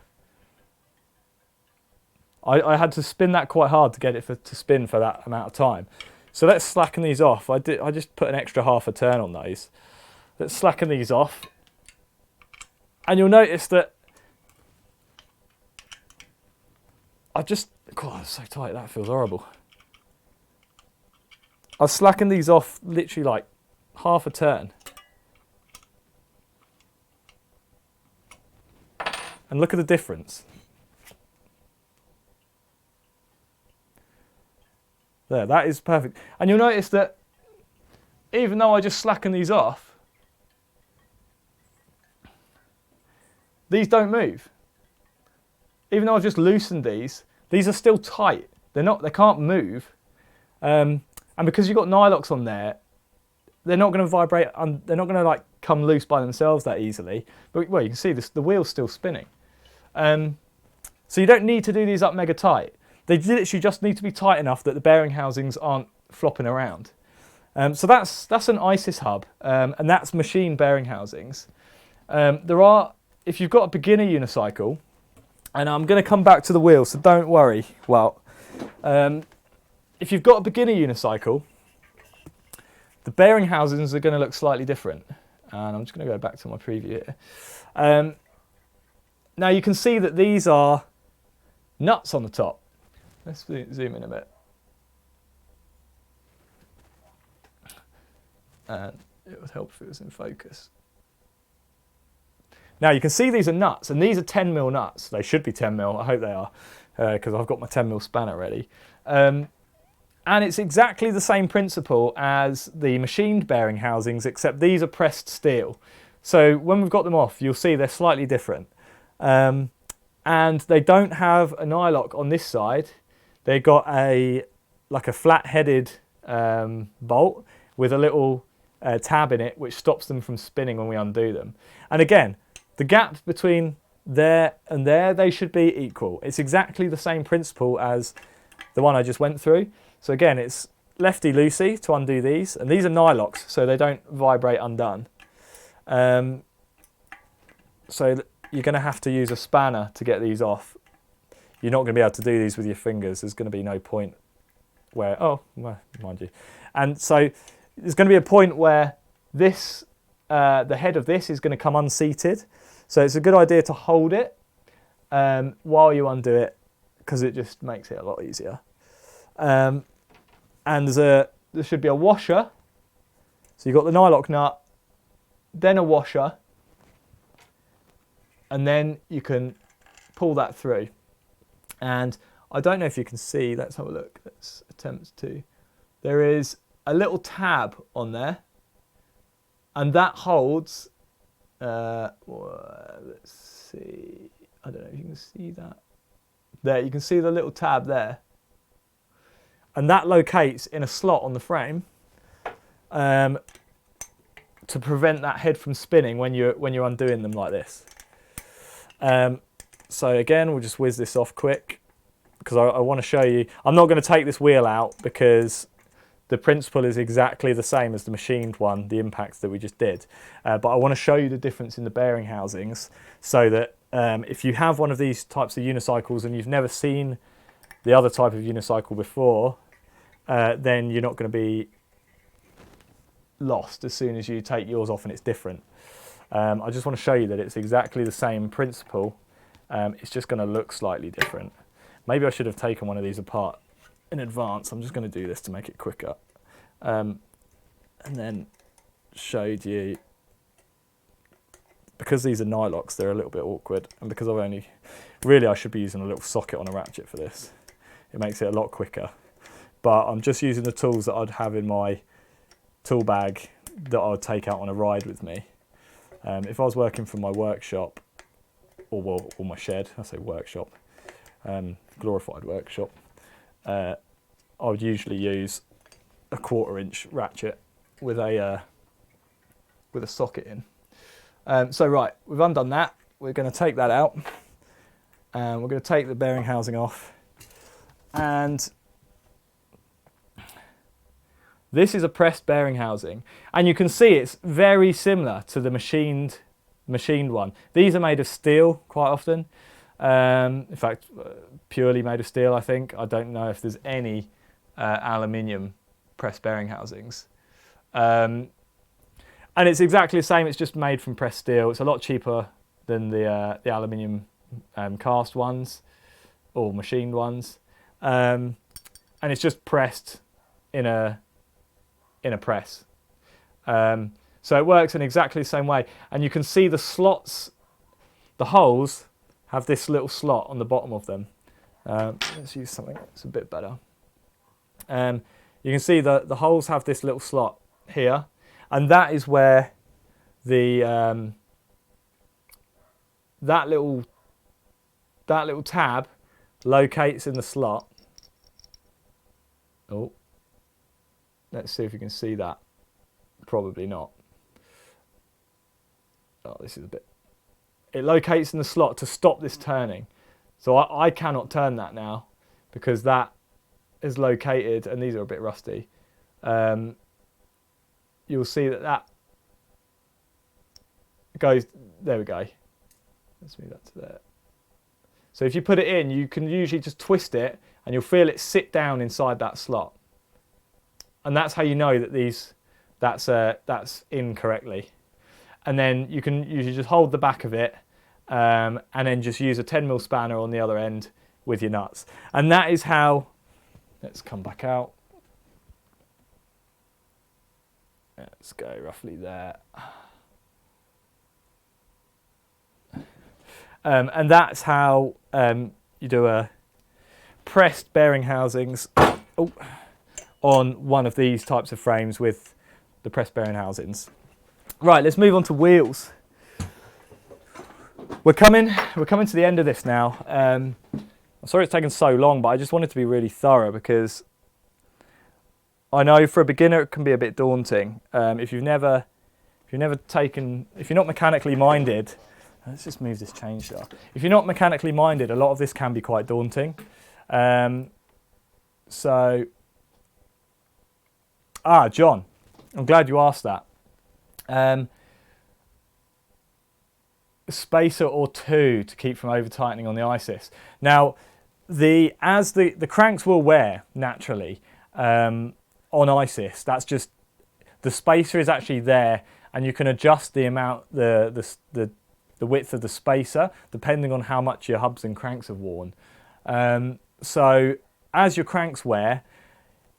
I had to spin that quite hard to get it to spin for that amount of time. So let's slacken these off. I just put an extra half a turn on those. Let's slacken these off. And you'll notice that God, it's so tight, that feels horrible. I've slackened these off literally like half a turn. And look at the difference. There, that is perfect. And you'll notice that even though I just slacken these off, these don't move. Even though I've just loosened these are still tight. They can't move. And because you've got nylocks on there, they're not going to vibrate, they're not going to like come loose by themselves that easily. But well, you can see the wheel's still spinning. So you don't need to do these up mega tight. They literally just need to be tight enough that the bearing housings aren't flopping around. So that's an ISIS hub, and that's machine bearing housings. If you've got a beginner unicycle, and I'm going to come back to the wheel, so don't worry. Well, if you've got a beginner unicycle, the bearing housings are going to look slightly different. And I'm just going to go back to my preview here. Now you can see that these are nuts on the top. Let's zoom in a bit. And it would help if it was in focus. Now you can see these are nuts, and these are 10mm nuts. They should be 10mm, I hope they are, because I've got my 10mm spanner ready. And it's exactly the same principle as the machined bearing housings, except these are pressed steel. So when we've got them off, you'll see they're slightly different. And they don't have a nylock on this side. They've got like a flat-headed bolt with a little tab in it, which stops them from spinning when we undo them. And again, the gap between there and there, they should be equal. It's exactly the same principle as the one I just went through. So again, it's lefty-loosey to undo these, and these are nylocks, so they don't vibrate undone. So you're going to have to use a spanner to get these off. You're not going to be able to do these with your fingers. There's going to be no point where, well, mind you. And so there's going to be a point where this, the head of this is going to come unseated. So it's a good idea to hold it while you undo it, because it just makes it a lot easier. And there should be a washer. So you've got the nylock nut, then a washer, and then you can pull that through. And I don't know if you can see, let's have a look, let's attempt to. There is a little tab on there, and that holds, let's see, I don't know if you can see that. There, you can see the little tab there. And that locates in a slot on the frame to prevent that head from spinning when you're undoing them like this. So again, we'll just whiz this off quick, because I want to show you. I'm not going to take this wheel out because the principle is exactly the same as the machined one, the impacts that we just did. But I want to show you the difference in the bearing housings, so that if you have one of these types of unicycles and you've never seen the other type of unicycle before, then you're not going to be lost as soon as you take yours off and it's different. I just want to show you that it's exactly the same principle. It's just going to look slightly different. Maybe I should have taken one of these apart in advance. I'm just going to do this to make it quicker. And then showed you, because these are nylocks, they're a little bit awkward, and because I've only, really I should be using a little socket on a ratchet for this. It makes it a lot quicker. But I'm just using the tools that I'd have in my tool bag that I would take out on a ride with me. If I was working from my workshop, or my shed, I say workshop, glorified workshop, I would usually use a 1/4" ratchet with a socket in. So right, we've undone that. We're going to take that out, and we're going to take the bearing housing off. And this is a pressed bearing housing, and you can see it's very similar to the machined one. These are made of steel quite often. In fact, purely made of steel, I think. I don't know if there's any aluminium pressed bearing housings. And it's exactly the same, it's just made from pressed steel. It's a lot cheaper than the aluminium cast ones or machined ones. And it's just pressed in a press. So it works in exactly the same way. And you can see the slots, the holes have this little slot on the bottom of them. Let's use something that's a bit better. You can see the holes have this little slot here, and that is where the that little tab locates in the slot. Oh, let's see if you can see that. Probably not. Oh, this is a bit. It locates in the slot to stop this turning. So I cannot turn that now because that is located, and these are a bit rusty. You'll see that goes, there we go. Let's move that to there. So if you put it in, you can usually just twist it and you'll feel it sit down inside that slot. And that's how you know that that's in correctly. And then you can usually just hold the back of it and then just use a 10mm spanner on the other end with your nuts. And that is how, let's come back out. Let's go roughly there. And that's how you do a pressed bearing housings on one of these types of frames with the pressed bearing housings. Right, let's move on to wheels. We're coming to the end of this now. I'm sorry it's taken so long, but I just wanted to be really thorough because I know for a beginner it can be a bit daunting. If you're not mechanically minded, let's just move this chain shaft. If you're not mechanically minded, a lot of this can be quite daunting. John, I'm glad you asked that. A spacer or two to keep from over tightening on the ISIS. Now, the cranks will wear naturally on ISIS. That's just, the spacer is actually there, and you can adjust the amount, the width of the spacer depending on how much your hubs and cranks have worn. So as your cranks wear,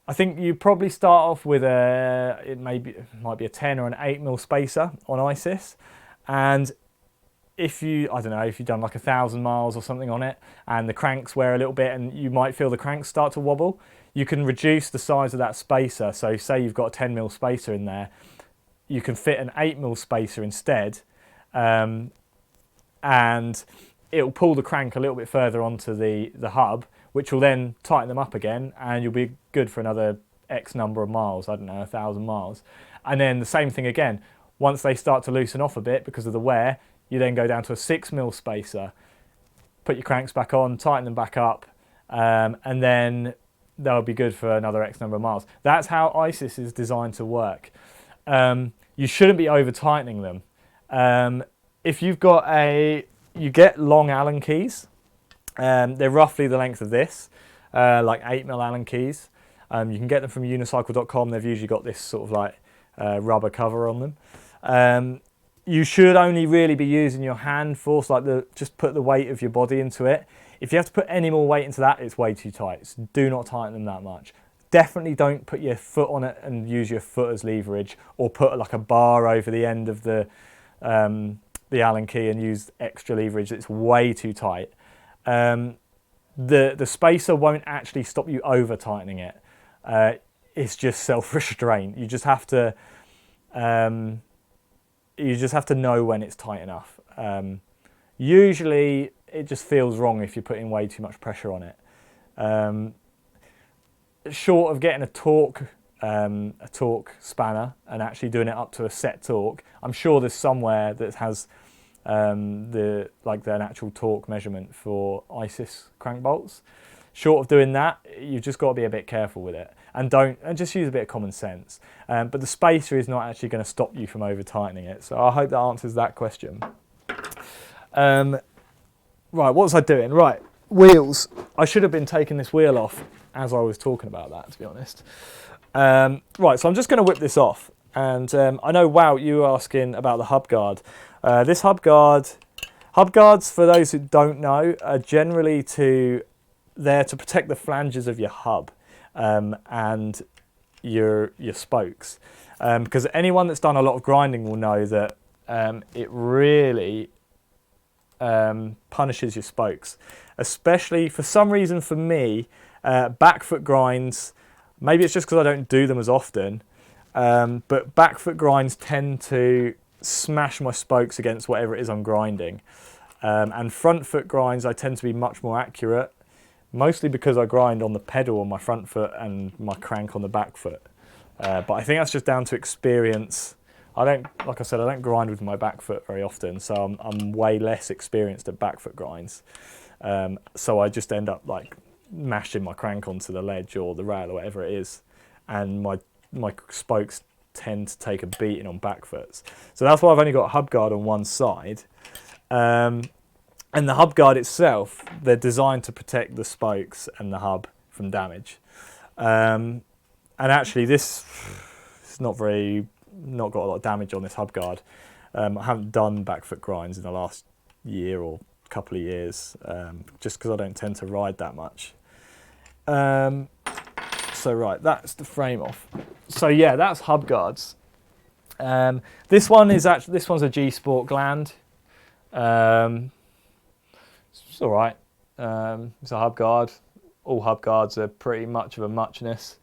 I think you probably start off with it might be a 10 or an 8mm spacer on ISIS, and if you've done like 1,000 miles or something on it and the cranks wear a little bit and you might feel the cranks start to wobble, you can reduce the size of that spacer. So say you've got a 10mm spacer in there, you can fit an 8mm spacer instead, and it'll pull the crank a little bit further onto the hub, which will then tighten them up again, and you'll be good for another X number of miles, I don't know, 1,000 miles. And then the same thing again, once they start to loosen off a bit because of the wear, you then go down to a 6mm spacer, put your cranks back on, tighten them back up, and then they'll be good for another X number of miles. That's how ISIS is designed to work. You shouldn't be over tightening them. If you've got you get long Allen keys. They're roughly the length of this, like 8mm Allen keys. You can get them from Unicycle.com. They've usually got this sort of like rubber cover on them. you should only really be using your hand force, like just put the weight of your body into it. If you have to put any more weight into that, it's way too tight. So do not tighten them that much. Definitely don't put your foot on it and use your foot as leverage, or put like a bar over the end of the Allen key and use extra leverage. It's way too tight. The spacer won't actually stop you over tightening it. It's just self-restraint. You just have to know when it's tight enough. Usually it just feels wrong if you're putting way too much pressure on it. Short of getting a torque spanner and actually doing it up to a set torque, I'm sure there's somewhere that has the actual torque measurement for ISIS crank bolts. Short of doing that, you've just got to be a bit careful with it, and just use a bit of common sense. But the spacer is not actually going to stop you from over tightening it. So I hope that answers that question. Right, what was I doing? Right, wheels. I should have been taking this wheel off as I was talking about that, to be honest. Right, so I'm just going to whip this off. And I know, wow, you were asking about the Hubguard. This Hubguards, for those who don't know, are generally there to protect the flanges of your hub and your spokes. Because anyone that's done a lot of grinding will know that it really punishes your spokes. Especially, for some reason for me, back foot grinds, maybe it's just because I don't do them as often, but back foot grinds tend to smash my spokes against whatever it is I'm grinding. And front foot grinds, I tend to be much more accurate, mostly because I grind on the pedal on my front foot and my crank on the back foot. But I think that's just down to experience. Like I said, I don't grind with my back foot very often, so I'm way less experienced at back foot grinds. So I just end up like mashing my crank onto the ledge or the rail or whatever it is, and my spokes tend to take a beating on back foots. So that's why I've only got a Hubguard on one side. And the Hubguard itself, they're designed to protect the spokes and the hub from damage. And actually this is not got a lot of damage on this Hubguard. I haven't done back foot grinds in the last year or couple of years, just because I don't tend to ride that much. So right, that's the frame off. So yeah, that's Hubguards. This one's a G Sport gland. It's all right. It's a Hubguard. All Hubguards are pretty much of a muchness.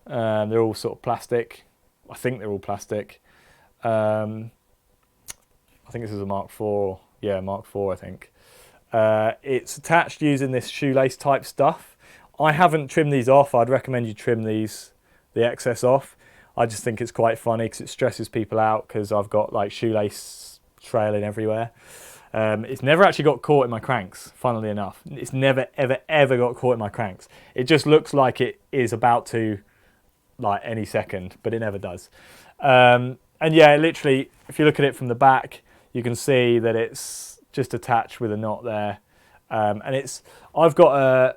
They're all sort of plastic. I think they're all plastic. I think this is a Mark IV. Yeah, Mark IV, I think. It's attached using this shoelace type stuff. I haven't trimmed these off. I'd recommend you trim the excess off. I just think it's quite funny because it stresses people out, because I've got like shoelace trailing everywhere. It's never actually got caught in my cranks, funnily enough. It's never, ever, ever got caught in my cranks. It just looks like it is about to, like, any second, but it never does. And yeah, literally, if you look at it from the back, you can see that it's just attached with a knot there. And I've got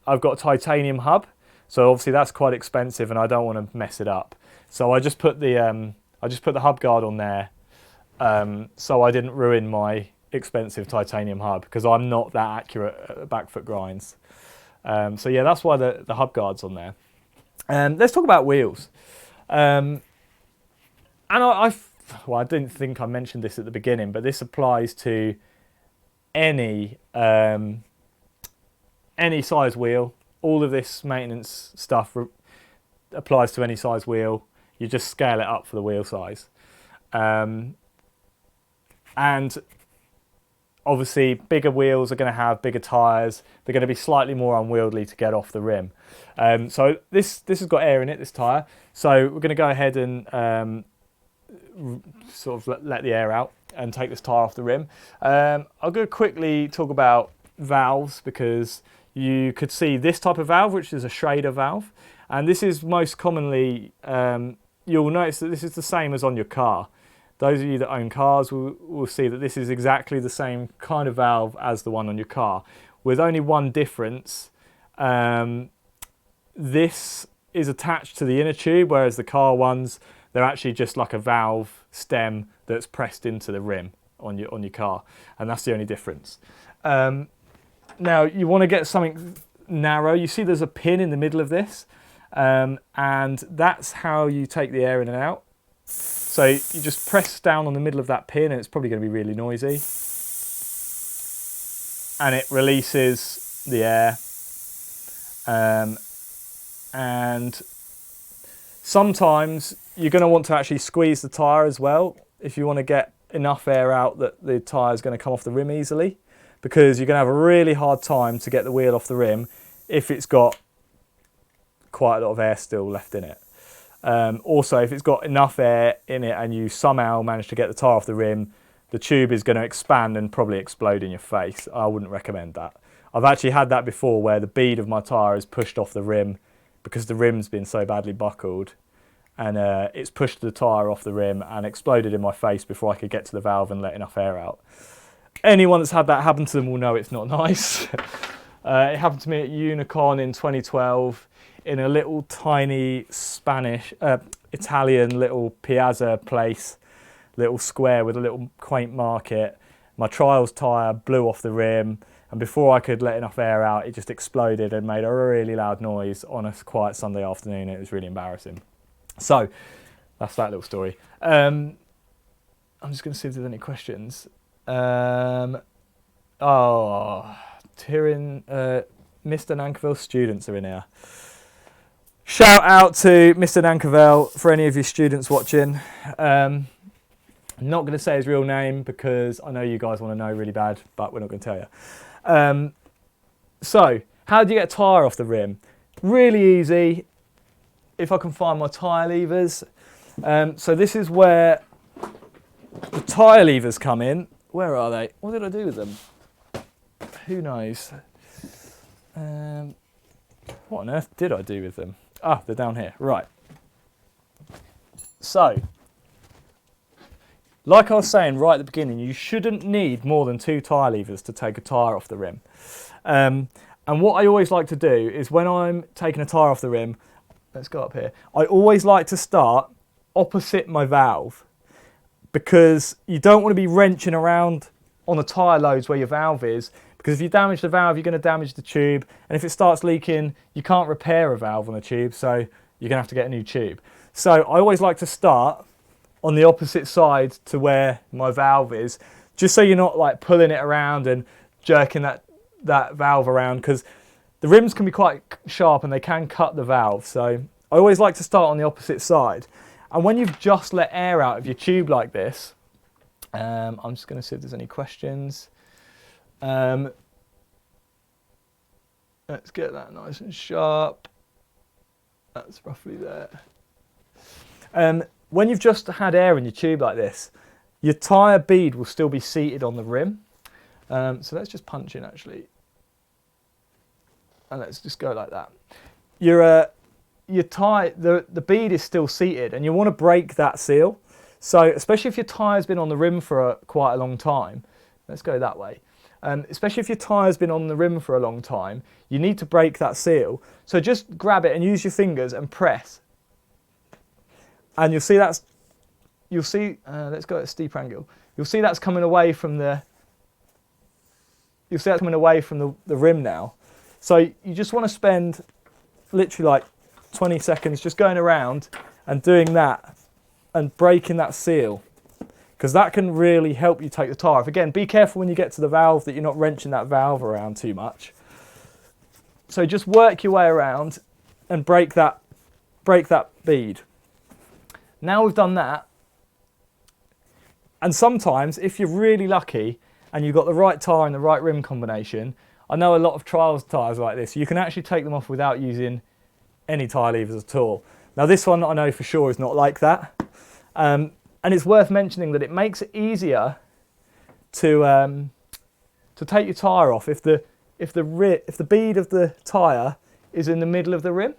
a titanium hub, so obviously that's quite expensive, and I don't want to mess it up. So I just put the Hubguard on there, so I didn't ruin my expensive titanium hub, because I'm not that accurate at back foot grinds. So yeah, that's why the Hubguard's on there. Let's talk about wheels. And I didn't think I mentioned this at the beginning, but this applies to any size wheel. All of this maintenance stuff applies to any size wheel. You just scale it up for the wheel size. And obviously bigger wheels are going to have bigger tyres. They're going to be slightly more unwieldy to get off the rim. So this has got air in it, this tyre. So we're going to go ahead and sort of let the air out and take this tyre off the rim. I'll go quickly talk about valves, because you could see this type of valve, which is a Schrader valve. And this is most commonly, you'll notice that this is the same as on your car. Those of you that own cars will see that this is exactly the same kind of valve as the one on your car, with only one difference. This is attached to the inner tube, whereas the car ones, they're actually just like a valve stem that's pressed into the rim on your car, and that's the only difference. Now you want to get something narrow. You see there's a pin in the middle of this, and that's how you take the air in and out. So you just press down on the middle of that pin, and it's probably going to be really noisy, and it releases the air. And sometimes you're going to want to actually squeeze the tyre as well if you want to get enough air out that the tyre is going to come off the rim easily, because you're going to have a really hard time to get the wheel off the rim if it's got quite a lot of air still left in it. Also, if it's got enough air in it and you somehow manage to get the tyre off the rim, the tube is going to expand and probably explode in your face. I wouldn't recommend that. I've actually had that before, where the bead of my tyre is pushed off the rim because the rim's been so badly buckled, and it's pushed the tyre off the rim and exploded in my face before I could get to the valve and let enough air out. Anyone that's had that happen to them will know it's not nice. It happened to me at Unicycle in 2012 in a little tiny Italian little piazza place, little square with a little quaint market. My trials tyre blew off the rim, and before I could let enough air out, it just exploded and made a really loud noise on a quiet Sunday afternoon. It was really embarrassing. So that's that little story. I'm just going to see if there's any questions. Mr. Nankerville students are in here. Shout out to Mr. Nankerville for any of your students watching. I'm not going to say his real name because I know you guys want to know really bad, but we're not going to tell you. So, how do you get a tyre off the rim? Really easy, if I can find my tyre levers. So this is where the tyre levers come in. Where are they? What did I do with them? Who knows? What on earth did I do with them? Ah, they're down here. Right. So, like I was saying right at the beginning, you shouldn't need more than 2 tyre levers to take a tyre off the rim. And what I always like to do is when I'm taking a tyre off the rim, let's go up here, I always like to start opposite my valve, because you don't want to be wrenching around on the tyre loads where your valve is, because if you damage the valve, you're going to damage the tube, and if it starts leaking, you can't repair a valve on a tube, so you're going to have to get a new tube. So I always like to start on the opposite side to where my valve is, just so you're not like pulling it around and jerking that valve around, because the rims can be quite sharp and they can cut the valve. So I always like to start on the opposite side. And when you've just let air out of your tube like this, I'm just going to see if there's any questions. Let's get that nice and sharp. That's roughly there. When you've just had air in your tube like this, your tyre bead will still be seated on the rim. So let's just punch in actually. And let's just go like that. The bead is still seated, and you want to break that seal. So especially if your tyre's been on the rim for quite a long time, let's go that way. Especially if your tyre's been on the rim for a long time, you need to break that seal. So just grab it and use your fingers and press. And you'll see let's go at a steep angle. You'll see that's coming away from the rim now. So you just want to spend literally like 20 seconds just going around and doing that and breaking that seal, because that can really help you take the tyre off. Again, be careful when you get to the valve that you're not wrenching that valve around too much. So just work your way around and break that bead. Now we've done that, and sometimes if you're really lucky and you've got the right tyre and the right rim combination, I know a lot of trials tyres like this, you can actually take them off without using any tyre levers at all. Now this one I know for sure is not like that, and it's worth mentioning that it makes it easier to take your tyre off if the bead of the tyre is in the middle of the rim,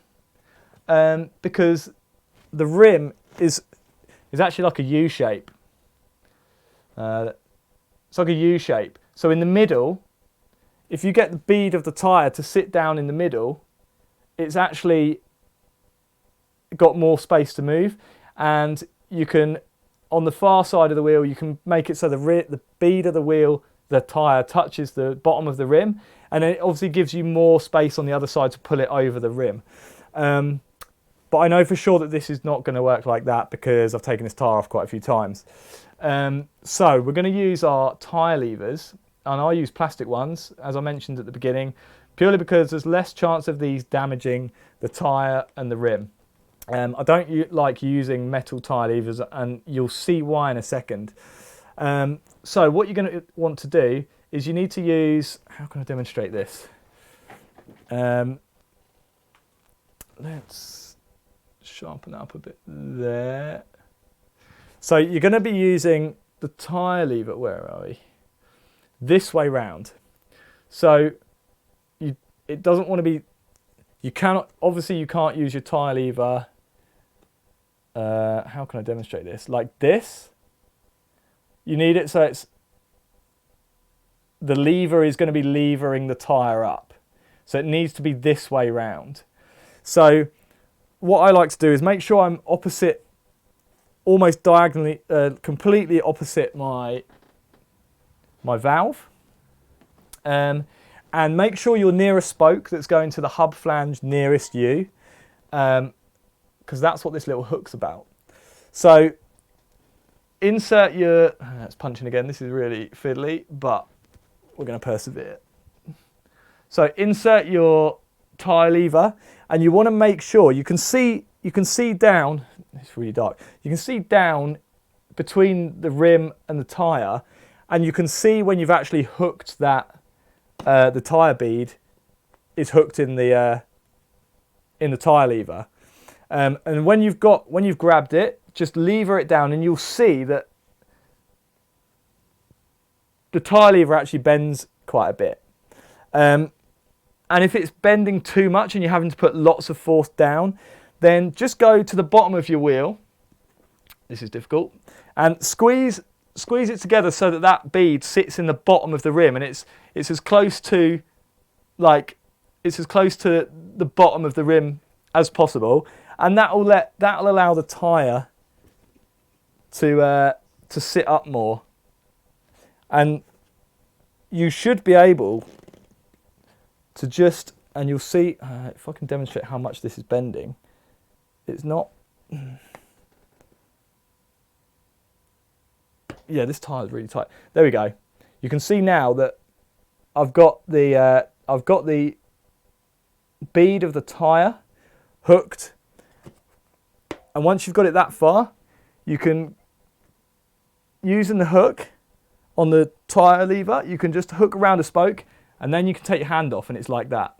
because the rim is actually like a U shape. It's like a U shape. So in the middle, if you get the bead of the tyre to sit down in the middle, it's actually got more space to move, and you can on the far side of the wheel, you can make it so the bead of the wheel, the tyre, touches the bottom of the rim, and then it obviously gives you more space on the other side to pull it over the rim. But I know for sure that this is not going to work like that because I've taken this tyre off quite a few times. So we're going to use our tyre levers, and I'll use plastic ones, as I mentioned at the beginning, purely because there's less chance of these damaging the tyre and the rim. I don't like using metal tyre levers, and you'll see why in a second. So what you're going to want to do is you need to use, how can I demonstrate this? Let's sharpen that up a bit there. So you're going to be using the tyre lever, where are we? This way round. So it doesn't want to be, obviously you can't use your tyre lever, how can I demonstrate this? Like this. You need it so the lever is going to be levering the tyre up. So it needs to be this way round. So what I like to do is make sure I'm opposite, almost diagonally, completely opposite my valve. And make sure you're near a spoke that's going to the hub flange nearest you, because that's what this little hook's about. So insert your, it's punching again, this is really fiddly, but we're going to persevere. So insert your tyre lever, and you want to make sure you can see down, it's really dark, you can see down between the rim and the tyre, and you can see when you've actually hooked that, the tyre bead is hooked in the tyre lever. And when you've grabbed it, just lever it down, and you'll see that the tyre lever actually bends quite a bit. And if it's bending too much and you're having to put lots of force down, then just go to the bottom of your wheel. This is difficult. And squeeze it together so that that bead sits in the bottom of the rim, and it's as close to the bottom of the rim as possible, and that'll allow the tyre to sit up more. And you should be able to just, and you'll see, if I can demonstrate how much this is bending, it's not, yeah, this tyre is really tight. There we go. You can see now that I've got the bead of the tyre hooked, and once you've got it that far, you can, using the hook on the tyre lever, you can just hook around a spoke, and then you can take your hand off, and it's like that.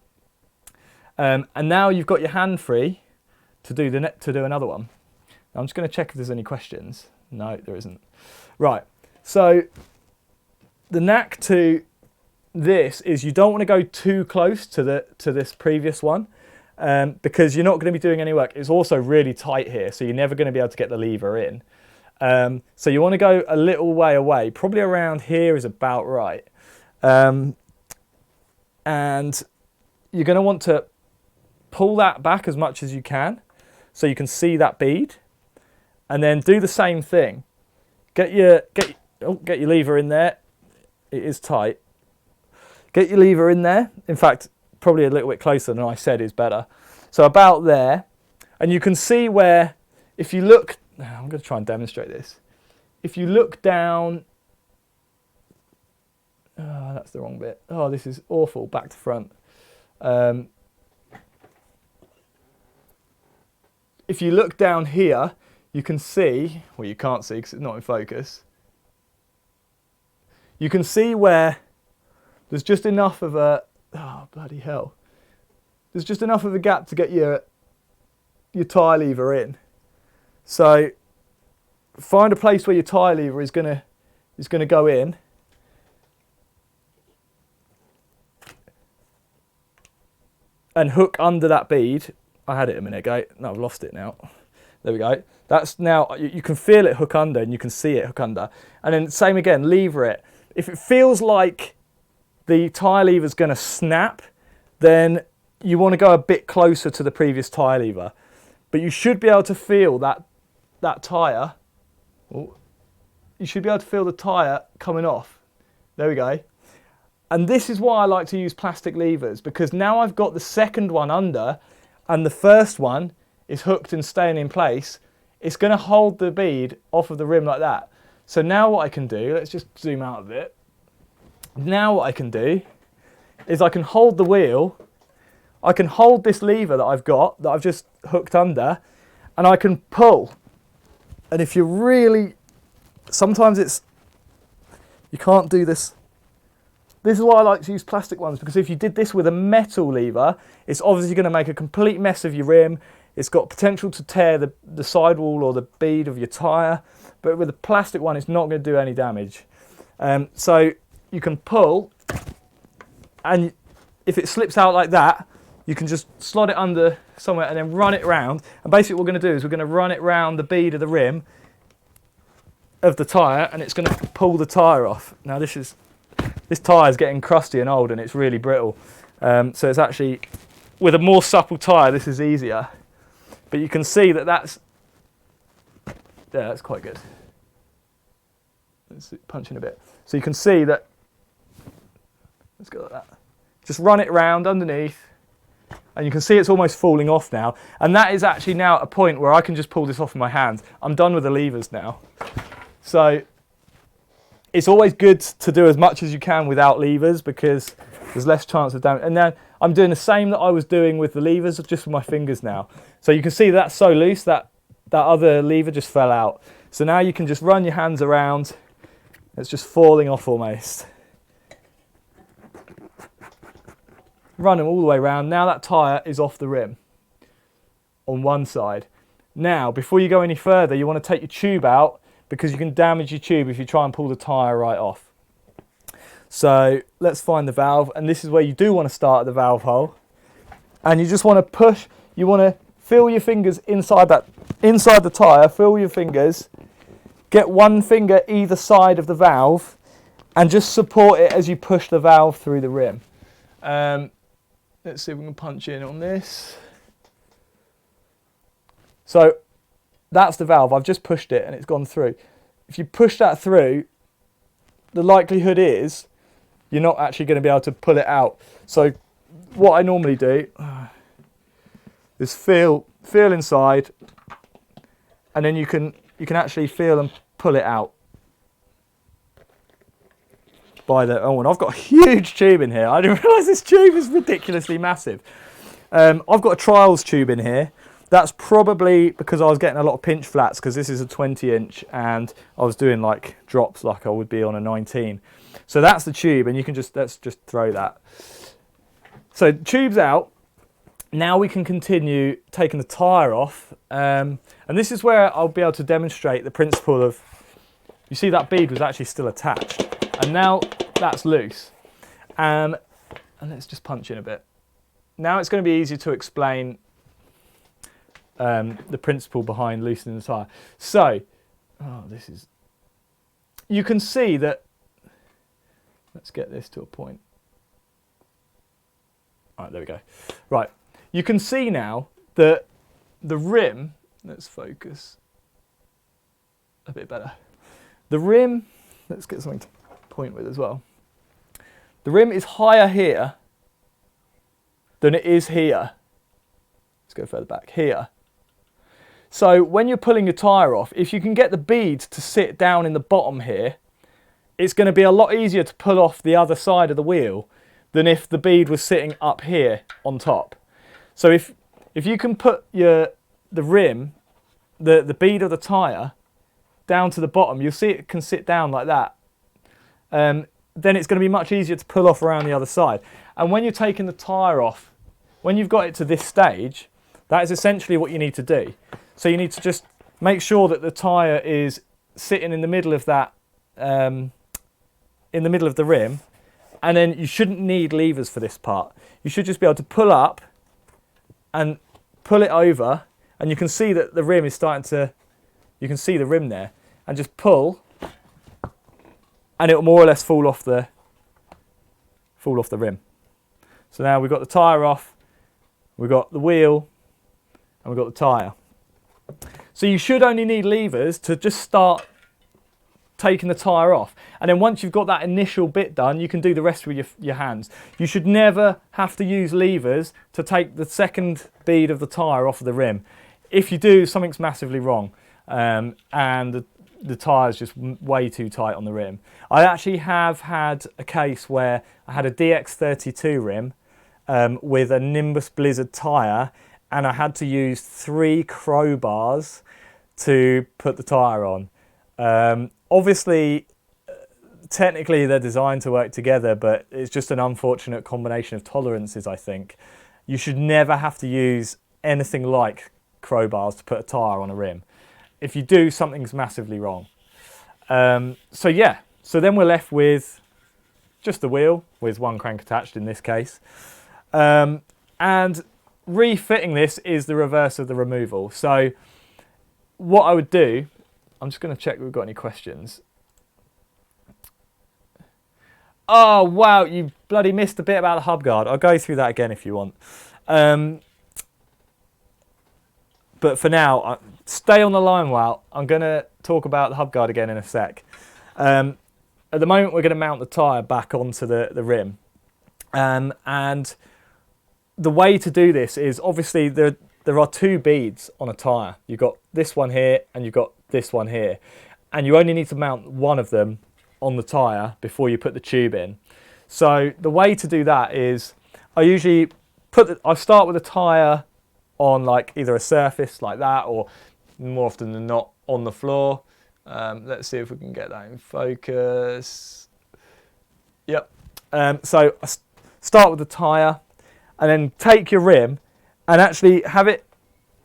And now you've got your hand free to do another one. Now I'm just going to check if there's any questions. No, there isn't. Right. So the knack to this is you don't want to go too close to this previous one, because you're not going to be doing any work. It's also really tight here, so you're never going to be able to get the lever in. So you want to go a little way away. Probably around here is about right. And you're going to want to pull that back as much as you can so you can see that bead, and then do the same thing. Get your lever in there. It is tight. Get your lever in there. In fact, probably a little bit closer than I said is better. So about there, and you can see where, if you look, I'm going to try and demonstrate this. If you look down, oh, that's the wrong bit. Oh, this is awful, back to front. If you look down here, you can see, well, you can't see because it's not in focus. You can see where there's just enough of a, oh, bloody hell. There's just enough of a gap to get your tyre lever in. So find a place where your tyre lever is gonna go in. And hook under that bead. I had it a minute ago. No, I've lost it now. There we go. That's now, you can feel it hook under, and you can see it hook under. And then same again, lever it. If it feels like the tyre lever is going to snap, then you want to go a bit closer to the previous tyre lever. But you should be able to feel that tyre. Oh, you should be able to feel the tyre coming off. There we go. And this is why I like to use plastic levers, because now I've got the second one under and the first one is hooked and staying in place. It's going to hold the bead off of the rim like that. So now what I can do, let's just zoom out a bit. Now what I can do is I can hold the wheel, I can hold this lever that I've got, that I've just hooked under, and I can pull. And if you really, sometimes you can't do this. This is why I like to use plastic ones, because if you did this with a metal lever, it's obviously going to make a complete mess of your rim. It's got potential to tear the sidewall or the bead of your tyre, but with a plastic one, it's not going to do any damage. So you can pull, and if it slips out like that, you can just slot it under somewhere and then run it round. And basically what we're going to do is we're going to run it round the bead of the rim of the tyre, and it's going to pull the tyre off. Now this tyre is getting crusty and old, and it's really brittle. So it's actually, with a more supple tyre, this is easier. But you can see that that's quite good. Let's punch in a bit. So you can see that, let's go like that. Just run it round underneath, and you can see it's almost falling off now. And that is actually now at a point where I can just pull this off with my hands. I'm done with the levers now. So it's always good to do as much as you can without levers, because there's less chance of damage. And now I'm doing the same that I was doing with the levers, just with my fingers now. So you can see that's so loose that that other lever just fell out. So now you can just run your hands around. It's just falling off almost. Run them all the way around. Now that tyre is off the rim on one side. Now, before you go any further, you want to take your tube out, because you can damage your tube if you try and pull the tyre right off. So let's find the valve, and this is where you do want to start at the valve hole. And you just want to push, you want to feel your fingers inside the tyre, feel your fingers, get one finger either side of the valve, and just support it as you push the valve through the rim. Let's see if we can punch in on this. So that's the valve. I've just pushed it and it's gone through. If you push that through, the likelihood is you're not actually going to be able to pull it out. So what I normally do is feel inside, and then you can actually feel and pull it out. And I've got a huge tube in here. I didn't realise this tube is ridiculously massive. I've got a trials tube in here. That's probably because I was getting a lot of pinch flats, because this is a 20-inch and I was doing like drops like I would be on a 19. So that's the tube, and let's just throw that. So tube's out. Now we can continue taking the tyre off. And this is where I'll be able to demonstrate the principle of, you see that bead was actually still attached. And now that's loose. And let's just punch in a bit. Now it's going to be easier to explain the principle behind loosening the tyre. So, you can see that, let's get this to a point. All right, there we go. Right, you can see now that the rim, let's focus a bit better. The rim, let's get something to point with as well. The rim is higher here than it is here. Let's go further back, here. So when you're pulling your tyre off, if you can get the bead to sit down in the bottom here, it's going to be a lot easier to pull off the other side of the wheel than if the bead was sitting up here on top. So if you can put the rim, the bead of the tyre, down to the bottom, you'll see it can sit down like that. Then it's going to be much easier to pull off around the other side. And when you're taking the tyre off, when you've got it to this stage, that is essentially what you need to do. So you need to just make sure that the tyre is sitting in the middle of that, in the middle of the rim, and then you shouldn't need levers for this part. You should just be able to pull up and pull it over, and you can see that the rim is starting to, you can see the rim there, and just pull, and it will more or less fall off the rim. So now we've got the tyre off, we've got the wheel, and we've got the tyre. So you should only need levers to just start taking the tyre off. And then once you've got that initial bit done, you can do the rest with your hands. You should never have to use levers to take the second bead of the tyre off of the rim. If you do, something's massively wrong, and the tyre's just way too tight on the rim. I actually have had a case where I had a DX32 rim with a Nimbus Blizzard tyre, and I had to use 3 crowbars to put the tyre on. Obviously, technically they're designed to work together, but it's just an unfortunate combination of tolerances, I think. You should never have to use anything like crowbars to put a tyre on a rim. If you do, something's massively wrong. So yeah, so then we're left with just the wheel with 1 crank attached in this case. And refitting this is the reverse of the removal. So what I would do, I'm just going to check if we've got any questions. Oh wow, you bloody missed a bit about the Hubguard. I'll go through that again if you want. But for now, stay on the line while I'm going to talk about the Hubguard again in a sec. At the moment, we're going to mount the tyre back onto the rim. And the way to do this is, obviously, there are 2 beads on a tyre. You've got this one here and you've got this one here. And you only need to mount one of them on the tyre before you put the tube in. So the way to do that is, I start with a tyre on like either a surface like that, or more often than not on the floor. Let's see if we can get that in focus. Yep. So I start with the tyre, and then take your rim and actually have it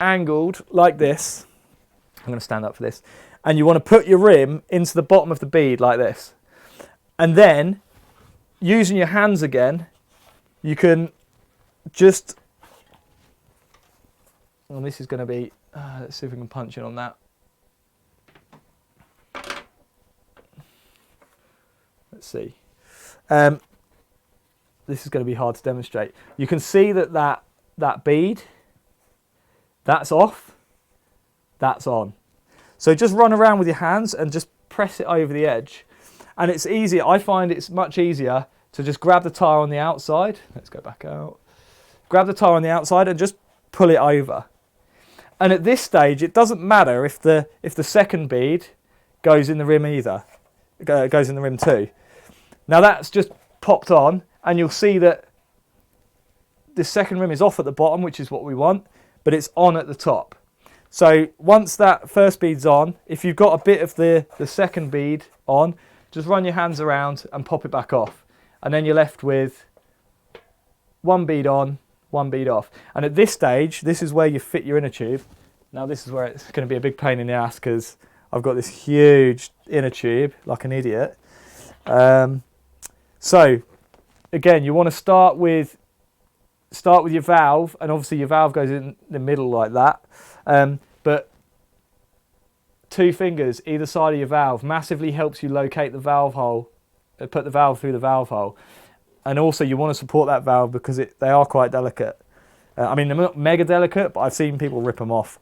angled like this. I'm going to stand up for this. And you want to put your rim into the bottom of the bead like this. And then, using your hands again, you can just... Well, this is going to be... let's see if we can punch in on that. Let's see. This is going to be hard to demonstrate. You can see that bead, that's off, that's on. So just run around with your hands and just press it over the edge. And it's easy. I find it's much easier to just grab the tyre on the outside. Let's go back out. Grab the tyre on the outside and just pull it over. And at this stage, it doesn't matter if the second bead goes in the rim either. Goes in the rim too. Now that's just popped on, and you'll see that this second rim is off at the bottom, which is what we want, but it's on at the top. So once that first bead's on, if you've got a bit of the second bead on, just run your hands around and pop it back off. And then you're left with 1 bead on, 1 bead off. And at this stage, this is where you fit your inner tube. Now this is where it's going to be a big pain in the ass, because I've got this huge inner tube like an idiot. So again, you want to start with your valve, and obviously your valve goes in the middle like that. But 2 fingers either side of your valve massively helps you locate the valve hole, put the valve through the valve hole. And also you want to support that valve because they are quite delicate. I mean, they're not mega delicate, but I've seen people rip them off.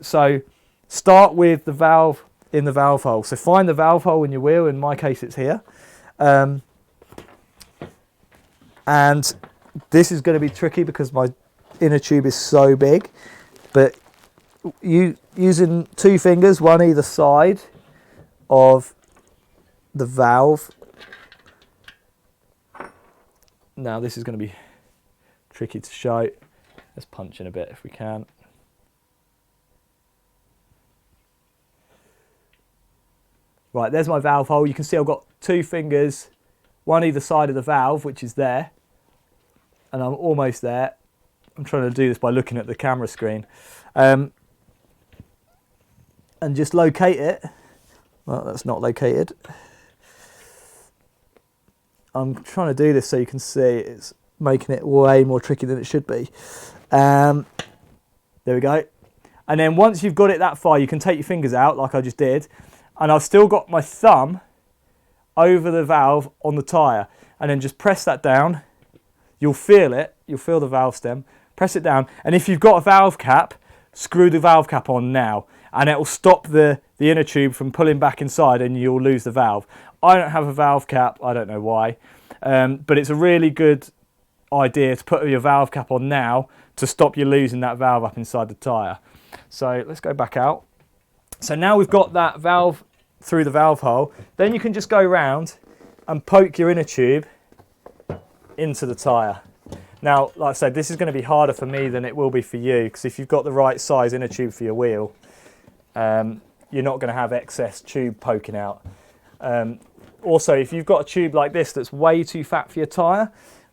So start with the valve in the valve hole. So find the valve hole in your wheel. In my case, it's here. And this is going to be tricky because my inner tube is so big. But using 2 fingers, one either side of the valve. Now this is going to be tricky to show. Let's punch in a bit if we can. Right, there's my valve hole. You can see I've got 2 fingers, one either side of the valve, which is there. And I'm almost there. I'm trying to do this by looking at the camera screen. And just locate it. Well, that's not located. I'm trying to do this so you can see it's making it way more tricky than it should be. There we go. And then once you've got it that far, you can take your fingers out like I just did. And I've still got my thumb over the valve on the tyre. And then just press that down. You'll feel it. You'll feel the valve stem. Press it down. And if you've got a valve cap, screw the valve cap on now. and it will stop the inner tube from pulling back inside and you'll lose the valve. I don't have a valve cap, I don't know why, but it's a really good idea to put your valve cap on now to stop you losing that valve up inside the tyre. So let's go back out. So now we've got that valve through the valve hole, then you can just go round and poke your inner tube into the tyre. Now, like I said, this is going to be harder for me than it will be for you, because if you've got the right size inner tube for your wheel, you're not going to have excess tube poking out. Also, if you've got a tube like this that's way too fat for your tyre,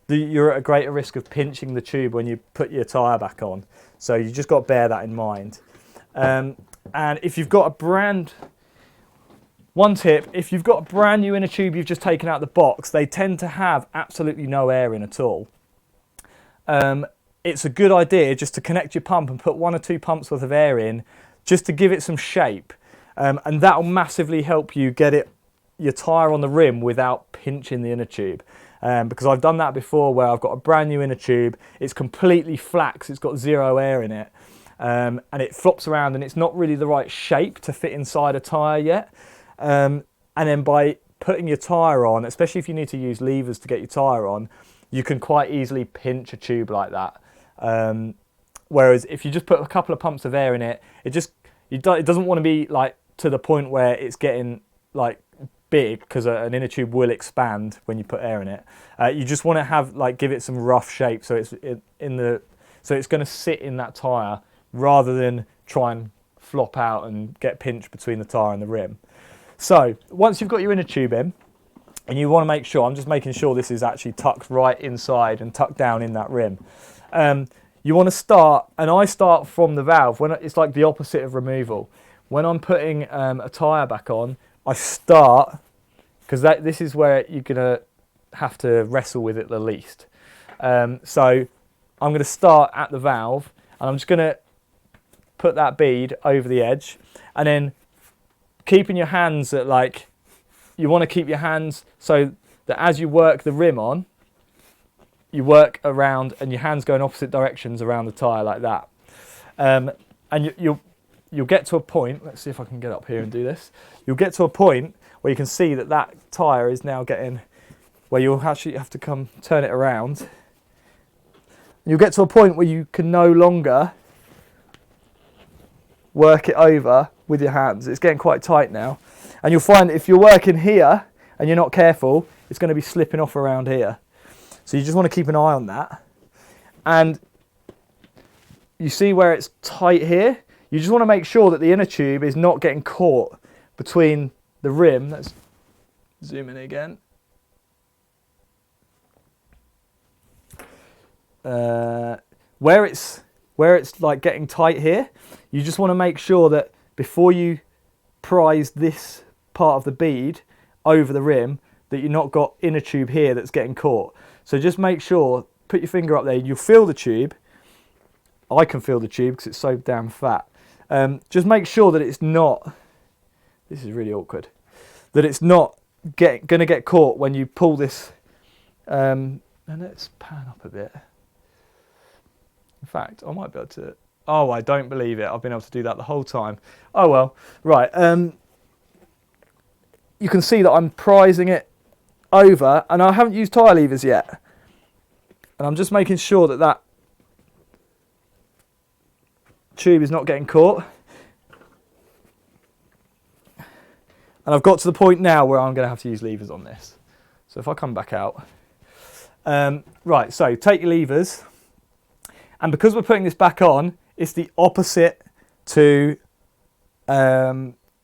you're at a greater risk of pinching the tube when you put your tyre back on. So you just got to bear that in mind. And if you've got one tip, if you've got a brand new inner tube you've just taken out the box, they tend to have absolutely no air in at all. It's a good idea just to connect your pump and put 1 or 2 pumps worth of air in, just to give it some shape, and that will massively help you get your tyre on the rim without pinching the inner tube. Because I've done that before where I've got a brand new inner tube, it's completely flat 'cause it's got 0 air in it, and it flops around and it's not really the right shape to fit inside a tyre yet. And then by putting your tyre on, especially if you need to use levers to get your tyre on, you can quite easily pinch a tube like that. Whereas if you just put a couple of pumps of air in it, it doesn't want to be like to the point where it's getting like big, because an inner tube will expand when you put air in it. You just want to have give it some rough shape so it's going to sit in that tyre rather than try and flop out and get pinched between the tyre and the rim. So once you've got your inner tube in, and you want to make sure, I'm just making sure this is actually tucked right inside and tucked down in that rim. You want to start, and I start from the valve, when it's like the opposite of removal. When I'm putting a tyre back on, I start, because this is where you're going to have to wrestle with it the least. So I'm going to start at the valve, and I'm just going to put that bead over the edge, and then keeping your hands at you want to keep your hands so that as you work the rim on, you work around and your hands go in opposite directions around the tyre like that. And you'll get to a point, let's see if I can get up here and do this. You'll get to a point where you can see that tyre is now getting, where you'll actually have to turn it around. You'll get to a point where you can no longer work it over with your hands. It's getting quite tight now. And you'll find that if you're working here and you're not careful, it's going to be slipping off around here. So you just want to keep an eye on that. And you see where it's tight here? You just want to make sure that the inner tube is not getting caught between the rim. Let's zoom in again. Where it's getting tight here, you just want to make sure that before you prise this part of the bead over the rim, that you've not got inner tube here that's getting caught. So just make sure, put your finger up there, you'll feel the tube. I can feel the tube because it's so damn fat. Just make sure that it's not, this is really awkward, that it's not going to get caught when you pull this, and let's pan up a bit. In fact, I might be able to, oh, I don't believe it. I've been able to do that the whole time. Oh well, right. You can see that I'm prising it over, and I haven't used tyre levers yet. And I'm just making sure that tube is not getting caught. And I've got to the point now where I'm going to have to use levers on this. So if I come back out. Right, so take your levers. And because we're putting this back on, it's the opposite to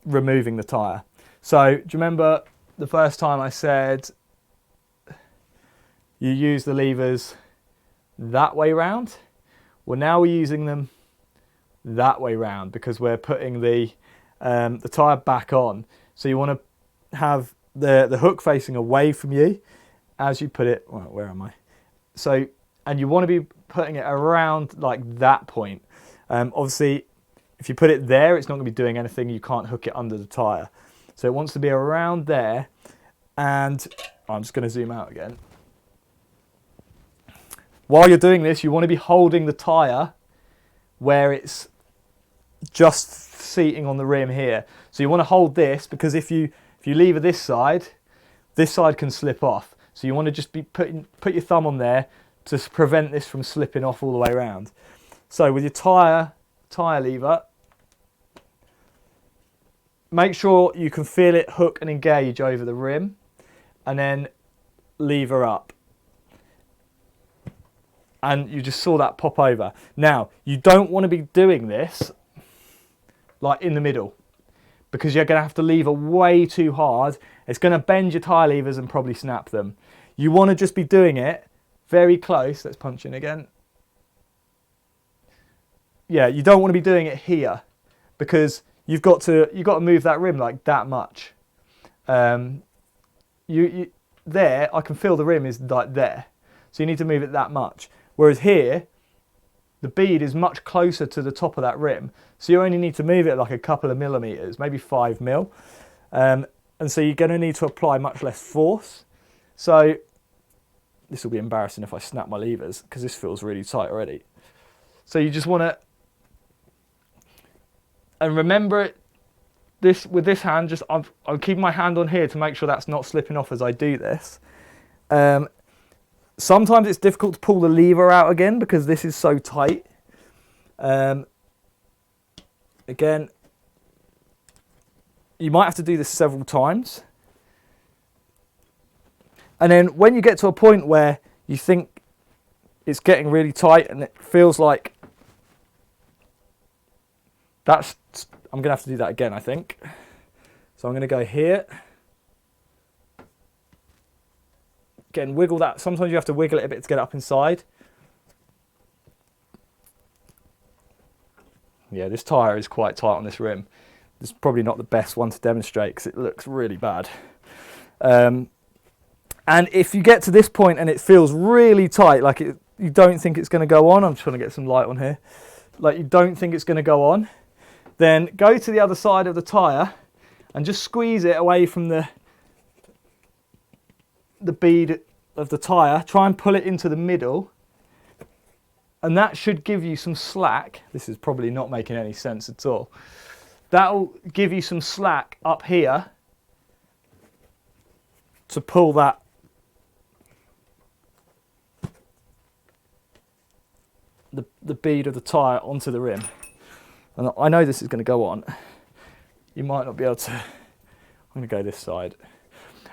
removing the tyre. So do you remember the first time I said you use the levers that way round? Well, now we're using them that way round because we're putting the tyre back on. So you want to have the hook facing away from you as you put it, well, where am I? So, and you want to be putting it around like that point. Obviously, if you put it there, it's not going to be doing anything. You can't hook it under the tyre. So it wants to be around there. And I'm just going to zoom out again. While you're doing this, you want to be holding the tyre where it's just seating on the rim here. So you want to hold this, because if you lever this side can slip off. So you want to just be put your thumb on there to prevent this from slipping off all the way around. So with your tyre lever, make sure you can feel it hook and engage over the rim, and then lever up. And you just saw that pop over. Now, you don't want to be doing this like in the middle, because you're going to have to lever way too hard. It's going to bend your tyre levers and probably snap them. You want to just be doing it very close. Let's punch in again. Yeah, you don't want to be doing it here, because you've got to move that rim like that much. There, I can feel the rim is like there. So you need to move it that much. Whereas here, the bead is much closer to the top of that rim. So you only need to move it like a couple of millimeters, maybe 5 mil. And so you're going to need to apply much less force. So this will be embarrassing if I snap my levers, because this feels really tight already. So you just want to, and remember it, with this hand, just I'm keeping my hand on here to make sure that's not slipping off as I do this. Sometimes it's difficult to pull the lever out again because this is so tight. Again, you might have to do this several times. And then when you get to a point where you think it's getting really tight and it feels like that's, I'm going to have to do that again, I think. So I'm going to go here. Again, wiggle that. Sometimes you have to wiggle it a bit to get it up inside. Yeah, this tyre is quite tight on this rim. It's probably not the best one to demonstrate because it looks really bad. And if you get to this point and it feels really tight, like you don't think it's going to go on, I'm trying to get some light on here, like you don't think it's going to go on, then go to the other side of the tyre and just squeeze it away from the bead of the tyre. Try and pull it into the middle, and that should give you some slack. This is probably not making any sense at all. That'll give you some slack up here to pull that the bead of the tyre onto the rim. And I know this is going to go on. You might not be able to. I'm going to go this side.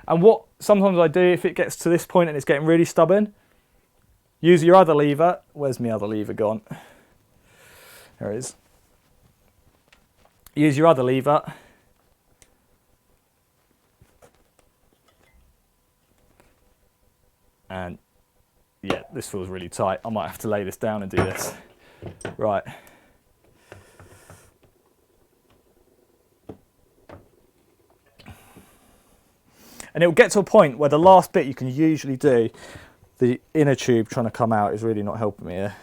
And what sometimes I do, if it gets to this point and it's getting really stubborn, use your other lever. Where's my other lever gone? There it is. Use your other lever. And yeah, this feels really tight. I might have to lay this down and do this. Right. And it'll get to a point where the last bit you can usually do, the inner tube trying to come out is really not helping me here.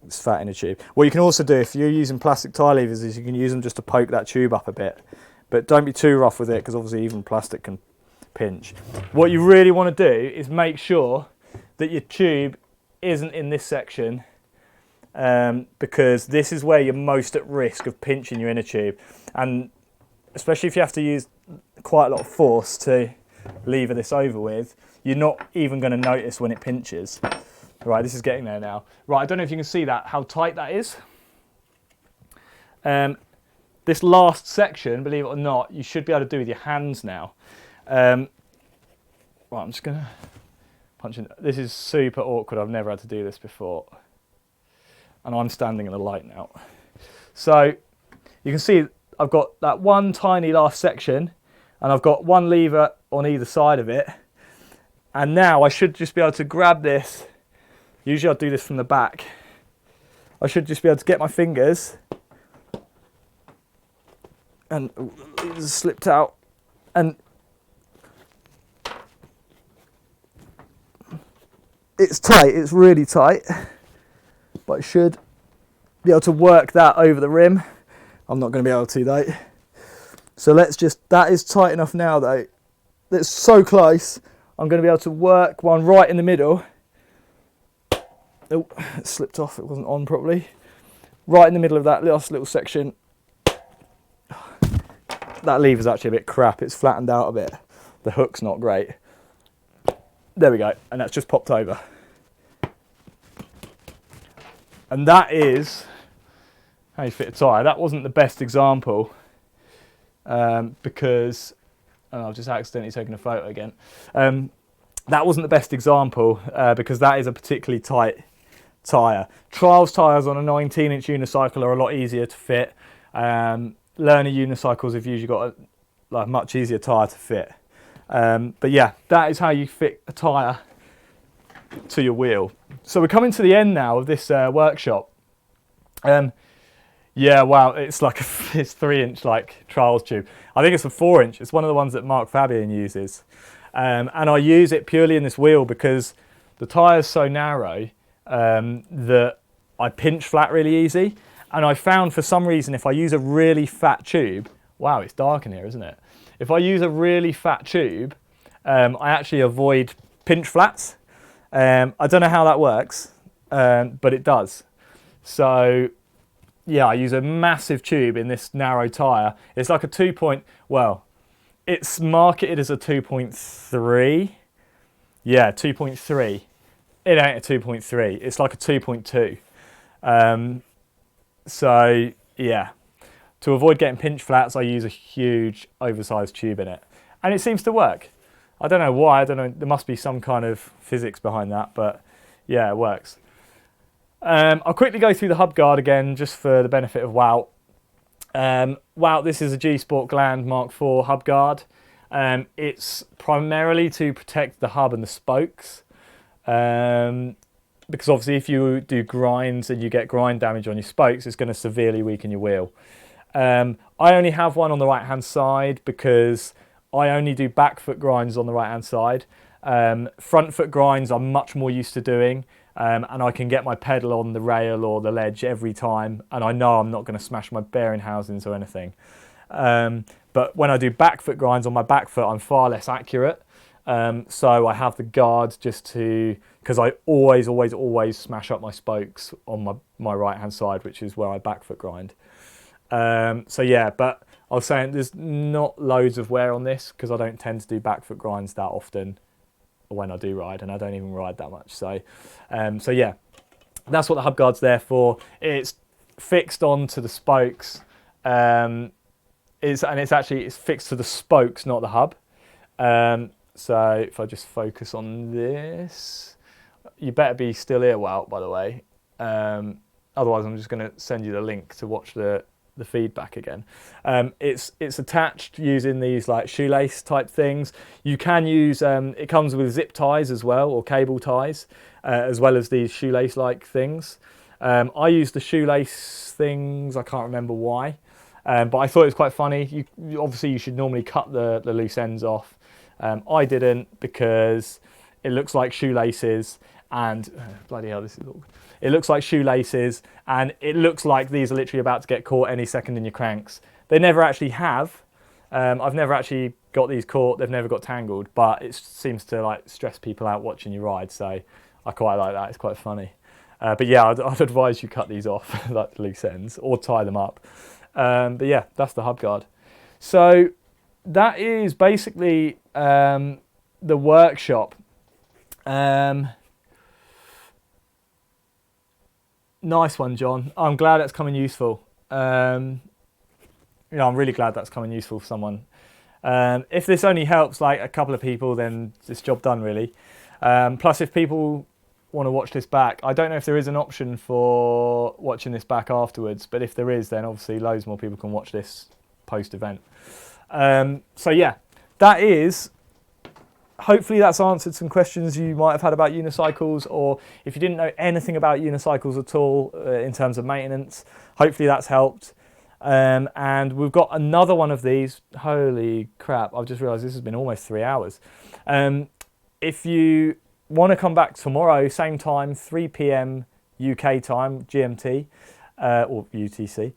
This fat inner tube. What you can also do if you're using plastic tie levers is you can use them just to poke that tube up a bit. But don't be too rough with it, because obviously even plastic can pinch. What you really want to do is make sure that your tube isn't in this section, because this is where you're most at risk of pinching your inner tube. And especially if you have to use quite a lot of force to lever this over with, you're not even going to notice when it pinches. Right, this is getting there now. Right, I don't know if you can see that, how tight that is. This last section, believe it or not, you should be able to do with your hands now. Right, I'm just going to punch in. This is super awkward. I've never had to do this before. And I'm standing in the light now. So you can see I've got that one tiny last section, and I've got one lever on either side of it. And now I should just be able to grab this. Usually I'll do this from the back. I should just be able to get my fingers, and it just slipped out, and it's tight, it's really tight, but I should be able to work that over the rim. I'm not going to be able to though. So let's just, that is tight enough now though. That's so close. I'm going to be able to work one right in the middle. Oh, it slipped off, it wasn't on properly. right in the middle of that last little section. That lever's actually a bit crap, it's flattened out a bit. The hook's not great. There we go, and that's just popped over. And that is how you fit a tyre. That wasn't the best example because, I've just accidentally taken a photo again. That wasn't the best example because that is a particularly tight tyre. Trials tyres on a 19-inch unicycle are a lot easier to fit. Learner unicycles have usually got a much easier tyre to fit. But yeah, that is how you fit a tyre to your wheel. So we're coming to the end now of this workshop. Yeah, wow, it's like it's 3-inch like trials tube. I think it's a 4-inch. It's one of the ones that Mark Fabian uses. And I use it purely in this wheel because the tyre's so narrow that I pinch flat really easy. And I found for some reason if I use a really fat tube, wow, it's dark in here, isn't it? If I use a really fat tube, I actually avoid pinch flats. I don't know how that works, but it does. So yeah, I use a massive tube in this narrow tyre. It's like a well, it's marketed as a 2.3. Yeah, 2.3. It ain't a 2.3, it's like a 2.2. So yeah, to avoid getting pinch flats, I use a huge oversized tube in it. And it seems to work. I don't know why, I don't know, there must be some kind of physics behind that, but yeah, it works. I'll quickly go through the Hubguard again, just for the benefit of Wout. Wout, this is a G-Sport Gland Mark IV Hubguard. It's primarily to protect the hub and the spokes. Because obviously if you do grinds and you get grind damage on your spokes, it's going to severely weaken your wheel. I only have one on the right hand side because I only do back foot grinds on the right hand side. Front foot grinds I'm much more used to doing, and I can get my pedal on the rail or the ledge every time, and I know I'm not going to smash my bearing housings or anything. But when I do back foot grinds on my back foot, I'm far less accurate. So I have the guard just to, because I always smash up my spokes on my right hand side, which is where I back foot grind. So yeah, but I was saying there's not loads of wear on this because I don't tend to do back foot grinds that often when I do ride, and I don't even ride that much. So, so yeah, that's what the Hubguard's there for. It's fixed onto the spokes. It's fixed to the spokes, not the hub. So if I just focus on this, you better be still here, Wout, by the way. Otherwise, I'm just going to send you the link to watch the feedback again. It's attached using these like shoelace type things. You can use, it comes with zip ties as well, or cable ties, as well as these shoelace like things. I use the shoelace things, I can't remember why, but I thought it was quite funny. Obviously you should normally cut the loose ends off. I didn't because it looks like shoelaces and bloody hell, this is awkward. It looks like shoelaces and it looks like these are literally about to get caught any second in your cranks. They never actually have. I've never actually got these caught, they've never got tangled, but it seems to like stress people out watching you ride, so I quite like that, it's quite funny. But yeah, I'd advise you cut these off, like the loose ends, or tie them up. But yeah, that's the Hubguard. So that is basically the workshop. Nice one, John. I'm glad that's come in useful. I'm really glad that's come in useful for someone. If this only helps like a couple of people, then it's job done really. Plus, if people want to watch this back, I don't know if there is an option for watching this back afterwards, but if there is, then obviously loads more people can watch this post-event. So yeah, that is... Hopefully that's answered some questions you might have had about unicycles, or if you didn't know anything about unicycles at all in terms of maintenance, hopefully that's helped. And we've got another one of these. Holy crap, I've just realised this has been almost 3 hours. If you want to come back tomorrow, same time, 3 PM UK time, GMT, or UTC,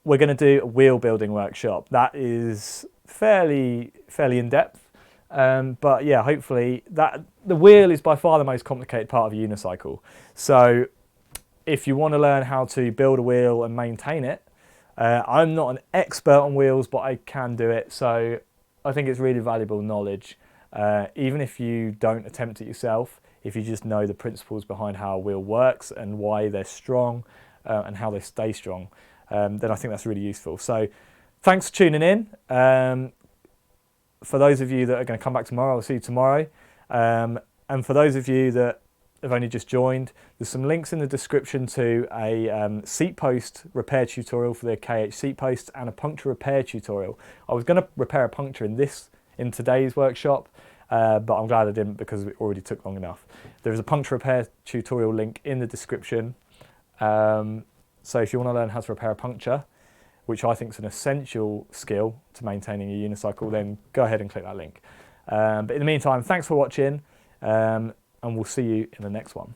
we're going to do a wheel building workshop. That is fairly in-depth. But yeah, hopefully the wheel is by far the most complicated part of a unicycle. So if you want to learn how to build a wheel and maintain it, I'm not an expert on wheels, but I can do it. So I think it's really valuable knowledge. Even if you don't attempt it yourself, if you just know the principles behind how a wheel works and why they're strong and how they stay strong, then I think that's really useful. So thanks for tuning in. For those of you that are going to come back tomorrow, I'll see you tomorrow. And for those of you that have only just joined, there's some links in the description to a seat post repair tutorial for the KH seat posts and a puncture repair tutorial. I was going to repair a puncture in today's workshop, but I'm glad I didn't because it already took long enough. There is a puncture repair tutorial link in the description. So if you want to learn how to repair a puncture, which I think is an essential skill to maintaining a unicycle, then go ahead and click that link. But in the meantime, thanks for watching, and we'll see you in the next one.